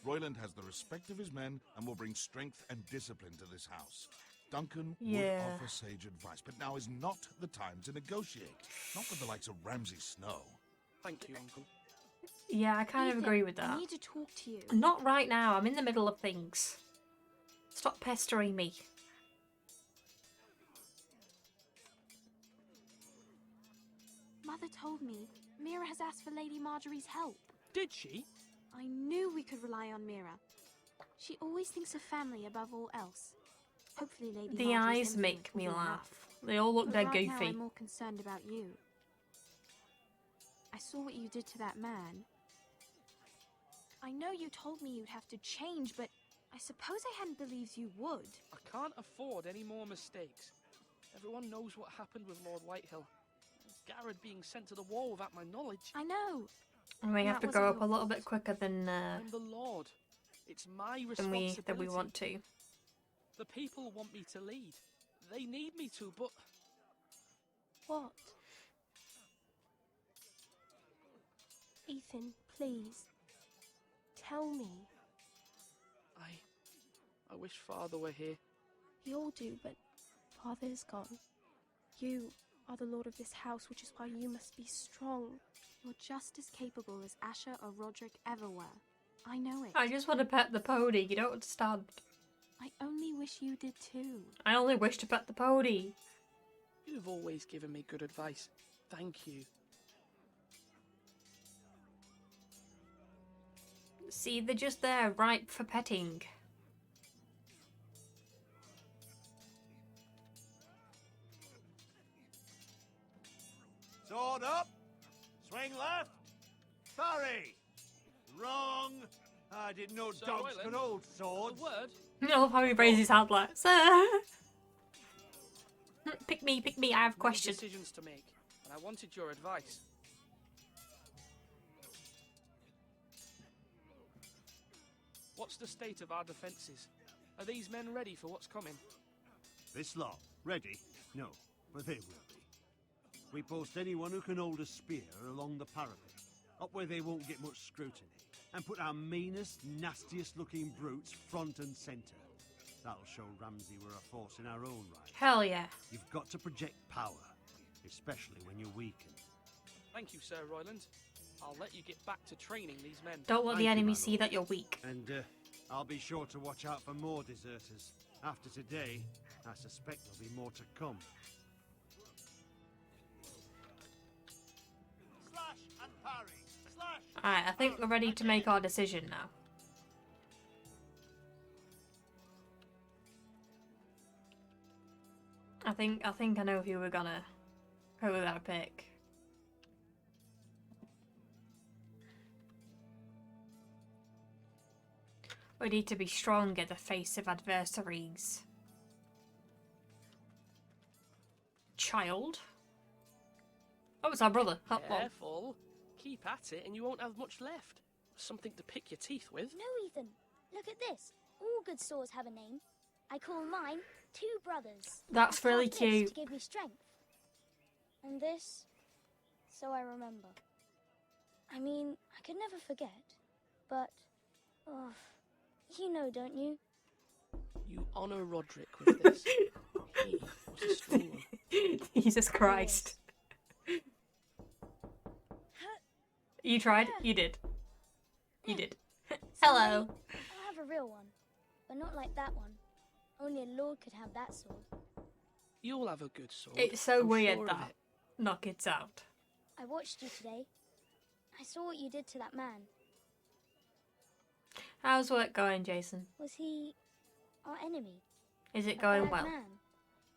[SPEAKER 6] Royland has the respect of his men and will bring strength and discipline to this house. Duncan would offer sage advice, but now is not the time to negotiate. Not with the likes of Ramsay Snow.
[SPEAKER 11] Thank you, Uncle.
[SPEAKER 1] Yeah, I kind of
[SPEAKER 9] Ethan,
[SPEAKER 1] agree with that.
[SPEAKER 9] I need to talk to you.
[SPEAKER 1] Not right now. I'm in the middle of things. Stop pestering me.
[SPEAKER 9] Mother told me Meera has asked for Lady Marjorie's help.
[SPEAKER 11] Did she?
[SPEAKER 9] I knew we could rely on Meera. She always thinks of family above all else. Hopefully Lady
[SPEAKER 1] The
[SPEAKER 9] Marjorie's
[SPEAKER 1] eyes make
[SPEAKER 9] influence will
[SPEAKER 1] me
[SPEAKER 9] be enough.
[SPEAKER 1] laugh. They all look
[SPEAKER 9] But
[SPEAKER 1] dead
[SPEAKER 9] right now
[SPEAKER 1] goofy.
[SPEAKER 9] I'm more concerned about you. I saw what you did to that man. I know you told me you'd have to change, but I suppose I hadn't believed you would.
[SPEAKER 11] I can't afford any more mistakes. Everyone knows what happened with Lord Whitehill. Garrett being sent to the war without my knowledge.
[SPEAKER 9] I know.
[SPEAKER 1] And we have to
[SPEAKER 9] That
[SPEAKER 1] go
[SPEAKER 9] wasn't
[SPEAKER 1] up a
[SPEAKER 9] your
[SPEAKER 1] little
[SPEAKER 9] fault.
[SPEAKER 1] bit quicker than
[SPEAKER 11] I'm the Lord. It's my responsibility.
[SPEAKER 1] than we want to.
[SPEAKER 11] The people want me to lead. They need me to, but...
[SPEAKER 9] What? Ethan, please. Tell me.
[SPEAKER 11] I wish Father were here.
[SPEAKER 9] We all do, but Father is gone. You are the lord of this house, which is why you must be strong. You're just as capable as Asher or Roderick ever were. I know it.
[SPEAKER 1] I just want to pet the pony. You don't understand.
[SPEAKER 9] I only wish you did too.
[SPEAKER 1] I only wish to pet the pony.
[SPEAKER 11] You've always given me good advice. Thank you.
[SPEAKER 1] See, they're just there, ripe for petting.
[SPEAKER 12] Sword up! Swing left! Parry! Wrong! I didn't know
[SPEAKER 11] Sir
[SPEAKER 12] dogs
[SPEAKER 11] Royland,
[SPEAKER 12] could hold swords.
[SPEAKER 11] A word?
[SPEAKER 1] I love how he raises his hand like, sir. Pick me, I have
[SPEAKER 11] Many
[SPEAKER 1] questions.
[SPEAKER 11] decisions to make, and I wanted your advice. What's the state of our defences? Are these men ready for what's coming?
[SPEAKER 12] This lot, ready? No, but they will be. We post anyone who can hold a spear along the parapet, up where they won't get much scrutiny, and put our meanest, nastiest looking brutes front and centre. That'll show Ramsay we're a force in our own right.
[SPEAKER 1] Hell yeah.
[SPEAKER 12] You've got to project power, especially when you're weakened.
[SPEAKER 11] Thank you, Sir Royland. I'll let you get back to training these men.
[SPEAKER 1] Don't let
[SPEAKER 12] Thank
[SPEAKER 1] the
[SPEAKER 12] you,
[SPEAKER 1] enemy
[SPEAKER 12] my
[SPEAKER 1] see
[SPEAKER 12] lord.
[SPEAKER 1] that you're weak.
[SPEAKER 12] And I'll be sure to watch out for more deserters. After today, I suspect there'll be more to come. Slash and parry! Slash!
[SPEAKER 1] Alright, I think we're ready to make our decision now. I think I know who we're gonna pick. We need to be strong in the face of adversaries. Child? Oh, it's our brother. Oh, well.
[SPEAKER 11] Careful. Keep at it and you won't have much left. Something to pick your teeth with.
[SPEAKER 10] No, Ethan. Look at this. All good swords have a name. I call mine Two Brothers.
[SPEAKER 1] That's
[SPEAKER 10] I
[SPEAKER 1] really
[SPEAKER 10] carved this
[SPEAKER 1] cute.
[SPEAKER 10] to give me strength. And this, so I remember. I mean, I could never forget, but, oh, you know, don't you?
[SPEAKER 11] You honor Roderick with this. He was a strong one.
[SPEAKER 1] Jesus Christ. You tried? You did. You did. Hello.
[SPEAKER 10] I'll have a real one, but not like that one. Only a lord could have that sword.
[SPEAKER 11] You'll have a good sword.
[SPEAKER 1] It's so
[SPEAKER 11] I'm
[SPEAKER 1] weird
[SPEAKER 11] sure of
[SPEAKER 1] that.
[SPEAKER 11] it.
[SPEAKER 1] Knock it out.
[SPEAKER 10] I watched you today. I saw what you did to that man.
[SPEAKER 1] How's work going, Jason?
[SPEAKER 10] Was he our enemy?
[SPEAKER 1] Is it
[SPEAKER 10] A
[SPEAKER 1] going
[SPEAKER 10] bad
[SPEAKER 1] well?
[SPEAKER 10] man?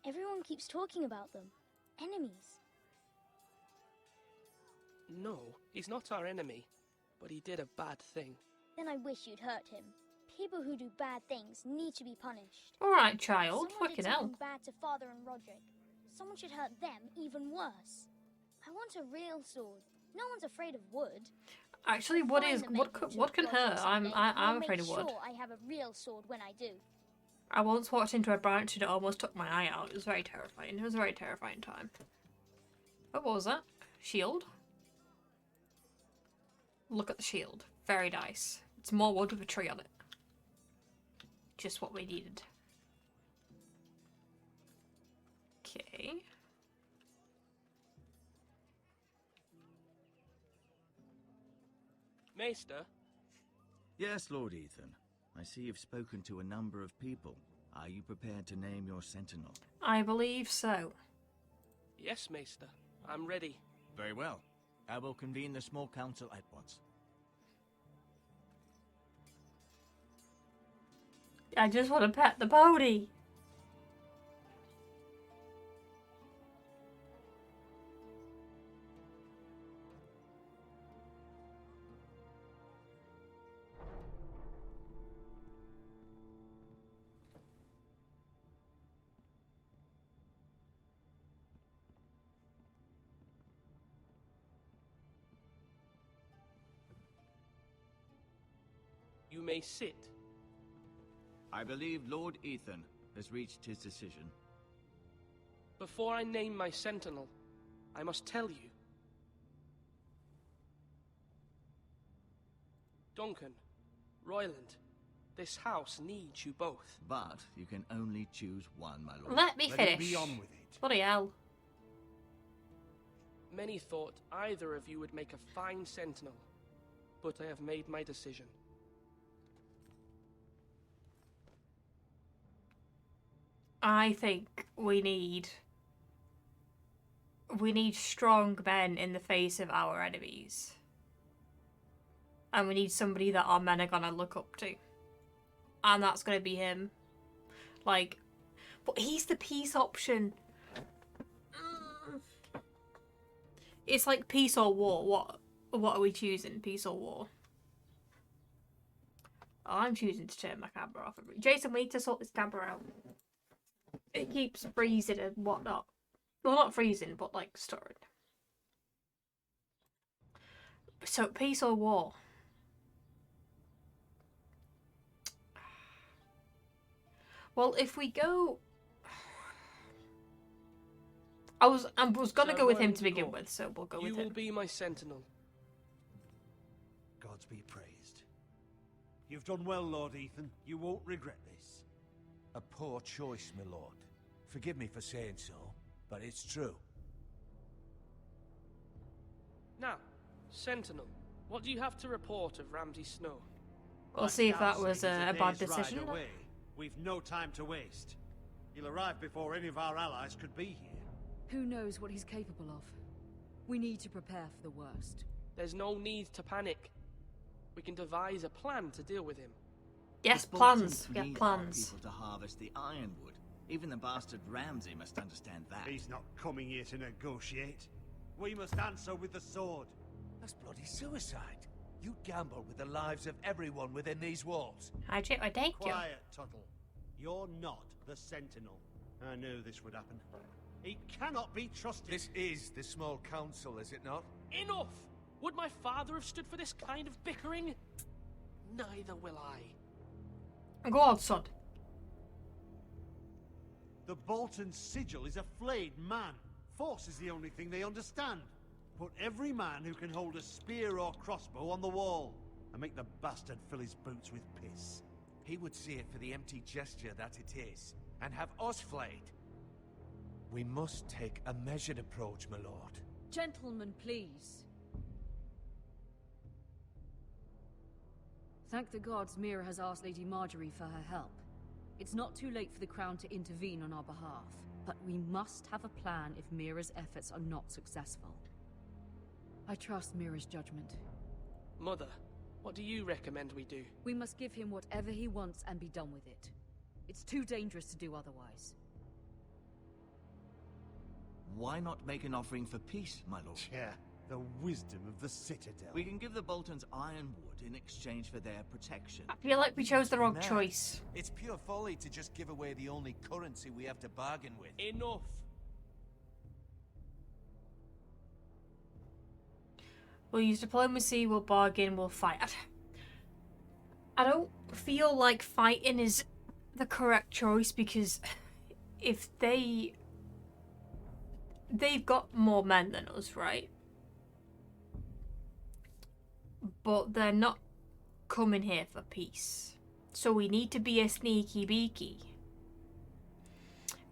[SPEAKER 10] Everyone keeps talking about them. Enemies.
[SPEAKER 11] No, he's not our enemy, but he did a bad thing.
[SPEAKER 10] Then I wish you'd hurt him. People who do bad things need to be punished.
[SPEAKER 1] Alright, child.
[SPEAKER 10] Someone
[SPEAKER 1] Fucking
[SPEAKER 10] did
[SPEAKER 1] hell.
[SPEAKER 10] something bad to Father and Roderick. Someone should hurt them even worse. I want a real sword. No one's afraid of wood.
[SPEAKER 1] Actually, what can hurt? I'm afraid of wood.
[SPEAKER 10] Sure, I have a real sword when I do.
[SPEAKER 1] I once walked into a branch and it almost took my eye out. It was very terrifying. It was a very terrifying time. What was that? Shield? Look at the shield. Very nice. It's more wood with a tree on it. Just what we needed. Okay.
[SPEAKER 11] Maester?
[SPEAKER 7] Yes, Lord Ethan. I see you've spoken to a number of people. Are you prepared to name your sentinel?
[SPEAKER 1] I believe so.
[SPEAKER 11] Yes, Maester. I'm ready.
[SPEAKER 7] Very well. I will convene the small council at once.
[SPEAKER 1] I just want to pet the pony.
[SPEAKER 11] You may sit.
[SPEAKER 7] I believe Lord Ethan has reached his decision.
[SPEAKER 11] Before I name my sentinel, I must tell you. Duncan, Royland, this house needs you both.
[SPEAKER 7] But you can only choose one, my lord.
[SPEAKER 1] Let me finish.
[SPEAKER 12] Be on with it.
[SPEAKER 1] Bloody hell.
[SPEAKER 11] Many thought either of you would make a fine sentinel, but I have made my decision.
[SPEAKER 1] I think we need strong men in the face of our enemies. And we need somebody that our men are gonna look up to. And that's gonna be him. Like, but he's the peace option. It's like peace or war. What are we choosing? Peace or war? Oh, I'm choosing to turn my camera off. Jason, we need to sort this camera out. It keeps freezing and whatnot. Well, not freezing, but like stuttering. So, peace or war? Well, if we go... I was gonna go with him to begin with, so we'll go with him.
[SPEAKER 11] You will be my sentinel.
[SPEAKER 12] Gods be praised. You've done well, Lord Ethan. You won't regret this.
[SPEAKER 2] A poor choice, my lord. Forgive me for saying so, but it's true.
[SPEAKER 11] Now, Sentinel, what do you have to report of Ramsay Snow?
[SPEAKER 1] We'll see if that was a bad decision.
[SPEAKER 12] Right away. We've no time to waste. He'll arrive before any of our allies could be here.
[SPEAKER 8] Who knows what he's capable of? We need to prepare for the worst.
[SPEAKER 11] There's no need to panic. We can devise a plan to deal with him.
[SPEAKER 1] Yes,
[SPEAKER 7] The
[SPEAKER 1] plans.
[SPEAKER 7] Boltons
[SPEAKER 1] We have
[SPEAKER 7] need
[SPEAKER 1] plans.
[SPEAKER 7] our people to harvest the Ironwood. Even the bastard Ramsay must understand that.
[SPEAKER 12] He's not coming here to negotiate. We must answer with the sword.
[SPEAKER 2] That's bloody suicide. You gamble with the lives of everyone within these walls.
[SPEAKER 1] I take you.
[SPEAKER 12] Quiet, Tuttle. You're not the Sentinel. I knew this would happen. He cannot be trusted.
[SPEAKER 2] This is the small council, is it not?
[SPEAKER 11] Enough! Would my father have stood for this kind of bickering? Neither will I.
[SPEAKER 1] Go on, son.
[SPEAKER 12] The Bolton sigil is a flayed man. Force is the only thing they understand. Put every man who can hold a spear or crossbow on the wall, and make the bastard fill his boots with piss.
[SPEAKER 2] He would see it for the empty gesture that it is, and have us flayed. We must take a measured approach, my lord.
[SPEAKER 5] Gentlemen, please. Thank the gods Meera has asked Lady Marjorie for her help. It's not too late for the Crown to intervene on our behalf, but we must have a plan if Meera's efforts are not successful. I trust Meera's judgment.
[SPEAKER 11] Mother, what do you recommend we do?
[SPEAKER 5] We must give him whatever he wants and be done with it. It's too dangerous to do otherwise.
[SPEAKER 7] Why not make an offering for peace, my lord?
[SPEAKER 12] Yeah, the wisdom of the Citadel.
[SPEAKER 7] We can give the Boltons ironwood in exchange for their protection.
[SPEAKER 1] I feel like we chose the wrong
[SPEAKER 2] Nah,
[SPEAKER 1] choice.
[SPEAKER 2] It's pure folly to just give away the only currency we have to bargain with.
[SPEAKER 11] Enough!
[SPEAKER 1] We'll use diplomacy, we'll bargain, we'll fight. I don't feel like fighting is the correct choice because if they've got more men than us, right? But they're not coming here for peace. So we need to be a sneaky beaky.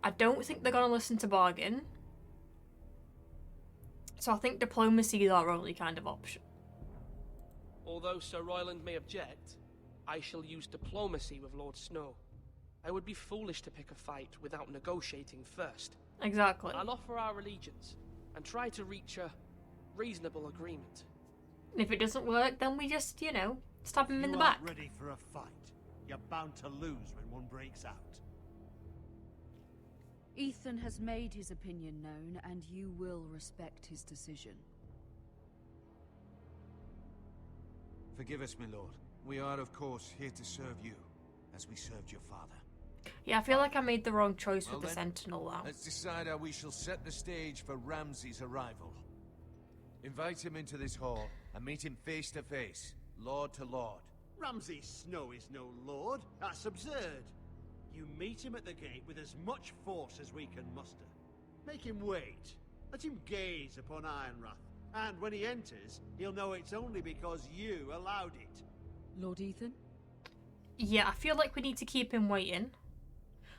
[SPEAKER 1] I don't think they're going to listen to bargain. So I think diplomacy is our only kind of option.
[SPEAKER 11] Although Sir Royland may object, I shall use diplomacy with Lord Snow. I would be foolish to pick a fight without negotiating first.
[SPEAKER 1] Exactly.
[SPEAKER 11] I'll offer our allegiance and try to reach a reasonable agreement.
[SPEAKER 1] And if it doesn't work, then we just, you know, stab him in the
[SPEAKER 12] You aren't
[SPEAKER 1] back.
[SPEAKER 12] ready for a fight. You're bound to lose when one breaks out.
[SPEAKER 5] Ethan has made his opinion known, and you will respect his decision.
[SPEAKER 2] Forgive us, my lord. We are, of course, here to serve you, as we served your father.
[SPEAKER 1] Yeah, I feel like I made the wrong choice
[SPEAKER 2] Well
[SPEAKER 1] with the
[SPEAKER 2] then,
[SPEAKER 1] Sentinel now.
[SPEAKER 2] Let's decide how we shall set the stage for Ramsay's arrival. Invite him into this hall and meet him face to face, lord to lord.
[SPEAKER 12] Ramsay Snow is no lord. That's absurd. You meet him at the gate with as much force as we can muster. Make him wait. Let him gaze upon Ironrath. And when he enters, he'll know it's only because you allowed it.
[SPEAKER 5] Lord Ethan?
[SPEAKER 1] Yeah, I feel like we need to keep him waiting.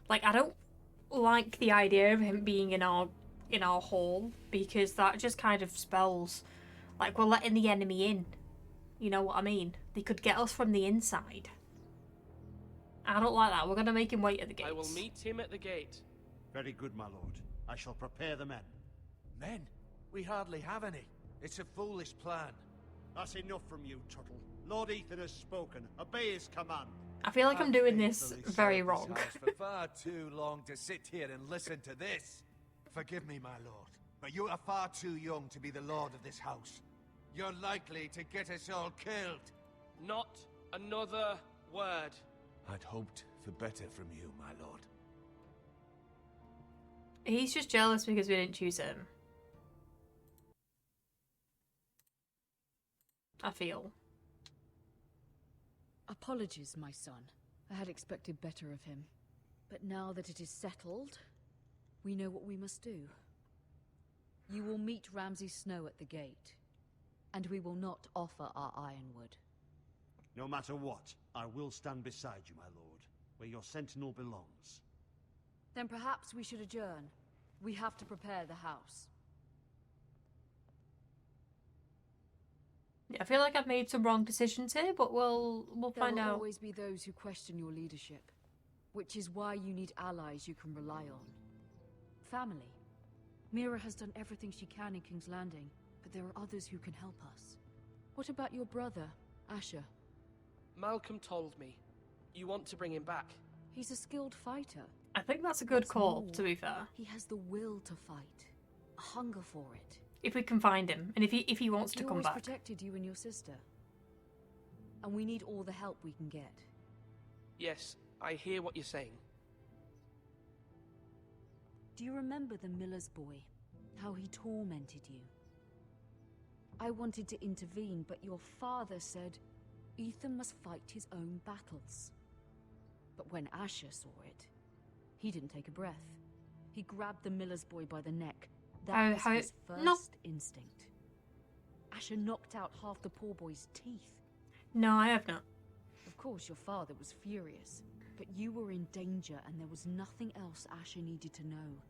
[SPEAKER 1] Like, I don't like the idea of him being in our hall, because that just kind of spells like we're letting the enemy in. You know what I mean? They could get us from the inside. I don't like that. We're going to make him wait at the gates.
[SPEAKER 11] I will meet him at the gate.
[SPEAKER 12] Very good, my lord. I shall prepare the men.
[SPEAKER 2] Men? We hardly have any. It's a foolish plan.
[SPEAKER 12] That's enough from you, Tuttle. Lord Ethan has spoken. Obey his command.
[SPEAKER 1] I feel like I'm doing this very
[SPEAKER 2] served
[SPEAKER 1] wrong.
[SPEAKER 2] house for far too long to sit here and listen to this. Forgive me, my lord, but you are far too young to be the lord of this house. You're likely to get us all killed.
[SPEAKER 11] Not another word.
[SPEAKER 2] I'd hoped for better from you, my lord.
[SPEAKER 1] He's just jealous because we didn't choose him. I feel.
[SPEAKER 5] Apologies, my son. I had expected better of him. But now that it is settled, we know what we must do. You will meet Ramsay Snow at the gate, and we will not offer our ironwood.
[SPEAKER 12] No matter what, I will stand beside you, my lord, where your sentinel belongs.
[SPEAKER 5] Then perhaps we should adjourn. We have to prepare the house.
[SPEAKER 1] Yeah, I feel like I've made some wrong decisions here, but we'll find
[SPEAKER 5] There will
[SPEAKER 1] out.
[SPEAKER 5] always be those who question your leadership, which is why you need allies you can rely on. Family. Meera has done everything she can in King's Landing, but there are others who can help us. What about your brother, Asher?
[SPEAKER 11] Malcolm told me. You want to bring him back.
[SPEAKER 5] He's a skilled fighter.
[SPEAKER 1] I think that's a good
[SPEAKER 5] What's
[SPEAKER 1] call,
[SPEAKER 5] more,
[SPEAKER 1] to be fair.
[SPEAKER 5] He has the will to fight, a hunger for it.
[SPEAKER 1] If we can find him, and if he wants to
[SPEAKER 5] He
[SPEAKER 1] come
[SPEAKER 5] always
[SPEAKER 1] back.
[SPEAKER 5] protected you and your sister. And we need all the help we can get.
[SPEAKER 11] Yes, I hear what you're saying.
[SPEAKER 5] Do you remember the miller's boy? How he tormented you? I wanted to intervene, but your father said Ethan must fight his own battles. But when Asher saw it, he didn't take a breath. He grabbed the miller's boy by the neck. That was his first instinct. Asher knocked out half the poor boy's teeth.
[SPEAKER 1] No, I have not.
[SPEAKER 5] Of course, your father was furious, but you were in danger and there was nothing else Asher needed to know.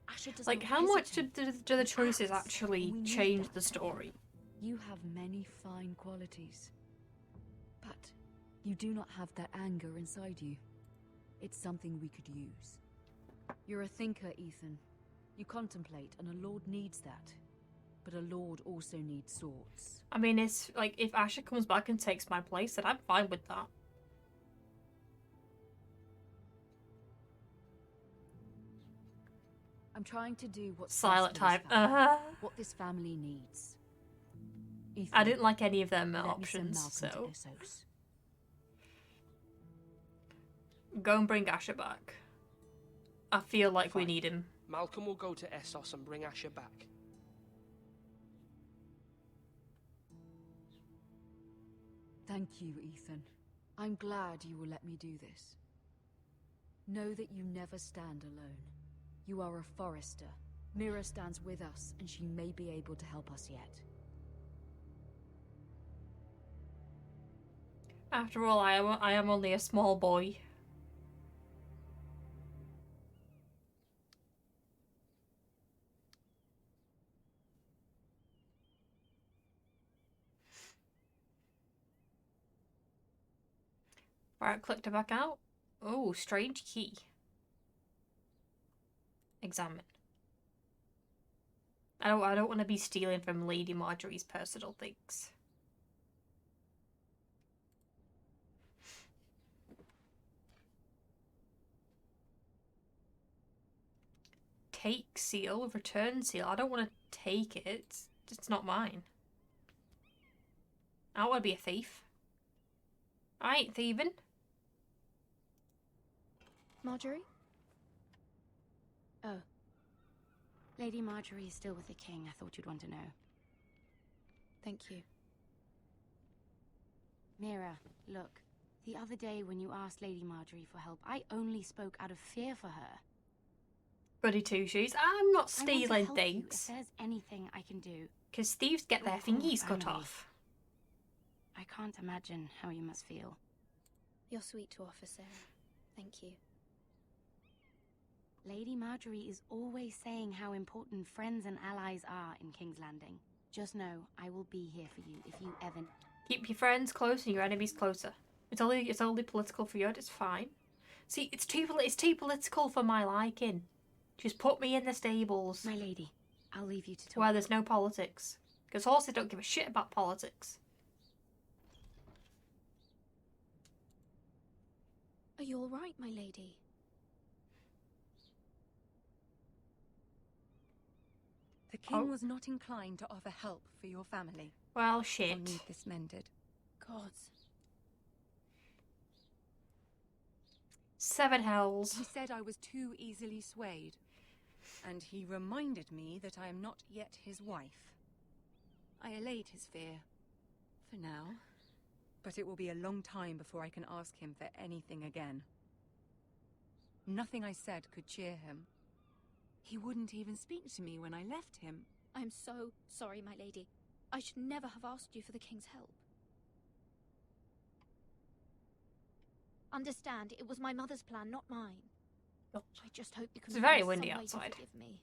[SPEAKER 5] Asher does
[SPEAKER 1] Like,
[SPEAKER 5] not
[SPEAKER 1] how much
[SPEAKER 5] hesitate.
[SPEAKER 1] do the choices actually change the story?
[SPEAKER 5] You have many fine qualities, but you do not have that anger inside you. It's something we could use. You're a thinker, Ethan. You contemplate, and a lord needs that. But a lord also needs swords.
[SPEAKER 1] I mean, it's like, if Asher comes back and takes my place, then I'm fine with that.
[SPEAKER 5] I'm trying to do what's
[SPEAKER 1] Silent
[SPEAKER 5] best for this
[SPEAKER 1] type.
[SPEAKER 5] family, what this family needs. Ethan,
[SPEAKER 1] I didn't like any of them
[SPEAKER 5] let me send
[SPEAKER 1] options,
[SPEAKER 5] Malcolm
[SPEAKER 1] so...
[SPEAKER 5] to Essos.
[SPEAKER 1] Go and bring Asher back. I feel like we need him.
[SPEAKER 11] Malcolm will go to Essos and bring Asher back.
[SPEAKER 5] Thank you, Ethan. I'm glad you will let me do this. Know that you never stand alone. You are a Forrester. Meera stands with us, and she may be able to help us yet.
[SPEAKER 1] After all, I am only a small boy. Right click to back out. Oh, strange key. Examine. I don't want to be stealing from Lady Marjorie's personal things. Take seal, return seal. I don't want to take it. It's not mine. I don't want to be a thief. I ain't thieving.
[SPEAKER 15] Marjorie? Oh. Lady Marjorie is still with the king. I thought you'd want to know. Thank you. Meera, look. The other day when you asked Lady Marjorie for help, I only spoke out of fear for her.
[SPEAKER 1] Goody two shoes. I'm not stealing
[SPEAKER 15] I want to help you
[SPEAKER 1] things.
[SPEAKER 15] if there's anything I can do.
[SPEAKER 1] Because thieves get their
[SPEAKER 15] Your whole
[SPEAKER 1] thingies cut
[SPEAKER 15] family.
[SPEAKER 1] off.
[SPEAKER 15] I can't imagine how you must feel.
[SPEAKER 9] You're sweet to offer, Sarah. Thank you.
[SPEAKER 15] Lady Marjorie is always saying how important friends and allies are in King's Landing. Just know, I will be here for you if you ever...
[SPEAKER 1] Keep your friends close and your enemies closer. It's only political for you. It's fine. See, it's too political for my liking. Just put me in the stables.
[SPEAKER 15] My lady, I'll leave you to talk.
[SPEAKER 1] Where there's no politics. Because horses don't give a shit about politics.
[SPEAKER 9] Are you all right, my lady?
[SPEAKER 17] The king was not inclined to offer help for your family.
[SPEAKER 1] Well, shit.
[SPEAKER 17] I'll need this mended.
[SPEAKER 9] Gods.
[SPEAKER 1] 7 hells.
[SPEAKER 17] He said I was too easily swayed. And he reminded me that I am not yet his wife. I allayed his fear. For now. But it will be a long time before I can ask him for anything again. Nothing I said could cheer him. He wouldn't even speak to me when I left him.
[SPEAKER 9] I'm so sorry, my lady. I should never have asked you for the king's help.
[SPEAKER 15] Understand, it was my mother's plan, not mine. I just hope you can
[SPEAKER 1] It's very
[SPEAKER 15] find
[SPEAKER 1] windy
[SPEAKER 15] some way
[SPEAKER 1] outside.
[SPEAKER 15] to forgive me.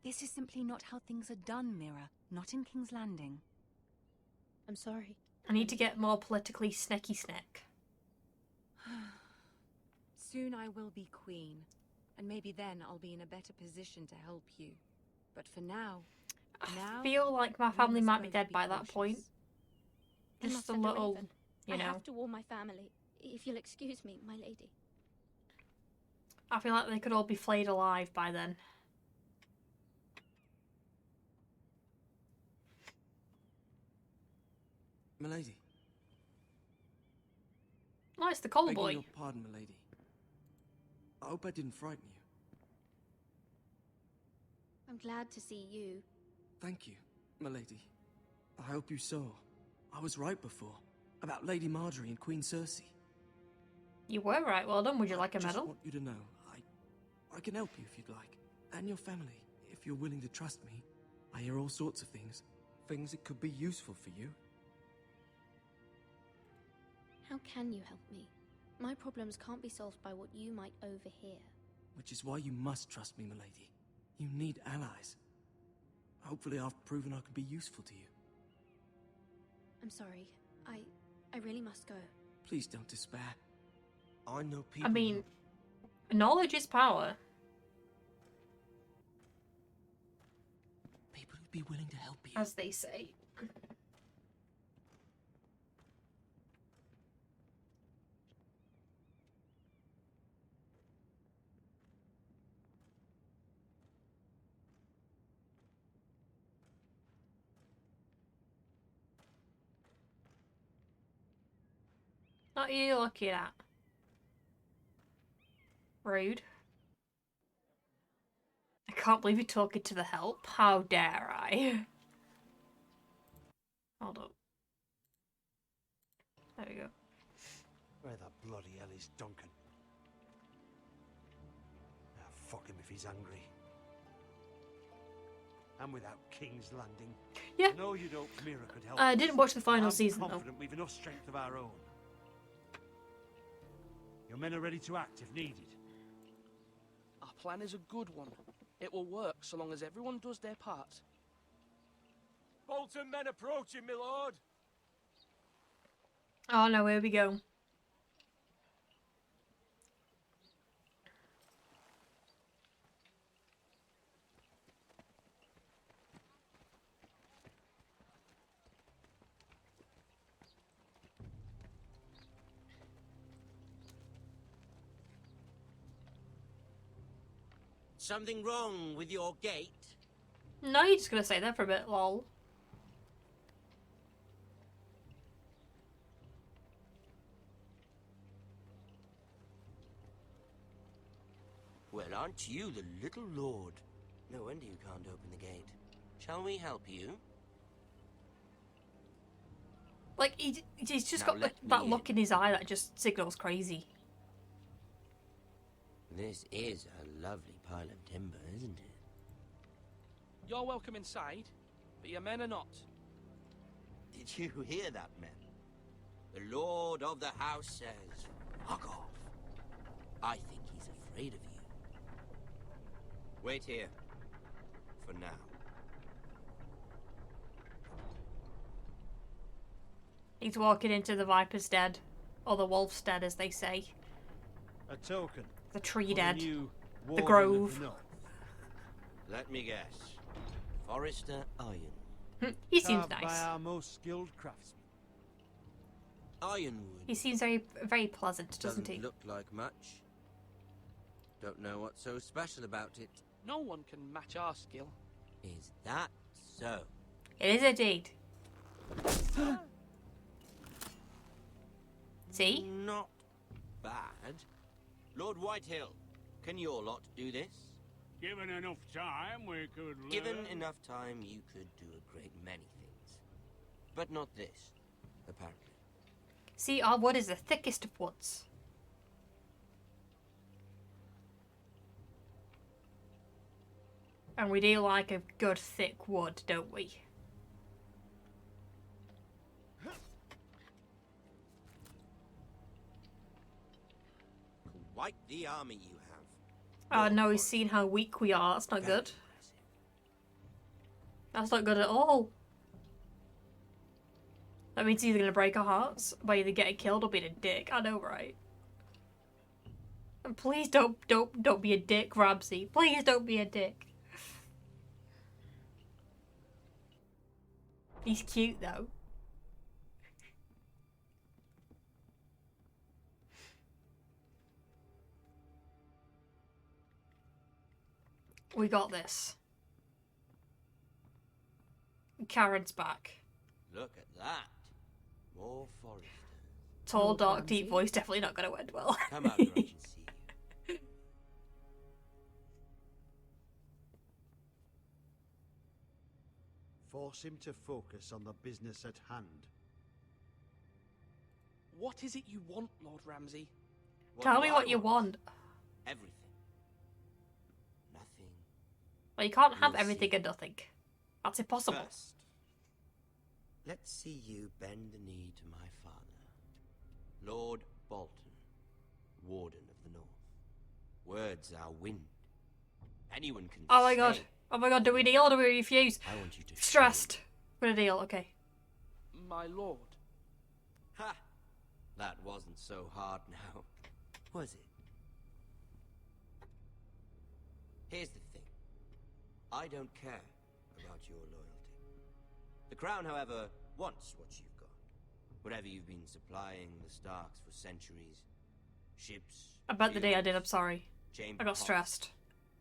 [SPEAKER 17] This is simply not how things are done, Meera. Not in King's Landing.
[SPEAKER 9] I'm sorry.
[SPEAKER 1] I need to get more politically sneaky snack.
[SPEAKER 17] Soon I will be queen, and maybe then I'll be in a better position to help you. But for now,
[SPEAKER 1] I feel like my family might be dead by that point.
[SPEAKER 9] I
[SPEAKER 1] Just
[SPEAKER 9] must
[SPEAKER 1] a
[SPEAKER 9] send
[SPEAKER 1] little,
[SPEAKER 9] raven.
[SPEAKER 1] you
[SPEAKER 9] I
[SPEAKER 1] know.
[SPEAKER 9] have to warn my family. If you'll excuse me, my lady.
[SPEAKER 1] I feel like they could all be flayed alive by then.
[SPEAKER 16] Milady.
[SPEAKER 1] Oh, it's the coal
[SPEAKER 16] Begging
[SPEAKER 1] boy.
[SPEAKER 16] your pardon, milady. I hope I didn't frighten you.
[SPEAKER 9] I'm glad to see you.
[SPEAKER 16] Thank you. milady. I hope you saw. I was right before. About Lady Marjorie and Queen Cersei.
[SPEAKER 1] You were right. Well done. Would you like a
[SPEAKER 16] I
[SPEAKER 1] medal?
[SPEAKER 16] just want you to know, I can help you if you'd like. And your family, if you're willing to trust me. I hear all sorts of things. Things that could be useful for you.
[SPEAKER 15] How can you help me? My problems can't be solved by what you might overhear.
[SPEAKER 16] Which is why you must trust me, milady. You need allies. Hopefully I've proven I can be useful to you.
[SPEAKER 15] I'm sorry. I really must go.
[SPEAKER 16] Please don't despair. I know people.
[SPEAKER 1] I mean, knowledge is power.
[SPEAKER 16] People who'd be willing to help you.
[SPEAKER 1] As they say. Not you looking at. Rude. I can't believe you're talking to the help. How dare I? Hold up. There we go.
[SPEAKER 12] Where the bloody hell is Duncan? Ah, fuck him if he's angry. And without King's Landing.
[SPEAKER 1] Yeah.
[SPEAKER 12] No, you don't. Meera could help.
[SPEAKER 1] I didn't watch the final
[SPEAKER 12] I'm
[SPEAKER 1] season though.
[SPEAKER 12] confident we've enough strength of our own. Your men are ready to act if needed.
[SPEAKER 11] Our plan is a good one. It will work so long as everyone does their part.
[SPEAKER 3] Bolton men approaching, my lord.
[SPEAKER 1] Oh no, here we go.
[SPEAKER 21] Something wrong with your gate?
[SPEAKER 1] No, you're just gonna say that for a bit, lol.
[SPEAKER 21] Well, aren't you the little lord? No wonder you can't open the gate. Shall we help you?
[SPEAKER 1] Like, he's just
[SPEAKER 21] Now
[SPEAKER 1] got
[SPEAKER 21] let
[SPEAKER 1] that
[SPEAKER 21] me
[SPEAKER 1] look in his eye that just signals crazy.
[SPEAKER 21] This is a lovely pile of timber, isn't it?
[SPEAKER 11] You're welcome inside, but your men are not.
[SPEAKER 21] Did you hear that, men? The lord of the house says, fuck off. I think he's afraid of you. Wait here. For now.
[SPEAKER 1] He's walking into the Viper's Den. Or the Wolf's Den, as they say.
[SPEAKER 12] A token.
[SPEAKER 1] The tree
[SPEAKER 12] for
[SPEAKER 1] dead.
[SPEAKER 12] new
[SPEAKER 1] The
[SPEAKER 12] Warden
[SPEAKER 1] grove.
[SPEAKER 12] of the North.
[SPEAKER 21] Let me guess. Forrester Iron.
[SPEAKER 1] He seems
[SPEAKER 12] Carved by
[SPEAKER 1] nice.
[SPEAKER 12] our most skilled craftsmen.
[SPEAKER 21] Ironwood.
[SPEAKER 1] He seems very pleasant, doesn't he?
[SPEAKER 21] Look like much. Don't know what's so special about it.
[SPEAKER 11] No one can match our skill.
[SPEAKER 21] Is that so?
[SPEAKER 1] It is indeed. See?
[SPEAKER 21] Not bad. Lord Whitehill, can your lot do this?
[SPEAKER 13] Given enough time, we could learn.
[SPEAKER 21] Given enough time, you could do a great many things. But not this, apparently.
[SPEAKER 1] See, our wood is the thickest of woods. And we do like a good thick wood, don't we?
[SPEAKER 21] Quite the army you have.
[SPEAKER 1] Oh no, he's seen how weak we are. That's not good. That's not good at all. That means he's either gonna break our hearts by either getting killed or being a dick. I know, right? And please don't be a dick, Ramsay. Please don't be a dick. He's cute though. We got this. Karen's back.
[SPEAKER 21] Look at that. More Forrester.
[SPEAKER 1] Tall,
[SPEAKER 21] Lord
[SPEAKER 1] dark, deep
[SPEAKER 21] Ramsay?
[SPEAKER 1] voice, definitely not going to end well.
[SPEAKER 21] Come out, Roger, see.
[SPEAKER 12] Force him to focus on the business at hand.
[SPEAKER 11] What is it you want, Lord Ramsay?
[SPEAKER 1] Tell me what you want.
[SPEAKER 21] Everything. Nothing.
[SPEAKER 1] Well, you can't have
[SPEAKER 21] We'll
[SPEAKER 1] everything
[SPEAKER 21] see.
[SPEAKER 1] and nothing. That's impossible.
[SPEAKER 21] First, let's see you bend the knee to my father, Lord Bolton, Warden of the North. Words are wind. Anyone can
[SPEAKER 1] Oh my
[SPEAKER 21] say,
[SPEAKER 1] god. Oh my god, do we deal or do we refuse?
[SPEAKER 21] I want you to
[SPEAKER 1] Stressed. We're gonna deal, okay.
[SPEAKER 11] My lord.
[SPEAKER 21] Ha! That wasn't so hard now, was it? Here's the thing. I don't care about your loyalty. The Crown, however, wants what you've got. Whatever you've been supplying the Starks for centuries. Ships.
[SPEAKER 1] I bet the day I
[SPEAKER 21] shields,
[SPEAKER 1] did, I'm sorry.
[SPEAKER 21] chamber
[SPEAKER 1] I got
[SPEAKER 21] pots.
[SPEAKER 1] stressed.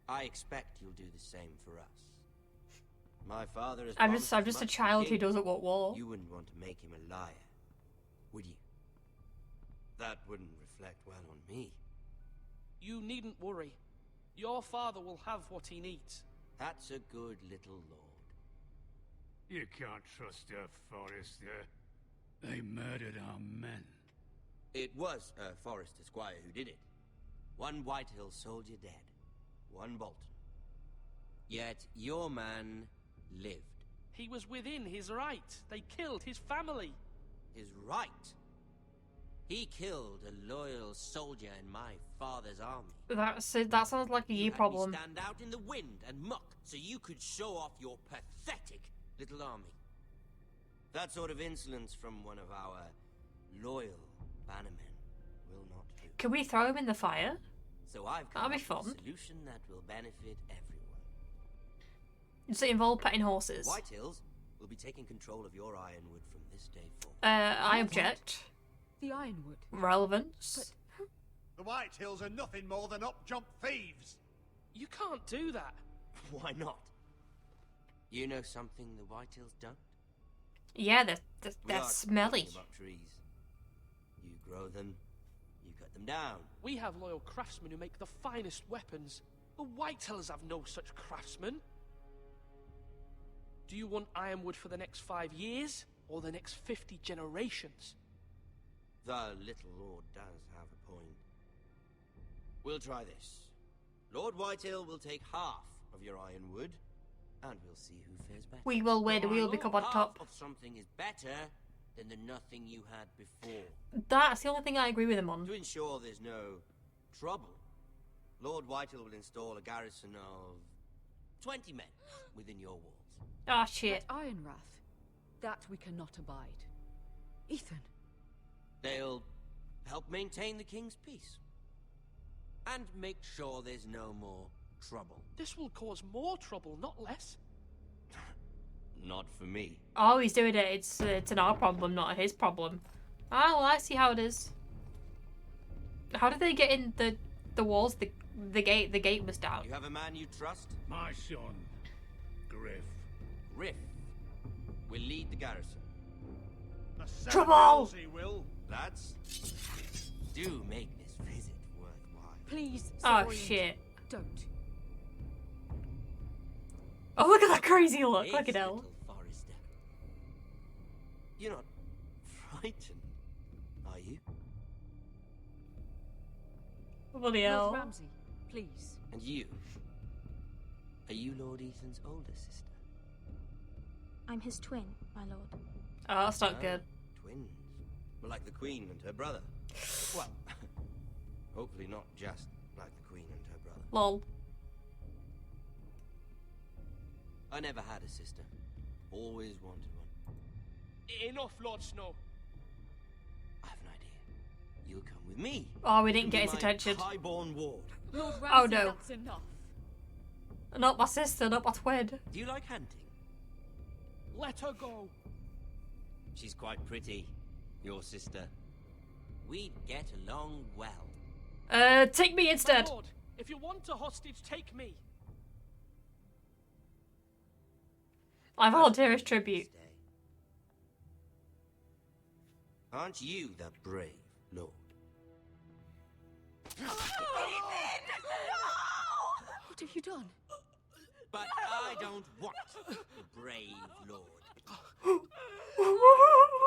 [SPEAKER 21] I expect you'll do the same for us. My father has
[SPEAKER 1] I'm
[SPEAKER 21] promised
[SPEAKER 1] just
[SPEAKER 21] as
[SPEAKER 1] a
[SPEAKER 21] much to
[SPEAKER 1] child who
[SPEAKER 21] King.
[SPEAKER 1] doesn't want war.
[SPEAKER 21] You wouldn't want to make him a liar, would you? That wouldn't reflect well on me.
[SPEAKER 11] You needn't worry. Your father will have what he needs.
[SPEAKER 21] That's a good little lord.
[SPEAKER 13] You can't trust her, Forrester. They murdered our men.
[SPEAKER 21] It was a Forrester squire who did it. One Whitehill soldier dead. One Bolton. Yet your man lived.
[SPEAKER 11] He was within his right. They killed his family.
[SPEAKER 21] His right? He killed a loyal soldier in my father's army.
[SPEAKER 1] That sounds like a you
[SPEAKER 21] had me
[SPEAKER 1] problem.
[SPEAKER 21] stand out in the wind and muck so you could show off your pathetic little army. That sort of insolence from one of our loyal bannermen will not do.
[SPEAKER 1] Can we throw him in the fire?
[SPEAKER 21] So I've come
[SPEAKER 1] That'll be
[SPEAKER 21] up with
[SPEAKER 1] fun.
[SPEAKER 21] a solution that will benefit everyone.
[SPEAKER 1] Does it involve petting horses?
[SPEAKER 21] Whitehills will be taking control of your Ironwood from this day forward.
[SPEAKER 1] I object.
[SPEAKER 5] The Ironwood.
[SPEAKER 1] Relevance.
[SPEAKER 12] The Whitehills are nothing more than up-jump thieves.
[SPEAKER 11] You can't do that.
[SPEAKER 21] Why not? You know something the Whitehills don't?
[SPEAKER 1] Yeah,
[SPEAKER 21] We
[SPEAKER 1] they're
[SPEAKER 21] are
[SPEAKER 1] smelly.
[SPEAKER 21] talking about trees. You grow them, you cut them down.
[SPEAKER 11] We have loyal craftsmen who make the finest weapons. The Whitehills have no such craftsmen. Do you want Ironwood for the next 5 years, or the next 50 generations?
[SPEAKER 21] The little lord does have a point. We'll try this. Lord Whitehill will take half of your Ironwood, and we'll see who fares better.
[SPEAKER 1] We will win. We will become on
[SPEAKER 21] Half
[SPEAKER 1] top.
[SPEAKER 21] of something is better than the nothing you had before.
[SPEAKER 1] That's the only thing I agree with him on.
[SPEAKER 21] To ensure there's no trouble, Lord Whitehill will install a garrison of 20 men within your walls.
[SPEAKER 1] Ah, shit.
[SPEAKER 5] At Ironrath. That we cannot abide. Ethan.
[SPEAKER 21] They'll help maintain the king's peace. And make sure there's no more trouble.
[SPEAKER 11] This will cause more trouble, not less.
[SPEAKER 21] Not for me.
[SPEAKER 1] Oh, he's doing it. It's an our problem, not his problem. Ah, well, I see how it is. How did they get in the walls? The gate. The gate was down.
[SPEAKER 21] You have a man you trust?
[SPEAKER 13] My son, Griff.
[SPEAKER 21] Griff will lead the garrison.
[SPEAKER 12] The
[SPEAKER 1] Trouble!
[SPEAKER 12] Sentinels he will.
[SPEAKER 21] Lads, do make this visit worthwhile.
[SPEAKER 5] Please,
[SPEAKER 1] Oh,
[SPEAKER 5] Sir
[SPEAKER 1] shit.
[SPEAKER 5] Orient, don't.
[SPEAKER 1] Oh, look at that crazy look.
[SPEAKER 21] Hey,
[SPEAKER 1] Look at hell.
[SPEAKER 21] little Forrester. You're not frightened, are you?
[SPEAKER 1] Bloody
[SPEAKER 5] Lord
[SPEAKER 1] hell.
[SPEAKER 5] Ramsay, please.
[SPEAKER 21] And you? Are you Lord Ethan's older sister?
[SPEAKER 9] I'm his twin, my lord.
[SPEAKER 1] Oh, that's not good.
[SPEAKER 21] Twins. Well, like the Queen and her brother. Well, hopefully not just like the Queen and her brother.
[SPEAKER 1] Lol.
[SPEAKER 21] I never had a sister. Always wanted one.
[SPEAKER 11] Enough, Lord Snow.
[SPEAKER 21] I have an idea. You'll come with me.
[SPEAKER 1] Oh, we didn't
[SPEAKER 21] You'll
[SPEAKER 1] get
[SPEAKER 21] be
[SPEAKER 1] his
[SPEAKER 21] my
[SPEAKER 1] attention.
[SPEAKER 21] highborn ward.
[SPEAKER 5] Lord Ramsay,
[SPEAKER 1] Oh, no.
[SPEAKER 5] that's enough.
[SPEAKER 1] Not my sister, not my twin.
[SPEAKER 21] Do you like hunting?
[SPEAKER 11] Let her go.
[SPEAKER 21] She's quite pretty, your sister. We'd get along well.
[SPEAKER 1] Take me instead.
[SPEAKER 11] My lord, if you want a hostage, take me.
[SPEAKER 1] I volunteer as tribute.
[SPEAKER 21] Aren't you the brave lord?
[SPEAKER 5] What have you done?
[SPEAKER 21] But I don't want the brave lord.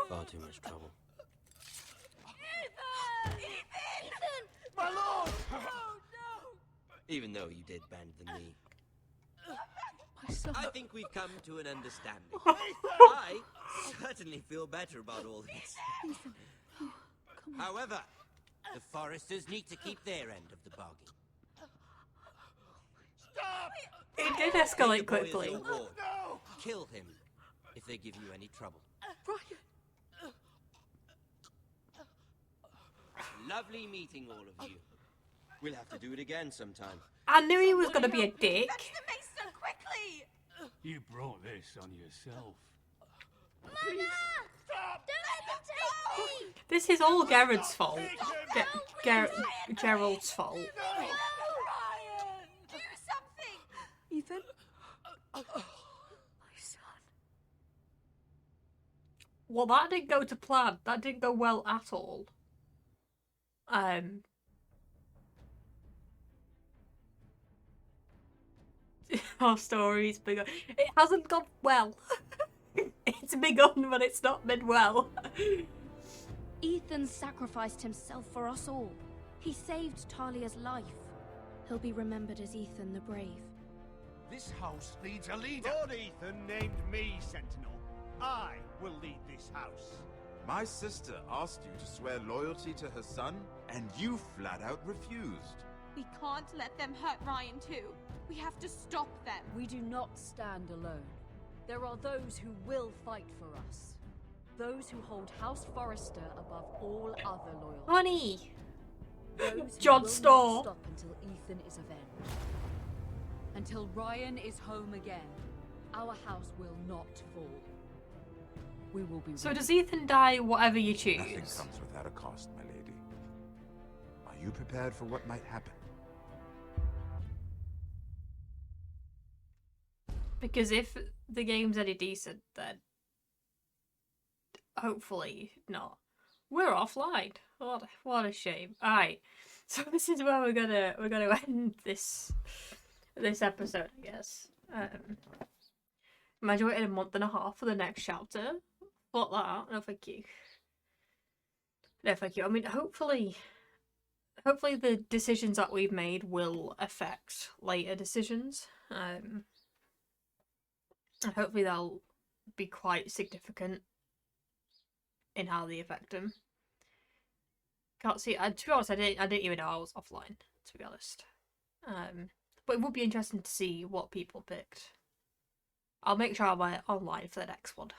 [SPEAKER 21] Far too much trouble.
[SPEAKER 10] Ethan!
[SPEAKER 21] My lord! Even though you did bend the knee. I think we've come to an understanding. I certainly feel better about all this. However, the Forresters need to keep their end of the bargain. Stop!
[SPEAKER 1] It did escalate quickly.
[SPEAKER 21] No! Kill him if they give you any trouble. Lovely meeting all of you. We'll have to do it again sometime.
[SPEAKER 1] I knew he was going to be a dick.
[SPEAKER 10] Maester, quickly!
[SPEAKER 13] You brought this on yourself.
[SPEAKER 10] Mama! Stop! Don't let them take me!
[SPEAKER 1] This is all Gerard's fault. Gerald's fault.
[SPEAKER 10] Do something!
[SPEAKER 5] Ethan?
[SPEAKER 10] My
[SPEAKER 5] son.
[SPEAKER 1] Well, that didn't go to plan. That didn't go well at all. Our story's begun. It hasn't gone well. It's begun, but it's not been well.
[SPEAKER 15] Ethan sacrificed himself for us all. He saved Talia's life. He'll be remembered as Ethan the Brave.
[SPEAKER 6] This house needs a leader.
[SPEAKER 12] Lord Ethan named me Sentinel. I will lead this house.
[SPEAKER 18] My sister asked you to swear loyalty to her son, and you flat out refused.
[SPEAKER 9] We can't let them hurt Ryan too. We have to stop them.
[SPEAKER 5] We do not stand alone. There are those who will fight for us. Those who hold House Forrester above all other loyalties.
[SPEAKER 1] Honey!
[SPEAKER 5] Those who
[SPEAKER 1] Jon
[SPEAKER 5] will
[SPEAKER 1] Snow.
[SPEAKER 5] not stop until Ethan is avenged. Until Ryan is home again, our house will not fall. We will be
[SPEAKER 1] So
[SPEAKER 5] ready.
[SPEAKER 1] does Ethan die whatever you choose?
[SPEAKER 18] Nothing comes without a cost, my lady. Are you prepared for what might happen?
[SPEAKER 1] Because if the game's any decent, then hopefully not. We're offline. What a shame. Alright. So this is where we're gonna end this episode, I guess. Imagine waiting a month and a half for the next chapter. Fuck that. No thank you. No thank you. I mean hopefully the decisions that we've made will affect later decisions. And hopefully they'll be quite significant in how they affect them. Can't see. To be honest, I didn't even know I was offline. To be honest, but it would be interesting to see what people picked. I'll make sure I'm online for the next one.